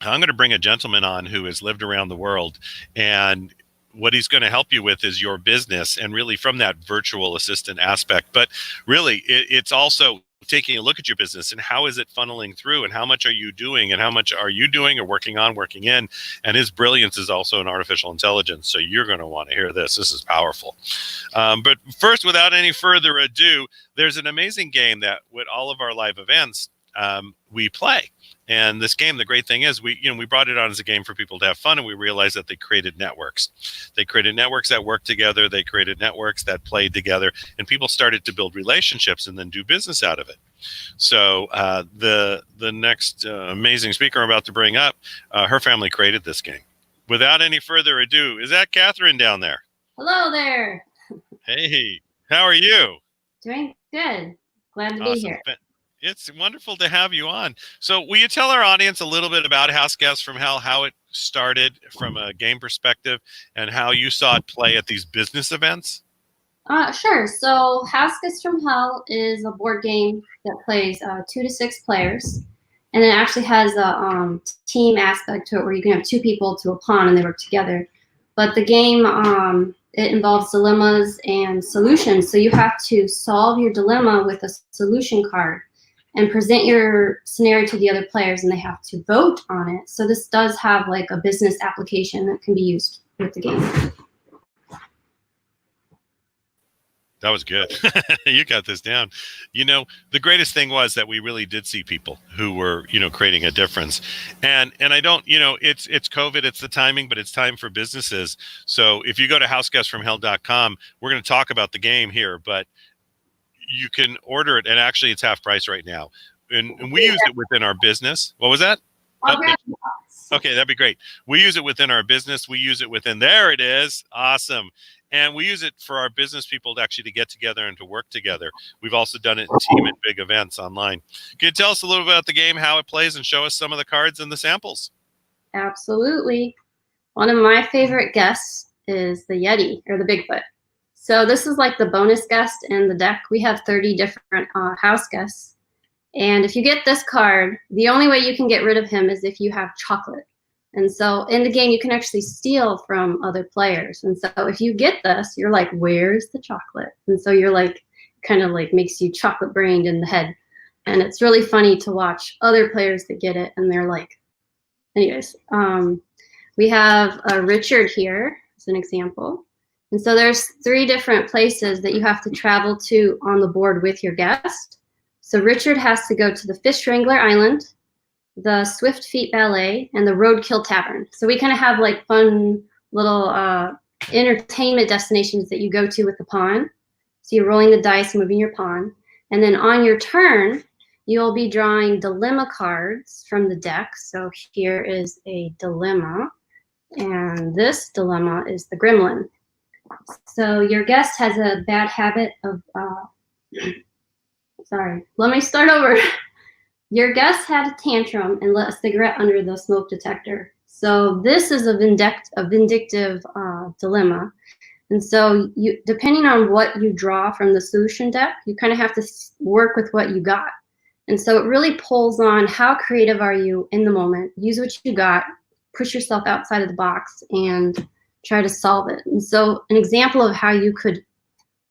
I'm going to bring a gentleman on who has lived around the world, and what he's going to help you with is your business, and really from that virtual assistant aspect. But really, it's also taking a look at your business and how is it funneling through, and how much are you doing, and how much are you doing or working in. And his brilliance is also in artificial intelligence. So you're going to want to hear this. This is powerful. But first, without any further ado, there's an amazing game that with all of our live events, we play. And this game, the great thing is we brought it on as a game for people to have fun, and we realized that they created networks. They created networks that worked together. They created networks that played together, and people started to build relationships and then do business out of it. So the next amazing speaker I'm about to bring up, her family created this game. Without any further ado, is that Catherine down there? Hello there. Hey, how are you? Doing good. Glad to be here. It's wonderful to have you on. So will you tell our audience a little bit about House Guests from Hell, how it started from a game perspective, and how you saw it play at these business events? Sure. So House Guests from Hell is a board game that plays 2 to 6 players. And it actually has a team aspect to it where you can have 2 people to a pawn and they work together. But the game, it involves dilemmas and solutions. So you have to solve your dilemma with a solution card and present your scenario to the other players, and they have to vote on it. So this does have like a business application that can be used with the game. That was good. You got this down. The greatest thing was that we really did see people who were, creating a difference. And I don't, it's COVID, it's the timing, but it's time for businesses. So if you go to houseguestsfromhell.com, we're going to talk about the game here, but you can order it, and actually it's half price right now. And we use it within our business. What was that? Okay, that'd be great. We use it within our business. We use it within, there it is. Awesome. And we use it for our business people to get together and to work together. We've also done it in team and big events online. Can you tell us a little bit about the game, how it plays, and show us some of the cards and the samples? Absolutely. One of my favorite guests is the Yeti, or the Bigfoot. So this is like the bonus guest in the deck. We have 30 different house guests. And if you get this card, the only way you can get rid of him is if you have chocolate. And so in the game, you can actually steal from other players. And so if you get this, you're like, where's the chocolate? And so you're like, kind of like makes you chocolate brained in the head. And it's really funny to watch other players that get it. And they're like, anyways, we have Richard here as an example. And so there's 3 different places that you have to travel to on the board with your guest. So Richard has to go to the Fish Wrangler Island, the Swift Feet Ballet, and the Roadkill Tavern. So we kind of have like fun little entertainment destinations that you go to with the pawn. So you're rolling the dice, moving your pawn. And then on your turn, you'll be drawing dilemma cards from the deck. So here is a dilemma, and this dilemma is the gremlin. So your guest has a bad habit of, sorry, let me start over. Your guest had a tantrum and lit a cigarette under the smoke detector. So this is a vindictive dilemma. And so you, depending on what you draw from the solution deck, you kind of have to work with what you got. And so it really pulls on how creative are you in the moment, use what you got, push yourself outside of the box and try to solve it. And so an example of how you could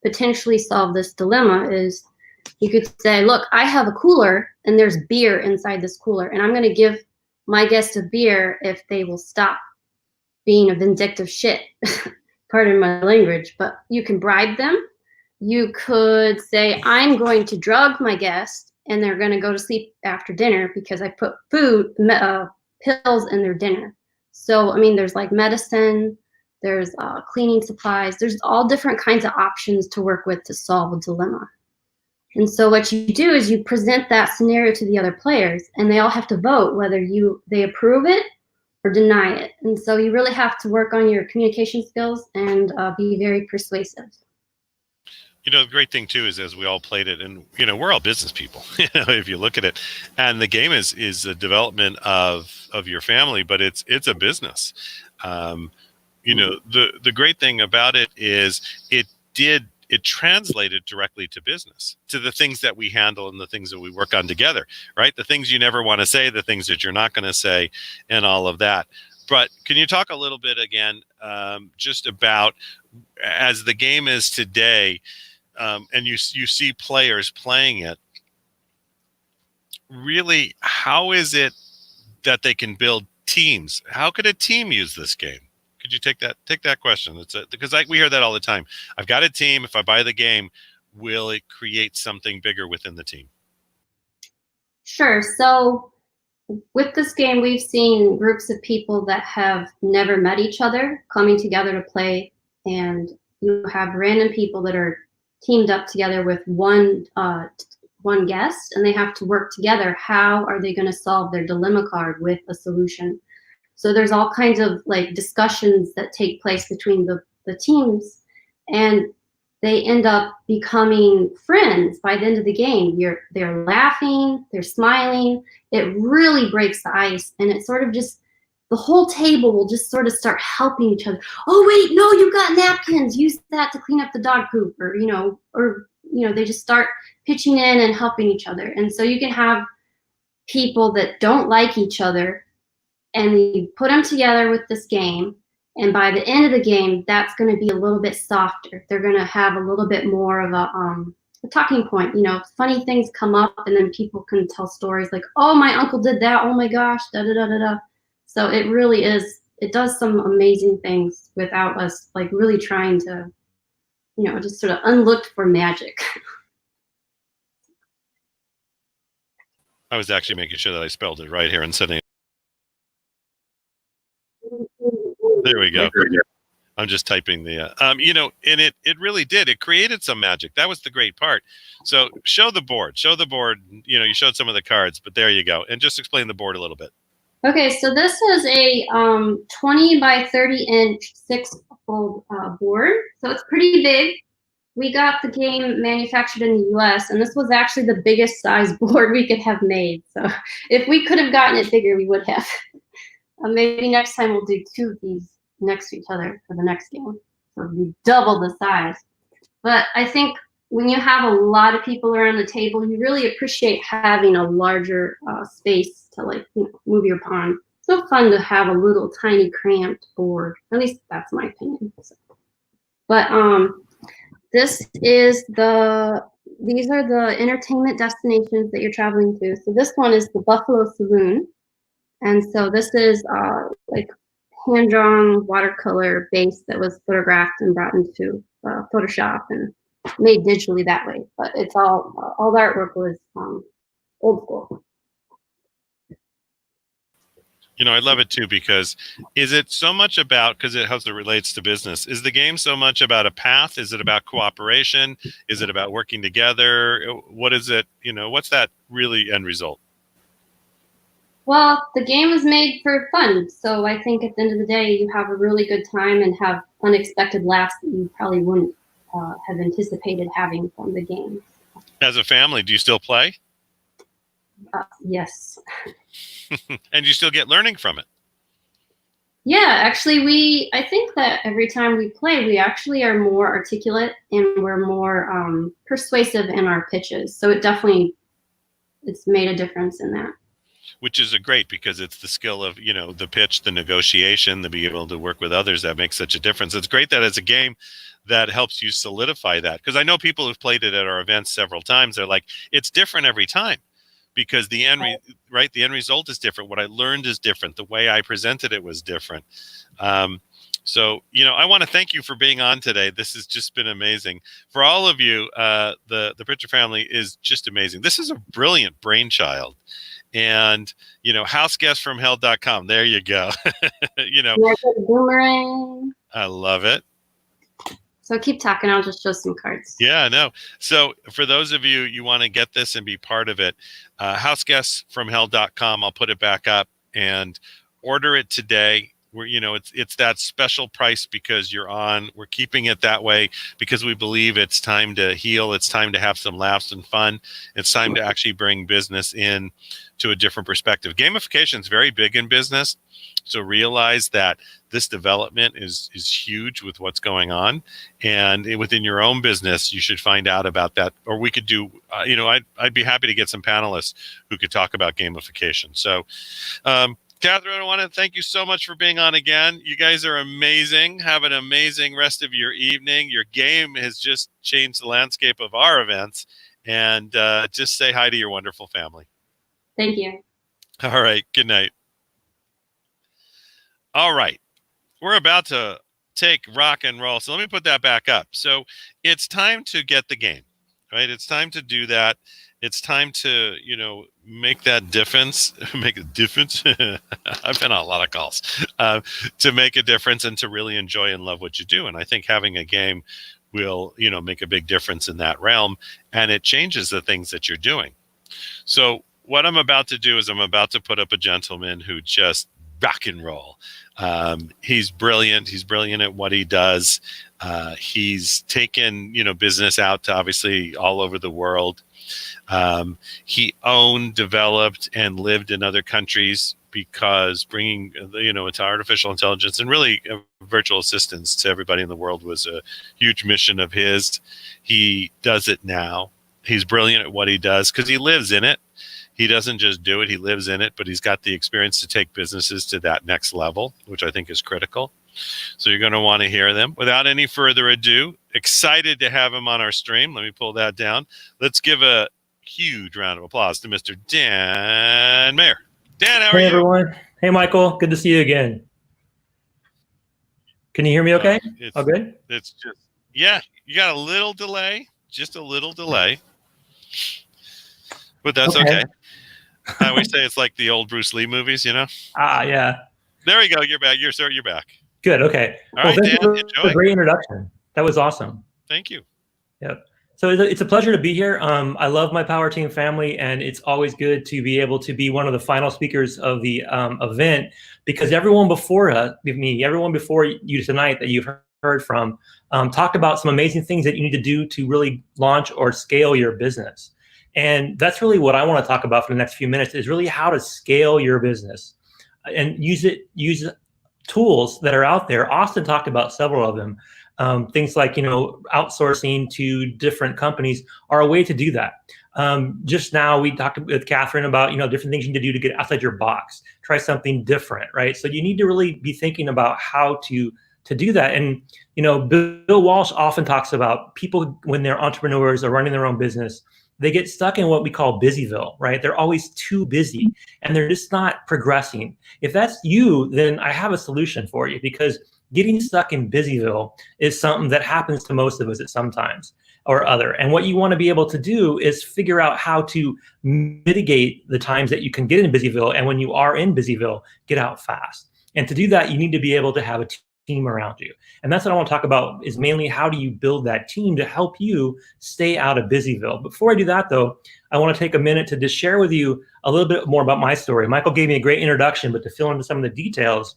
potentially solve this dilemma is you could say, look, I have a cooler and there's beer inside this cooler, and I'm going to give my guest a beer if they will stop being a vindictive shit. Pardon my language, but you can bribe them. You could say, I'm going to drug my guest and they're going to go to sleep after dinner because I put pills in their dinner. So, I mean, there's like medicine, there's cleaning supplies, there's all different kinds of options to work with to solve a dilemma. And so what you do is you present that scenario to the other players, and they all have to vote whether they approve it or deny it. And so you really have to work on your communication skills and be very persuasive. You know, the great thing too is as we all played it, and you know, we're all business people. You know, if you look at it, and the game is a development of your family, but it's a business. You know, the great thing about it is it translated directly to business, to the things that we handle and the things that we work on together, right? The things you never want to say, the things that you're not going to say, and all of that. But can you talk a little bit again, just about as the game is today, and you see players playing it, really, how is it that they can build teams? How could a team use this game? Could you take that question? Because we hear that all the time. I've got a team. If I buy the game, will it create something bigger within the team? Sure. So with this game, we've seen groups of people that have never met each other coming together to play, and you have random people that are teamed up together with one guest, and they have to work together. How are they going to solve their dilemma card with a solution? So there's all kinds of like discussions that take place between the teams, and they end up becoming friends by the end of the game. They're laughing, they're smiling. It really breaks the ice, and it sort of just, the whole table will just sort of start helping each other. Oh wait, no, you got napkins. Use that to clean up the dog poop, or they just start pitching in and helping each other. And so you can have people that don't like each other, and you put them together with this game, and by the end of the game, that's going to be a little bit softer. They're going to have a little bit more of a talking point. You know, funny things come up, and then people can tell stories like, "Oh, my uncle did that. Oh my gosh, da da da da da." So it really is. It does some amazing things without us like really trying to, just sort of unlooked for magic. I was actually making sure that I spelled it right here and sending it. There we go. I'm just typing the, and it really did. It created some magic. That was the great part. So show the board. You showed some of the cards, but there you go. And just explain the board a little bit. Okay, so this is a 20 by 30 inch 6-fold board. So it's pretty big. We got the game manufactured in the US, and this was actually the biggest size board we could have made. So if we could have gotten it bigger, we would have. Maybe next time we'll do 2 of these next to each other for the next game. So it'll be double the size. But I think when you have a lot of people around the table, you really appreciate having a larger space to move your pawn. So fun to have a little tiny cramped board. At least that's my opinion. But these are the entertainment destinations that you're traveling to. So this one is the Buffalo Saloon. And so this is hand-drawn watercolor base that was photographed and brought into Photoshop and made digitally that way. But it's all the artwork was old school. You know, I love it too, because is it so much about, because it has, it relates to business, is the game so much about a path? Is it about cooperation? Is it about working together? What is it, you know, what's that really end result? Well, the game was made for fun. So I think at the end of the day, you have a really good time and have unexpected laughs that you probably wouldn't have anticipated having from the game. As a family, do you still play? Yes. And you still get learning from it? Yeah, actually, I think that every time we play, we actually are more articulate and we're more persuasive in our pitches. So it's made a difference in that. Which is a great, because it's the skill of, you know, the pitch, the negotiation, the be able to work with others that makes such a difference. It's great that as a game that helps you solidify that. Because I know people who've played it at our events several times. They're like, it's different every time, because the end the end result is different. What I learned is different. The way I presented it was different. So, you know, I want to thank you for being on today. This has just been amazing. For all of you, the Pritchard family is just amazing. This is a brilliant brainchild. And, you know, houseguestfromhell.com. There you go. You know, boomerang. I love it. So keep talking. I'll just show some cards. Yeah, no. So for those of you want to get this and be part of it, houseguestfromhell.com. I'll put it back up and order it today. We're, you know, it's that special price because you're on. We're keeping it that way because we believe it's time to heal. It's time to have some laughs and fun. It's time to actually bring business in to a different perspective. Gamification is very big in business. So realize that this development is huge with what's going on, and within your own business, you should find out about that. Or we could do, you know, I'd be happy to get some panelists who could talk about gamification. So, Catherine, I want to thank you so much for being on again. You guys are amazing. Have an amazing rest of your evening. Your game has just changed the landscape of our events, and just say hi to your wonderful family. Thank you. All right. Good night. All right. We're about to take rock and roll. So let me put that back up. So it's time to get the game, right? It's time to do that. It's time to, you know, make that difference, make a difference. I've been on a lot of calls to make a difference and to really enjoy and love what you do. And I think having a game will, you know, make a big difference in that realm, and it changes the things that you're doing. So what I'm about to do is I'm about to put up a gentleman who just rock and roll. He's brilliant. He's brilliant at what he does. He's taken, you know, business out to obviously all over the world. He owned, developed, and lived in other countries because bringing, you know, into artificial intelligence and really virtual assistants to everybody in the world was a huge mission of his. He does it now. He's brilliant at what he does because he lives in it. He doesn't just do it, he lives in it, but he's got the experience to take businesses to that next level, which I think is critical. So you're going to want to hear them. Without any further ado, excited to have him on our stream. Let me pull that down. Let's give a huge round of applause to Mr. Dan Mayer. Dan, how are you? Hey, everyone. Hey, Michael. Good to see you again. Can you hear me okay? All good? It's just, yeah, you got a little delay, just a little delay. But that's okay. I always say it's like the old Bruce Lee movies, you know? Yeah. There you go. You're back. You're back. Good. Okay. All right, thank Dan, you for a great introduction. That was awesome. Thank you. Yep. So it's a pleasure to be here. I love my Power Team family, and it's always good to be able to be one of the final speakers of the event, because everyone before you tonight that you've heard from talked about some amazing things that you need to do to really launch or scale your business. And that's really what I want to talk about for the next few minutes, is really how to scale your business and use tools that are out there. Austin talked about several of them. Things like, you know, outsourcing to different companies are a way to do that. Just now we talked with Catherine about, you know, different things you need to do to get outside your box, try something different, right? So you need to really be thinking about how to do that. And, you know, Bill Walsh often talks about people when they're entrepreneurs or running their own business, they get stuck in what we call busyville, right? They're always too busy and they're just not progressing. If that's you, then I have a solution for you, because getting stuck in Busyville is something that happens to most of us at some times or other. And what you want to be able to do is figure out how to mitigate the times that you can get in Busyville. And when you are in Busyville, get out fast. And to do that, you need to be able to have a team around you. And that's what I want to talk about, is mainly how do you build that team to help you stay out of Busyville. Before I do that, though, I want to take a minute to just share with you a little bit more about my story. Michael gave me a great introduction, but to fill into some of the details,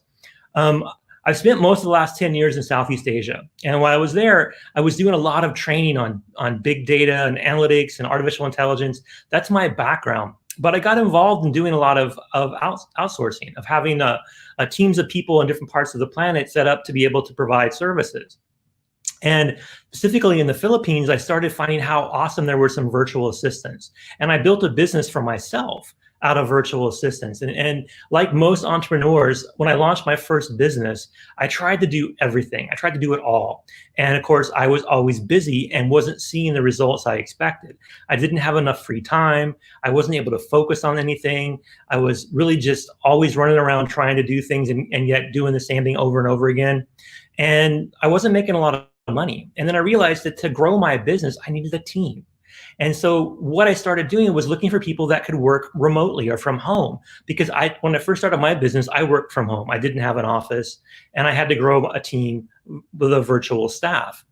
I've spent most of the last 10 years in Southeast Asia. And while I was there, I was doing a lot of training on big data and analytics and artificial intelligence. That's my background. But I got involved in doing a lot of outsourcing, of having teams of people in different parts of the planet set up to be able to provide services. And specifically in the Philippines, I started finding how awesome there were some virtual assistants. And I built a business for myself out of virtual assistants. And like most entrepreneurs, when I launched my first business, I tried to do everything. I tried to do it all. And of course, I was always busy and wasn't seeing the results I expected. I didn't have enough free time. I wasn't able to focus on anything. I was really just always running around trying to do things and yet doing the same thing over and over again. And I wasn't making a lot of money. And then I realized that to grow my business, I needed a team. And so what I started doing was looking for people that could work remotely or from home, because when I first started my business, I worked from home. I didn't have an office, and I had to grow a team with a virtual staff.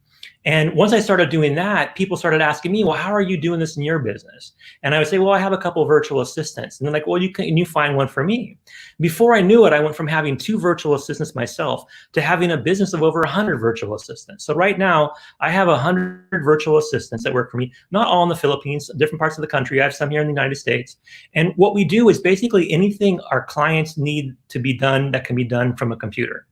And once I started doing that, people started asking me, well, how are you doing this in your business? And I would say, well, I have a couple of virtual assistants. And they're like, well, can you find one for me? Before I knew it, I went from having 2 virtual assistants myself to having a business of over 100 virtual assistants. So right now, I have 100 virtual assistants that work for me, not all in the Philippines, different parts of the country. I have some here in the United States. And what we do is basically anything our clients need to be done that can be done from a computer.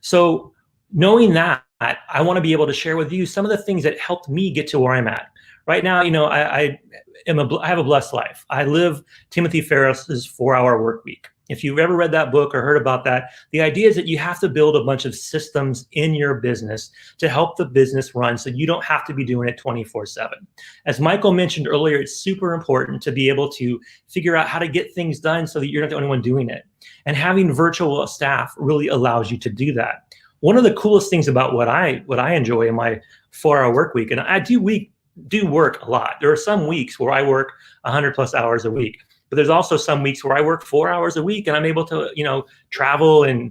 So knowing that, I want to be able to share with you some of the things that helped me get to where I'm at. Right now, I have a blessed life. I live Timothy Ferriss's 4-Hour Work Week. If you've ever read that book or heard about that, the idea is that you have to build a bunch of systems in your business to help the business run so you don't have to be doing it 24/7. As Michael mentioned earlier, it's super important to be able to figure out how to get things done so that you're not the only one doing it. And having virtual staff really allows you to do that. One of the coolest things about what I enjoy in my 4-hour work week, and I do work a lot. There are some weeks where I work 100+ hours a week, but there's also some weeks where I work 4 hours a week and I'm able to, travel and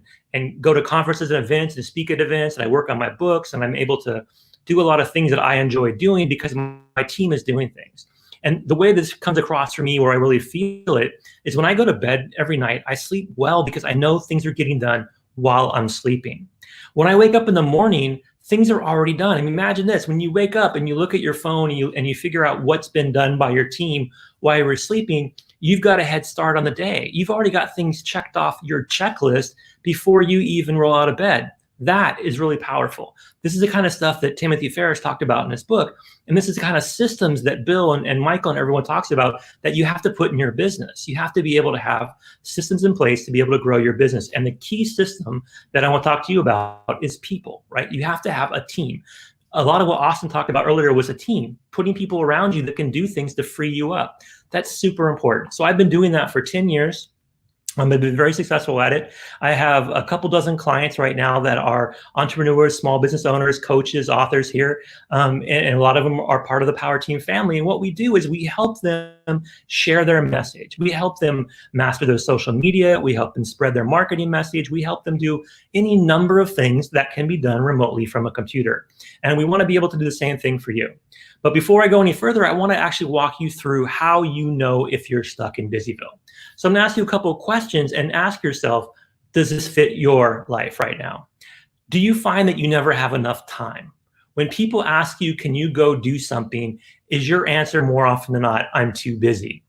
go to conferences and events and speak at events, and I work on my books, and I'm able to do a lot of things that I enjoy doing because my team is doing things. And the way this comes across for me, where I really feel it, is when I go to bed every night, I sleep well because I know things are getting done while I'm sleeping. When I wake up in the morning, things are already done. I mean, imagine this: when you wake up and you look at your phone and you figure out what's been done by your team while you were sleeping, you've got a head start on the day. You've already got things checked off your checklist before you even roll out of bed. That is really powerful. This is the kind of stuff that Timothy Ferriss talked about in his book. And this is the kind of systems that Bill and Michael and everyone talks about that you have to put in your business. You have to be able to have systems in place to be able to grow your business. And the key system that I want to talk to you about is people, right? You have to have a team. A lot of what Austin talked about earlier was a team, putting people around you that can do things to free you up. That's super important. So I've been doing that for 10 years. I've been very successful at it. I have a couple dozen clients right now that are entrepreneurs, small business owners, coaches, authors here. And a lot of them are part of the Power Team family. And what we do is we help them share their message. We help them master their social media. We help them spread their marketing message. We help them do any number of things that can be done remotely from a computer. And we want to be able to do the same thing for you. But before I go any further, I want to actually walk you through how you know if you're stuck in Busyville. So I'm going to ask you a couple of questions and ask yourself, does this fit your life right now? Do you find that you never have enough time? When people ask you, can you go do something, is your answer more often than not, I'm too busy?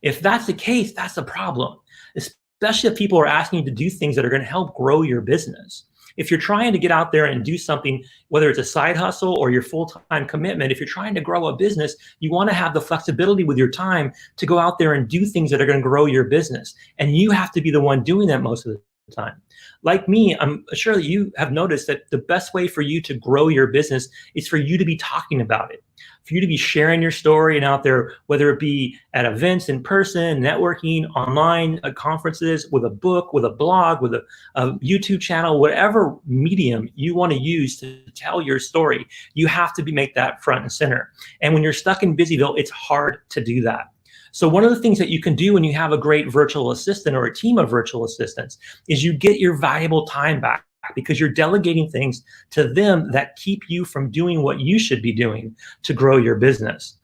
If that's the case, that's a problem, especially if people are asking you to do things that are going to help grow your business. If you're trying to get out there and do something, whether it's a side hustle or your full-time commitment, if you're trying to grow a business, you want to have the flexibility with your time to go out there and do things that are going to grow your business. And you have to be the one doing that most of the time. Like me, I'm sure that you have noticed that the best way for you to grow your business is for you to be talking about it, for you to be sharing your story and out there, whether it be at events in person, networking, online, at conferences, with a book, with a blog, with a YouTube channel, whatever medium you want to use to tell your story, you have to make that front and center. And when you're stuck in Busyville, it's hard to do that. So one of the things that you can do when you have a great virtual assistant or a team of virtual assistants is you get your valuable time back, because you're delegating things to them that keep you from doing what you should be doing to grow your business.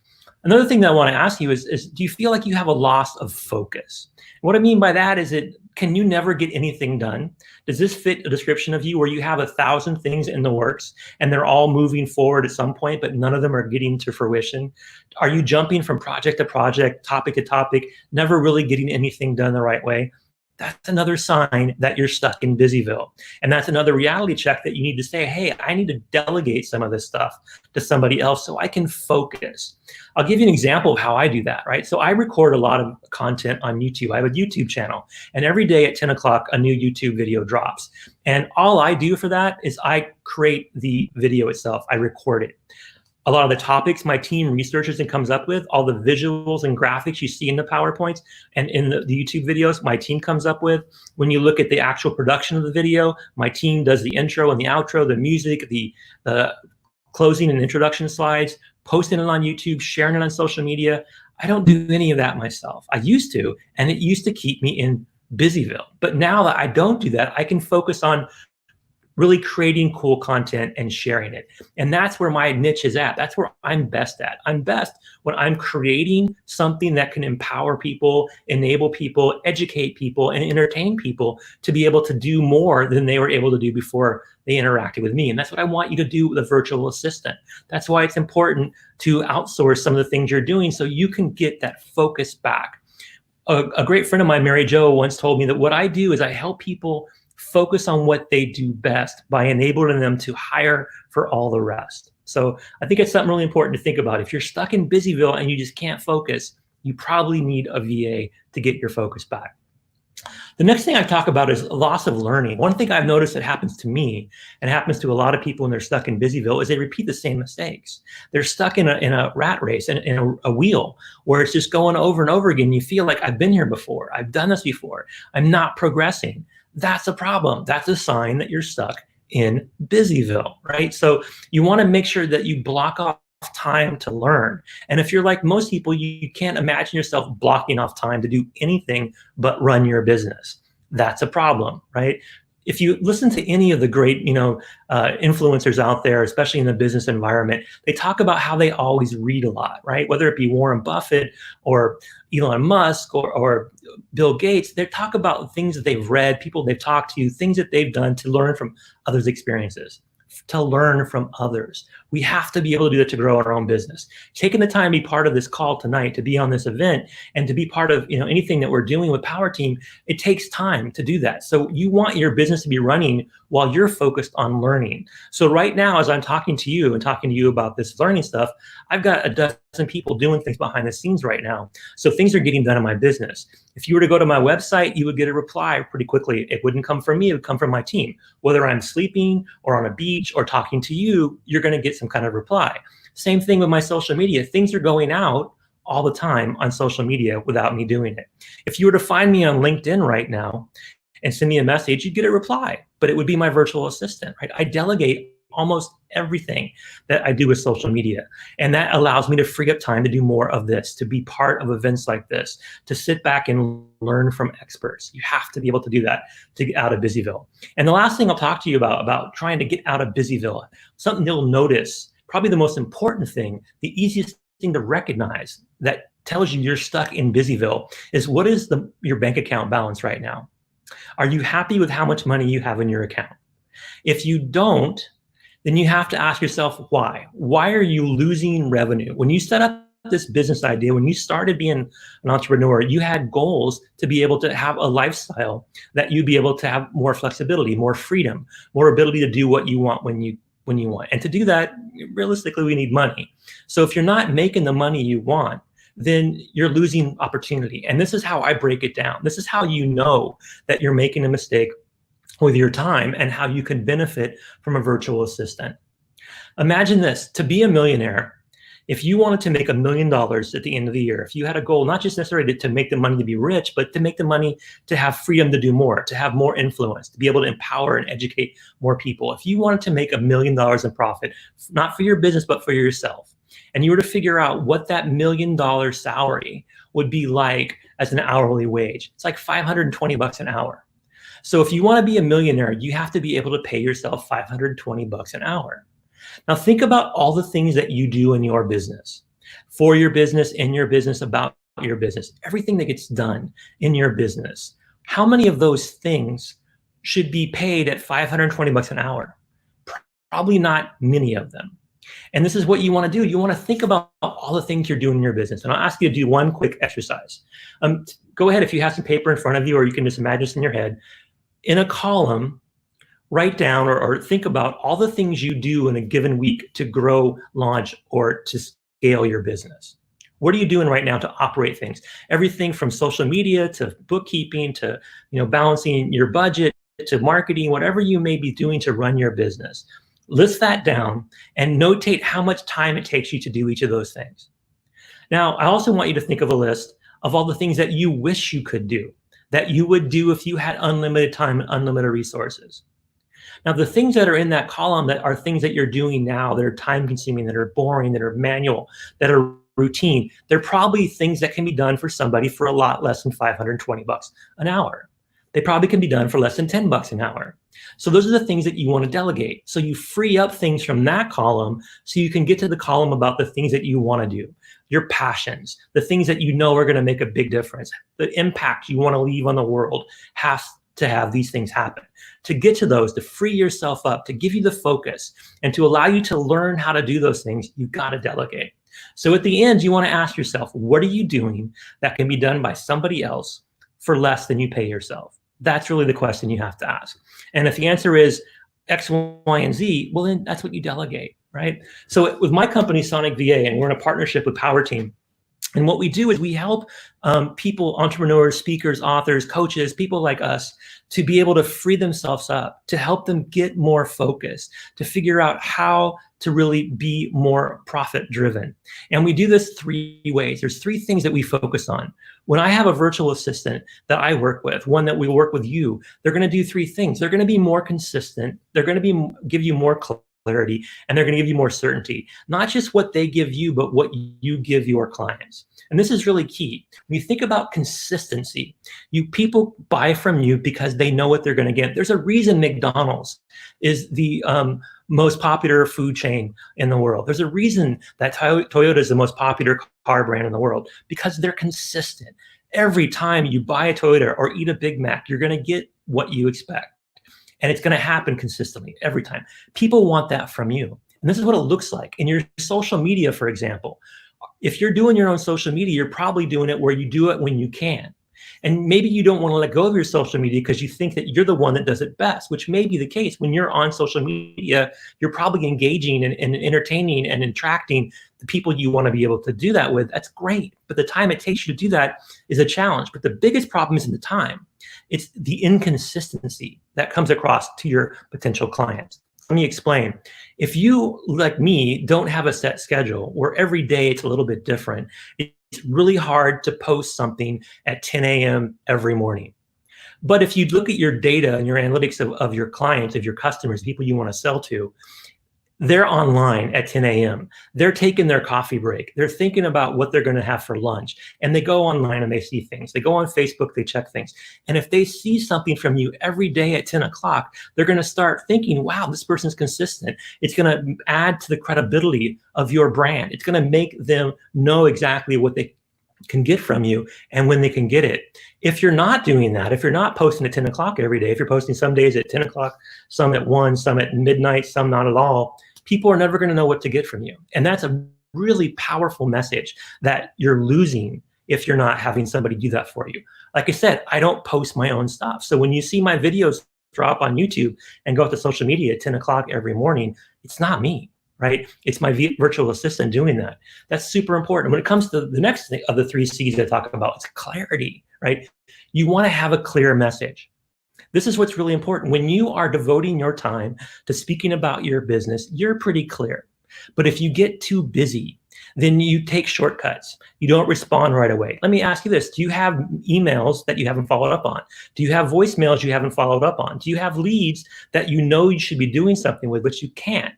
Another thing that I want to ask you is do you feel like you have a loss of focus? What I mean by that is can you never get anything done? Does this fit a description of you where you have 1,000 things in the works and they're all moving forward at some point, but none of them are getting to fruition? Are you jumping from project to project, topic to topic, never really getting anything done the right way? That's another sign that you're stuck in Busyville. And that's another reality check that you need to say, hey, I need to delegate some of this stuff to somebody else so I can focus. I'll give you an example of how I do that, right? So I record a lot of content on YouTube. I have a YouTube channel, and every day at 10 o'clock, a new YouTube video drops. And all I do for that is I create the video itself. I record it. A lot of the topics my team researches and comes up with, all the visuals and graphics you see in the PowerPoints and in the YouTube videos, my team comes up with. When you look at the actual production of the video, my team does the intro and the outro, the music, the closing and introduction slides, posting it on YouTube, sharing it on social media. I don't do any of that myself. I used to, and it used to keep me in Busyville. But now that I don't do that, I can focus on really creating cool content and sharing it. And that's where my niche is at. That's where I'm best at. I'm best when I'm creating something that can empower people, enable people, educate people, and entertain people to be able to do more than they were able to do before they interacted with me. And that's what I want you to do with a virtual assistant. That's why it's important to outsource some of the things you're doing so you can get that focus back. A great friend of mine, Mary Jo, once told me that what I do is I help people focus on what they do best by enabling them to hire for all the rest. So I think it's something really important to think about. If you're stuck in Busyville and you just can't focus, you probably need a VA to get your focus back. The next thing I talk about is loss of learning. One thing I've noticed that happens to me and happens to a lot of people when they're stuck in Busyville is they repeat the same mistakes. They're stuck in a rat race, in a wheel where it's just going over and over again. You feel like I've been here before. I've done this before. I'm not progressing. That's a problem. That's a sign that you're stuck in Busyville, right? So you want to make sure that you block off time to learn. And if you're like most people, you can't imagine yourself blocking off time to do anything but run your business. That's a problem, right? If you listen to any of the great, influencers out there, especially in the business environment, they talk about how they always read a lot, right? Whether it be Warren Buffett or Elon Musk or Bill Gates, they talk about things that they've read, people they've talked to, things that they've done to learn from others' experiences, to learn from others. We have to be able to do that to grow our own business. Taking the time to be part of this call tonight, to be on this event, and to be part of anything that we're doing with Power Team, it takes time to do that. So you want your business to be running while you're focused on learning. So right now, as I'm talking to you and talking to you about this learning stuff, I've got a dozen people doing things behind the scenes right now. So things are getting done in my business. If you were to go to my website, you would get a reply pretty quickly. It wouldn't come from me, it would come from my team. Whether I'm sleeping or on a beach or talking to you, you're gonna get some kind of reply. Same thing with my social media. Things are going out all the time on social media without me doing it. If you were to find me on LinkedIn right now and send me a message, you'd get a reply, but it would be my virtual assistant, right? I delegate almost everything that I do with social media. And that allows me to free up time to do more of this, to be part of events like this, to sit back and learn from experts. You have to be able to do that to get out of Busyville. And the last thing I'll talk to you about trying to get out of Busyville, something you'll notice, probably the most important thing, the easiest thing to recognize that tells you you're stuck in Busyville is what is your bank account balance right now? Are you happy with how much money you have in your account? If you don't, then you have to ask yourself why. Why are you losing revenue? When you set up this business idea, when you started being an entrepreneur, you had goals to be able to have a lifestyle that you'd be able to have more flexibility, more freedom, more ability to do what you want when you want. And to do that, realistically, we need money. So if you're not making the money you want, then you're losing opportunity. And this is how I break it down. This is how you know that you're making a mistake with your time and how you can benefit from a virtual assistant. Imagine this, to be a millionaire, if you wanted to make $1 million at the end of the year, if you had a goal, not just necessarily to make the money to be rich, but to make the money to have freedom to do more, to have more influence, to be able to empower and educate more people. If you wanted to make $1 million in profit, not for your business, but for yourself, and you were to figure out what that $1 million salary would be like as an hourly wage, it's like $520 an hour. So if you want to be a millionaire, you have to be able to pay yourself $520 an hour. Now think about all the things that you do in your business, for your business, in your business, about your business, everything that gets done in your business. How many of those things should be paid at $520 an hour? Probably not many of them. And this is what you want to do. You want to think about all the things you're doing in your business. And I'll ask you to do one quick exercise. Go ahead if you have some paper in front of you, or you can just imagine this in your head. In a column, write down or think about all the things you do in a given week to grow, launch, or to scale your business. What are you doing right now to operate things? Everything from social media to bookkeeping to balancing your budget to marketing, whatever you may be doing to run your business. List that down and notate how much time it takes you to do each of those things. Now, I also want you to think of a list of all the things that you wish you could do, that you would do if you had unlimited time and unlimited resources. Now, the things that are in that column that are things that you're doing now that are time consuming, that are boring, that are manual, that are routine, they're probably things that can be done for somebody for a lot less than $520 an hour. They probably can be done for less than $10 an hour. So those are the things that you want to delegate. So you free up things from that column so you can get to the column about the things that you want to do, your passions, the things that you know are going to make a big difference, the impact you want to leave on the world has to have these things happen. To get to those, to free yourself up, to give you the focus, and to allow you to learn how to do those things, you've got to delegate. So at the end, you want to ask yourself, what are you doing that can be done by somebody else for less than you pay yourself? That's really the question you have to ask. And if the answer is X, Y, and Z, well, then that's what you delegate, right? So with my company, Sonic VA, and we're in a partnership with Power Team. And what we do is we help people, entrepreneurs, speakers, authors, coaches, people like us, to be able to free themselves up, to help them get more focused, to figure out how to really be more profit driven. And we do this 3 ways. There's 3 things that we focus on. When I have a virtual assistant that I work with, one that we work with you, they're going to do 3 things. They're going to be more consistent. They're going to give you more clarity, and they're going to give you more certainty. Not just what they give you, but what you give your clients. And this is really key. When you think about consistency, people buy from you because they know what they're going to get. There's a reason McDonald's is the most popular food chain in the world. There's a reason that Toyota is the most popular car brand in the world, because they're consistent. Every time you buy a Toyota or eat a Big Mac, you're going to get what you expect. And it's going to happen consistently every time. People want that from you. And this is what it looks like. In your social media, for example, if you're doing your own social media, you're probably doing it where you do it when you can. And maybe you don't want to let go of your social media because you think that you're the one that does it best, which may be the case. When you're on social media, you're probably engaging and entertaining and attracting the people you want to be able to do that with. That's great. But the time it takes you to do that is a challenge. But the biggest problem isn't the time. It's the inconsistency that comes across to your potential clients. Let me explain. If you, like me, don't have a set schedule where every day it's a little bit different, it's really hard to post something at 10 a.m. every morning. But if you look at your data and your analytics of your clients, of your customers, people you want to sell to, they're online at 10 a.m. They're taking their coffee break. They're thinking about what they're going to have for lunch. And they go online and they see things. They go on Facebook, they check things. And if they see something from you every day at 10 o'clock, they're going to start thinking, wow, this person's consistent. It's going to add to the credibility of your brand. It's going to make them know exactly what they can get from you and when they can get it. If you're not doing that, if you're not posting at 10 o'clock every day, if you're posting some days at 10 o'clock, some at 1, some at midnight, some not at all, people are never going to know what to get from you. And that's a really powerful message that you're losing if you're not having somebody do that for you. Like I said, I don't post my own stuff. So when you see my videos drop on YouTube and go up to social media at 10 o'clock every morning, it's not me, right? It's my virtual assistant doing that. That's super important. When it comes to the next thing of the 3 C's I talk about, it's clarity, right? You want to have a clear message. This is what's really important. When you are devoting your time to speaking about your business, you're pretty clear. But if you get too busy, then you take shortcuts. You don't respond right away. Let me ask you this. Do you have emails that you haven't followed up on? Do you have voicemails you haven't followed up on? Do you have leads that you know you should be doing something with, but you can't?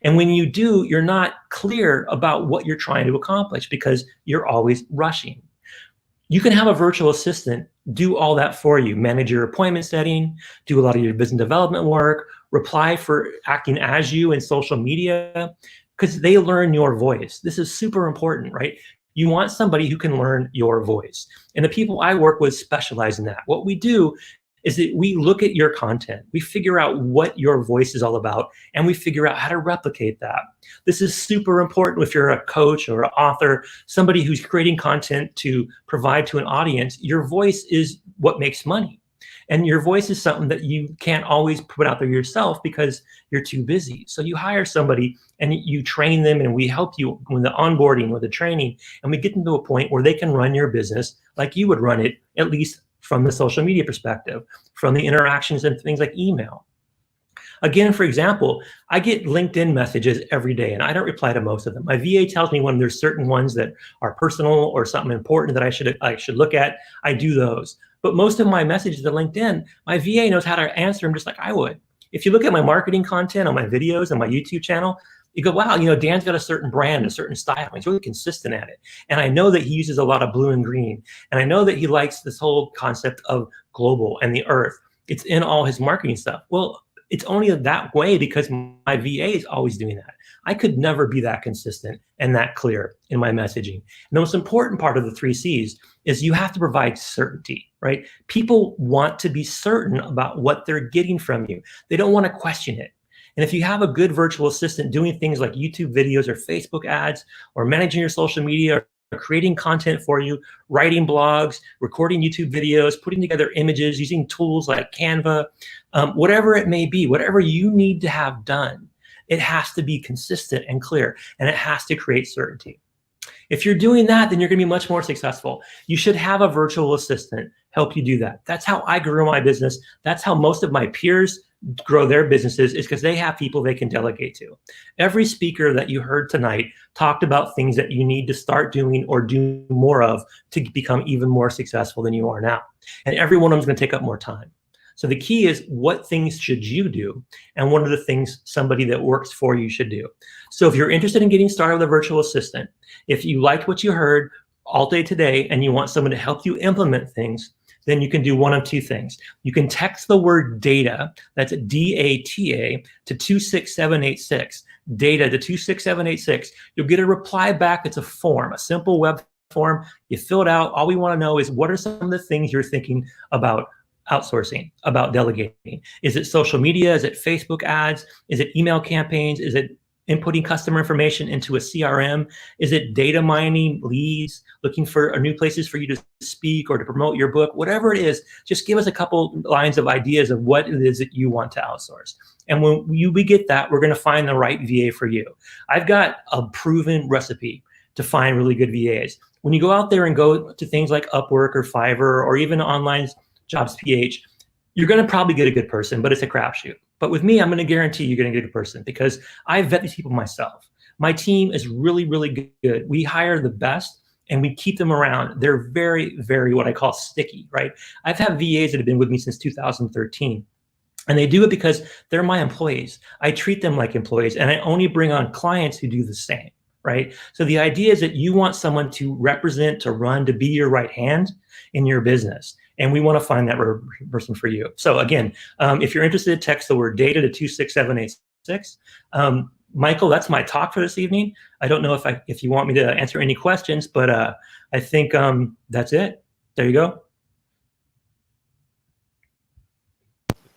And when you do, you're not clear about what you're trying to accomplish because you're always rushing. You can have a virtual assistant do all that for you, manage your appointment setting, do a lot of your business development work, reply for acting as you in social media, because they learn your voice. This is super important, right? You want somebody who can learn your voice. And the people I work with specialize in that. What we do is that we look at your content, we figure out what your voice is all about, and we figure out how to replicate that. This is super important if you're a coach or an author, somebody who's creating content to provide to an audience. Your voice is what makes money. And your voice is something that you can't always put out there yourself because you're too busy. So you hire somebody and you train them, and we help you with the onboarding, with the training, and we get them to a point where they can run your business like you would run it, at least from the social media perspective, from the interactions and things like email. Again, for example, I get LinkedIn messages every day and I don't reply to most of them. My VA tells me when there's certain ones that are personal or something important that I should look at, I do those. But most of my messages to LinkedIn, my VA knows how to answer them just like I would. If you look at my marketing content on my videos and my YouTube channel, you go, wow, Dan's got a certain brand, a certain style. He's really consistent at it. And I know that he uses a lot of blue and green. And I know that he likes this whole concept of global and the earth. It's in all his marketing stuff. Well, it's only that way because my VA is always doing that. I could never be that consistent and that clear in my messaging. And the most important part of the 3 C's is you have to provide certainty, right? People want to be certain about what they're getting from you. They don't want to question it. And if you have a good virtual assistant doing things like YouTube videos or Facebook ads or managing your social media or creating content for you, writing blogs, recording YouTube videos, putting together images, using tools like Canva, whatever it may be, whatever you need to have done, it has to be consistent and clear, and it has to create certainty. If you're doing that, then you're going to be much more successful. You should have a virtual assistant help you do that. That's how I grew my business. That's how most of my peers grow their businesses, is because they have people they can delegate to. Every speaker that you heard tonight talked about things that you need to start doing or do more of to become even more successful than you are now. And every one of them is going to take up more time. So the key is, what things should you do? And what are the things somebody that works for you should do? So if you're interested in getting started with a virtual assistant, if you liked what you heard all day today and you want someone to help you implement things, then you can do one of 2 things. You can text the word data, that's DATA, to 26786, data to 26786. You'll get a reply back. It's a form, a simple web form. You fill it out. All we want to know is, what are some of the things you're thinking about outsourcing, about delegating? Is it social media? Is it Facebook ads? Is it email campaigns? Is it inputting customer information into a CRM? Is it data mining leads, looking for new places for you to speak or to promote your book? Whatever it is, just give us a couple lines of ideas of what it is that you want to outsource. And when we get that, we're going to find the right VA for you. I've got a proven recipe to find really good VAs. When you go out there and go to things like Upwork or Fiverr or even online Jobs PH, you're going to probably get a good person, but it's a crapshoot. But with me, I'm going to guarantee you're going to get a good person because I vet these people myself. My team is really, really good. We hire the best and we keep them around. They're very, very what I call sticky, right? I've had VAs that have been with me since 2013. And they do it because they're my employees. I treat them like employees, and I only bring on clients who do the same, right? So the idea is that you want someone to represent, to run, to be your right hand in your business. And we want to find that person for you. So again, if you're interested, text the word data to 26786. Michael, that's my talk for this evening. I don't know if you want me to answer any questions, but I think that's it. There you go.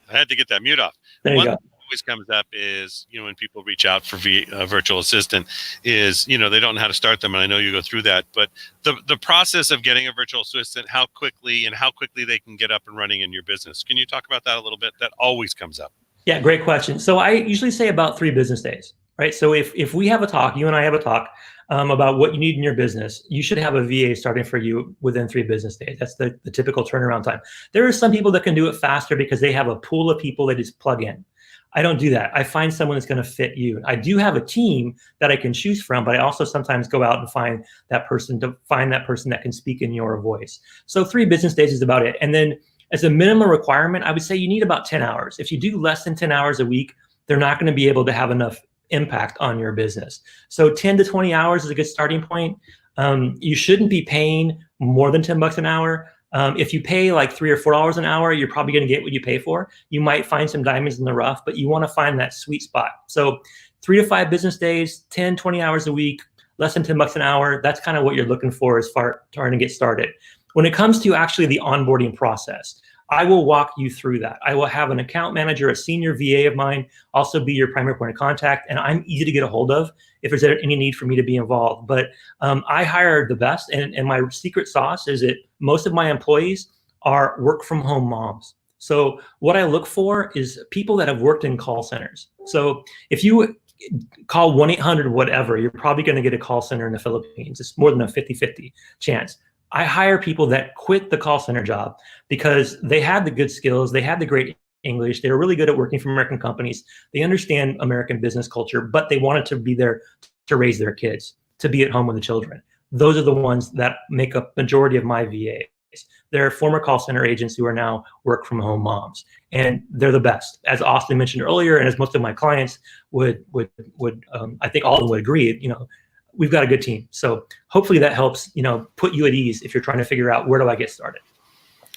I had to get that mute off. There you One go. thing that always comes up is, when people reach out for a virtual assistant is, they don't know how to start them. And I know you go through that, but the process of getting a virtual assistant, how quickly they can get up and running in your business. Can you talk about that a little bit? That always comes up. Yeah, great question. So I usually say about 3 business days. right? So if we have a talk, you and I have a talk about what you need in your business, you should have a VA starting for you within 3 business days. That's the typical turnaround time. There are some people that can do it faster because they have a pool of people they just plug in. I don't do that. I find someone that's going to fit you. I do have a team that I can choose from, but I also sometimes go out and find that person that can speak in your voice. So 3 business days is about it. And then as a minimum requirement, I would say you need about 10 hours. If you do less than 10 hours a week, they're not going to be able to have enough impact on your business. So 10 to 20 hours is a good starting point. You shouldn't be paying more than $10 an hour. If you pay like $3 or $4 an hour, you're probably going to get what you pay for. You might find some diamonds in the rough, but you want to find that sweet spot. So 3 to 5 business days, 10, 20 hours a week, less than $10 an hour. That's kind of what you're looking for as far as trying to get started. When it comes to actually the onboarding process, I will walk you through that. I will have an account manager, a senior VA of mine, also be your primary point of contact, and I'm easy to get a hold of if there's any need for me to be involved. But I hire the best, and my secret sauce is that most of my employees are work from home moms. So what I look for is people that have worked in call centers. So if you call 1-800 whatever, you're probably going to get a call center in the Philippines. It's more than a 50-50 chance. I hire people that quit the call center job because they had the good skills, they had the great English, they were really good at working for American companies, they understand American business culture, but they wanted to be there to raise their kids, to be at home with the children. Those are the ones that make up majority of my VAs. They're former call center agents who are now work from home moms, and they're the best. As Austin mentioned earlier, and as most of my clients would I think all of them would agree, we've got a good team. So hopefully that helps, put you at ease if you're trying to figure out where do I get started.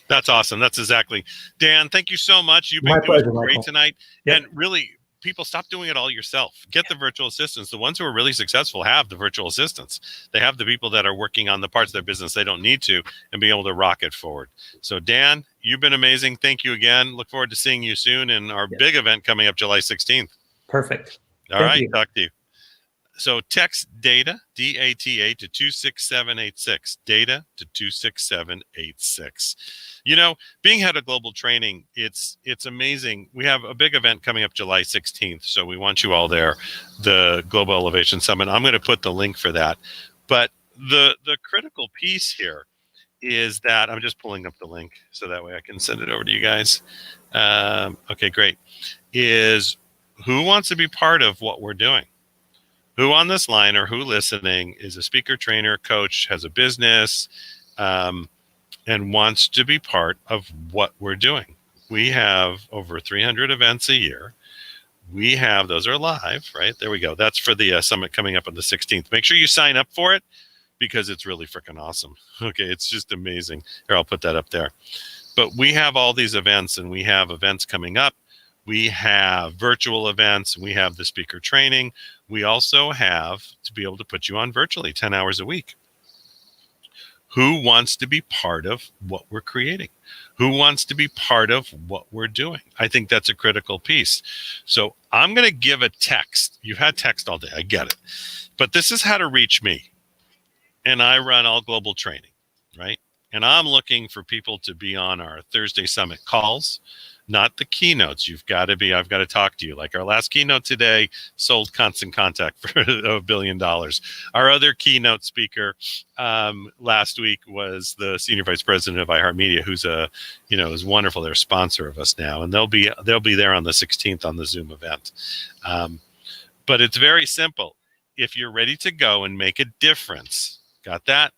That's awesome. That's exactly. Dan, thank you so much. You've been doing great tonight. Yep. And really, people, stop doing it all yourself. Get the virtual assistants. The ones who are really successful have the virtual assistants. They have the people that are working on the parts of their business they don't need to and be able to rock it forward. So Dan, you've been amazing. Thank you again. Look forward to seeing you soon in our big event coming up July 16th. Perfect. All right. Talk to you. So text DATA, DATA, to 26786. DATA to 26786. Being head of global training, it's amazing. We have a big event coming up July 16th, so we want you all there, the Global Elevation Summit. I'm going to put the link for that. But the critical piece here is that I'm just pulling up the link so that way I can send it over to you guys. Okay, great. Is who wants to be part of what we're doing? Who on this line or who listening is a speaker, trainer, coach, has a business, and wants to be part of what we're doing? We have over 300 events a year. We have, those are live, right? There we go. That's for the summit coming up on the 16th. Make sure you sign up for it because it's really freaking awesome. Okay, it's just amazing. Here, I'll put that up there. But we have all these events, and we have events coming up. We have virtual events. We have the speaker training. We also have to be able to put you on virtually 10 hours a week. Who wants to be part of what we're creating? Who wants to be part of what we're doing? I think that's a critical piece. So I'm going to give a text. You've had text all day. I get it. But this is how to reach me. And I run all global training, right? And I'm looking for people to be on our Thursday Summit calls, not the keynotes. I've got to talk to you. Like our last keynote today sold Constant Contact for $1 billion. Our other keynote speaker last week was the senior vice president of iHeartMedia, who's is wonderful. They're a sponsor of us now, and they'll be there on the 16th on the Zoom event. But it's very simple. If you're ready to go and make a difference, got that?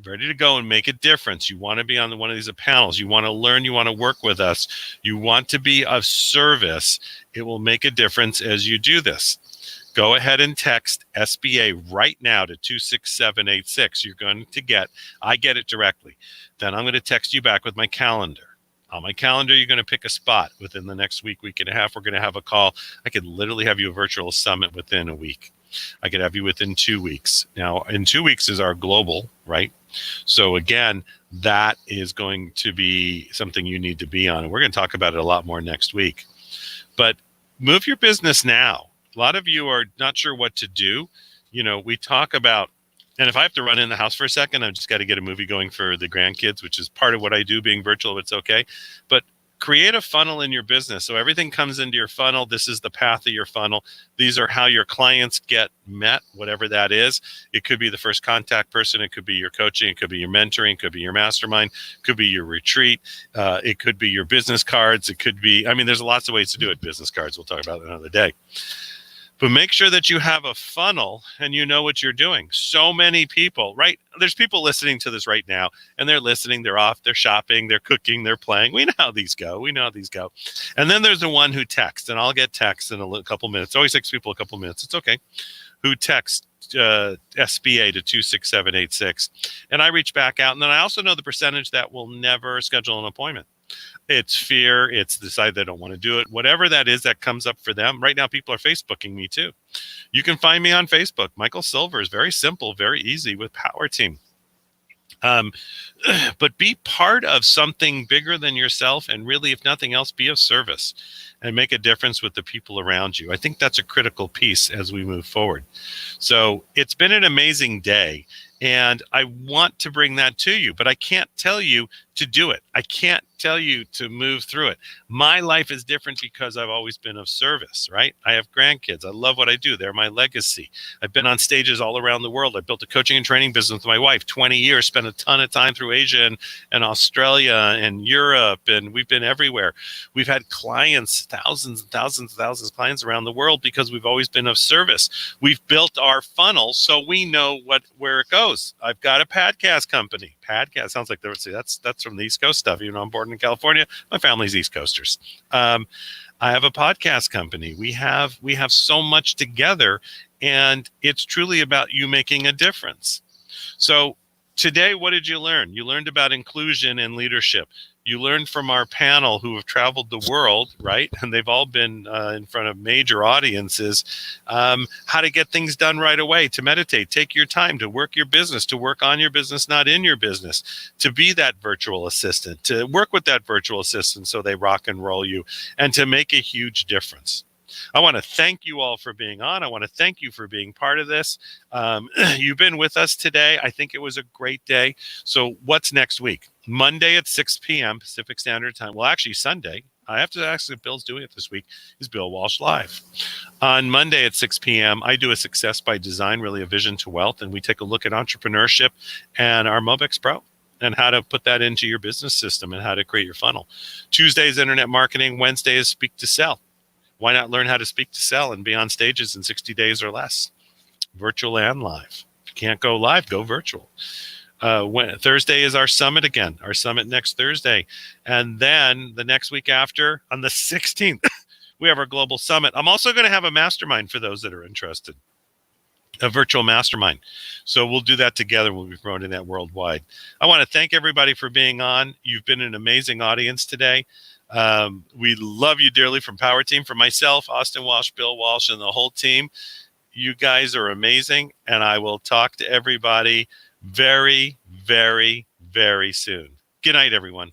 Ready to go and make a difference. You want to be on one of these panels. You want to learn. You want to work with us. You want to be of service. It will make a difference as you do this. Go ahead and text SBA right now to 26786. You're going to I get it directly. Then I'm going to text you back with my calendar. On my calendar, you're going to pick a spot within the next week and a half. We're going to have a call. I could literally have you a virtual summit within a week. I could have you within 2 weeks. Now, in 2 weeks is our global, right? So again, that is going to be something you need to be on. And we're going to talk about it a lot more next week. But move your business now. A lot of you are not sure what to do. We talk about, and if I have to run in the house for a second, I've just got to get a movie going for the grandkids, which is part of what I do, being virtual, if it's okay. But create a funnel in your business. So everything comes into your funnel. This is the path of your funnel. These are how your clients get met, whatever that is. It could be the first contact person. It could be your coaching. It could be your mentoring. It could be your mastermind. It could be your retreat. It could be your business cards. It could be, I mean, there's lots of ways to do it. Business cards, we'll talk about it another day. But make sure that you have a funnel and you know what you're doing. So many people, right? There's people listening to this right now, and they're listening, they're off, they're shopping, they're cooking, they're playing. We know how these go. And then there's the one who texts, and I'll get texts in a couple minutes. It always takes people a couple minutes. It's okay. Who text SBA to 26786. And I reach back out. And then I also know the percentage that will never schedule an appointment. It's fear. It's decide they don't want to do it. Whatever that is that comes up for them. Right now, people are Facebooking me too. You can find me on Facebook. Michael Silver is very simple, very easy with Power Team. But be part of something bigger than yourself, and really, if nothing else, be of service and make a difference with the people around you. I think that's a critical piece as we move forward. So it's been an amazing day, and I want to bring that to you, but I can't tell you to do it. I can't tell you to move through it. My life is different because I've always been of service, right? I have grandkids. I love what I do. They're my legacy. I've been on stages all around the world. I built a coaching and training business with my wife, 20 years, spent a ton of time through Asia and Australia and Europe, and we've been everywhere. We've had clients, thousands and thousands and thousands of clients around the world because we've always been of service. We've built our funnel so we know where it goes. I've got a podcast company. Podcast sounds like that's from the East Coast stuff. Even though I'm born in California, my family's East Coasters. I have a podcast company. We have so much together, and it's truly about you making a difference. So today, what did you learn? You learned about inclusion and leadership. You learned from our panel who have traveled the world, right? And they've all been in front of major audiences, how to get things done right away, to meditate, take your time, to work your business, to work on your business, not in your business, to be that virtual assistant, to work with that virtual assistant so they rock and roll you, and to make a huge difference. I want to thank you all for being on. I want to thank you for being part of this. You've been with us today. I think it was a great day. So what's next week? Monday at 6 p.m. Pacific Standard Time. Well, actually, Sunday. I have to ask if Bill's doing it this week. Is Bill Walsh Live. On Monday at 6 p.m., I do a Success by Design, really a vision to wealth, and we take a look at entrepreneurship and our Mobex Pro and how to put that into your business system and how to create your funnel. Tuesday is internet marketing. Wednesday is speak to sell. Why not learn how to speak to sell and be on stages in 60 days or less? Virtual and live. If you can't go live, go virtual. Thursday is our summit again, our summit next Thursday. And then the next week after, on the 16th, we have our global summit. I'm also going to have a mastermind for those that are interested, a virtual mastermind. So we'll do that together. We'll be promoting that worldwide. I want to thank everybody for being on. You've been an amazing audience today. We love you dearly from Power Team. For myself, Austin Walsh, Bill Walsh, and the whole team, you guys are amazing. And I will talk to everybody very, very, very soon. Good night, everyone.